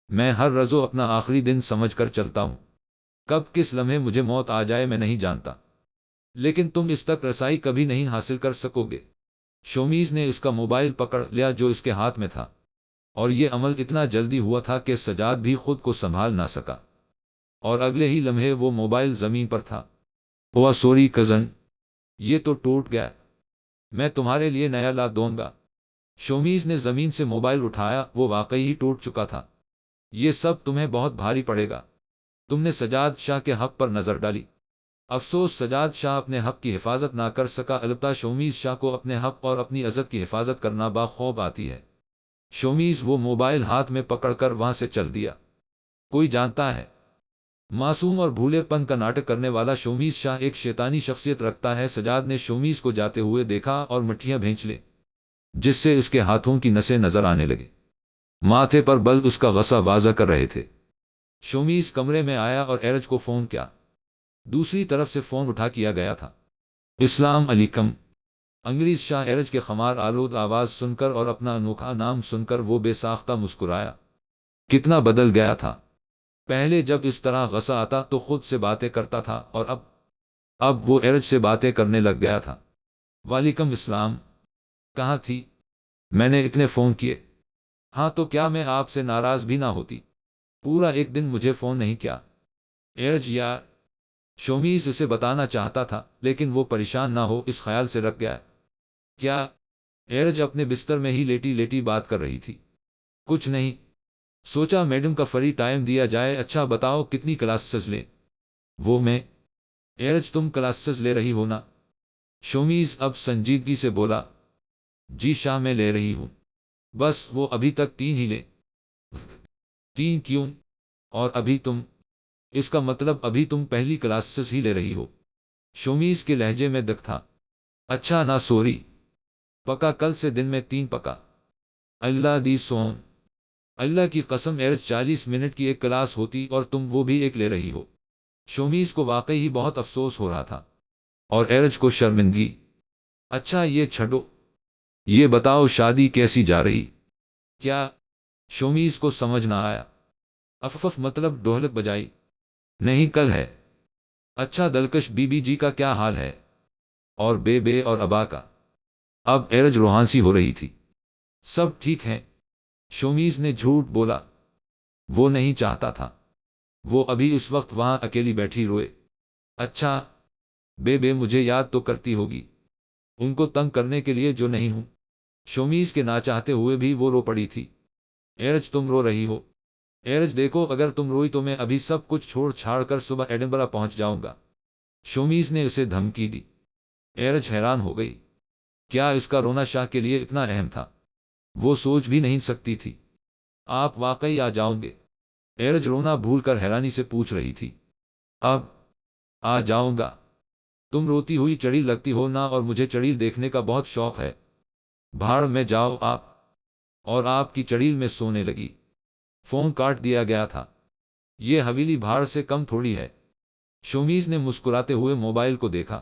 میں ہر روز اپنا آخری دن سمجھ کر چلتا ہوں، کب کس لمحے مجھے موت آ جائے میں نہیں جانتا، لیکن تم اس تک رسائی کبھی نہیں حاصل کر سکو گے۔ شومیز نے اس کا موبائل پکڑ لیا جو اس کے ہاتھ میں تھا، اور یہ عمل اتنا جلدی ہوا تھا کہ سجاد بھی خود کو سنبھال نہ سکا، اور اگلے ہی لمحے وہ موبائل زمین پر تھا۔ اوہ سوری کزن، یہ تو ٹوٹ گیا، میں تمہارے لیے نیا لا دوں گا۔ شومیز نے زمین سے موبائل اٹھایا، وہ واقعی ہی ٹوٹ چکا تھا۔ یہ سب تمہیں بہت بھاری پڑے گا۔ تم نے سجاد شاہ کے حق پر نظر ڈالی۔ افسوس سجاد شاہ اپنے حق کی حفاظت نہ کر سکا، البتہ شومیز شاہ کو اپنے حق اور اپنی عزت کی حفاظت کرنا بخوب آتی ہے۔ شومیز وہ موبائل ہاتھ میں پکڑ کر وہاں سے چل دیا۔ کوئی جانتا ہے، معصوم اور بھولے پن کا ناٹک کرنے والا شومیز شاہ ایک شیطانی شخصیت رکھتا ہے۔ سجاد نے شومیز کو جاتے ہوئے دیکھا اور مٹھیاں بھینچ لے، جس سے اس کے ہاتھوں کی نسیں نظر آنے لگے۔ ماتھے پر بل اس کا غصہ واضح کر رہے تھے۔ شومیز کمرے میں آیا اور ایرج کو فون کیا۔ دوسری طرف سے فون اٹھا کیا گیا تھا۔ السلام علیکم۔ انگریز شاہ ایرج کے خمار آلود آواز سن کر اور اپنا انوکھا نام سن کر وہ بے ساختہ مسکرایا۔ کتنا بدل گیا تھا! پہلے جب اس طرح غصہ آتا تو خود سے باتیں کرتا تھا، اور اب وہ ایرج سے باتیں کرنے لگ گیا تھا۔ وعلیکم السلام، کہاں تھی؟ میں نے اتنے فون کیے۔ ہاں تو کیا میں آپ سے ناراض بھی نہ ہوتی؟ پورا ایک دن مجھے فون نہیں کیا۔ ایرج یار، شومیز اسے بتانا چاہتا تھا لیکن وہ پریشان نہ ہو اس خیال سے رکھ گیا۔ کیا؟ ایرج اپنے بستر میں ہی لیٹی لیٹی بات کر رہی تھی۔ کچھ نہیں، سوچا میڈم کا فری ٹائم دیا جائے۔ اچھا بتاؤ کتنی کلاسز لیں؟ وہ میں۔ ایرج تم کلاسز لے رہی ہو نا؟ شومیز اب سنجیدگی سے بولا۔ جی شاہ میں لے رہی ہوں، بس وہ ابھی تک 3 ہی لے۔ 3 کیوں؟ اور ابھی تم؟ اس کا مطلب ابھی تم پہلی کلاسز ہی لے رہی ہو۔ شومیز کے لہجے میں دکھ تھا۔ اچھا نا سوری، پکا کل سے دن میں 3 پکا۔ اللہ دی سون، اللہ کی قسم ایرج 40 منٹ کی ایک کلاس ہوتی اور تم وہ بھی ایک لے رہی ہو۔ شومیز کو واقعی ہی بہت افسوس ہو رہا تھا، اور ایرج کو شرمندگی۔ اچھا یہ چھڈو، یہ بتاؤ شادی کیسی جا رہی؟ کیا؟ شومیز کو سمجھ نہ آیا۔ افف مطلب ڈھولک بجائی؟ نہیں کل ہے۔ اچھا دلکش بی بی جی کا کیا حال ہے؟ اور بے اور ابا کا؟ اب ایرج روحانسی ہو رہی تھی۔ سب ٹھیک ہیں، شومیز نے جھوٹ بولا۔ وہ نہیں چاہتا تھا، وہ ابھی اس وقت وہاں اکیلی بیٹھی روئے۔ اچھا بے مجھے یاد تو کرتی ہوگی، ان کو تنگ کرنے کے لیے جو نہیں ہوں۔ شومیز کے نہ چاہتے ہوئے بھی وہ رو پڑی تھی۔ ایرج تم رو رہی ہو؟ ایرج دیکھو اگر تم روئی تو میں ابھی سب کچھ چھوڑ چھاڑ کر صبح ایڈنبرا پہنچ جاؤں گا۔ شومیز نے اسے دھمکی دی۔ ایرج حیران ہو گئی، کیا اس کا رونا شاہ کے لیے اتنا اہم تھا؟ وہ سوچ بھی نہیں سکتی تھی۔ آپ واقعی آ جاؤں گے؟ ایرج رونا بھول کر حیرانی سے پوچھ رہی تھی۔ اب آ جاؤں گا؟ تم روتی ہوئی چڑیل لگتی ہو نا، اور مجھے چڑیل دیکھنے کا بہت شوق ہے۔ بھاڑ میں جاؤ آپ۔ اور آپ کی چڑیل میں سونے لگی۔ فون کاٹ دیا گیا تھا۔ یہ حویلی بھاڑ سے کم تھوڑی ہے۔ شومیز نے مسکراتے ہوئے موبائل کو دیکھا۔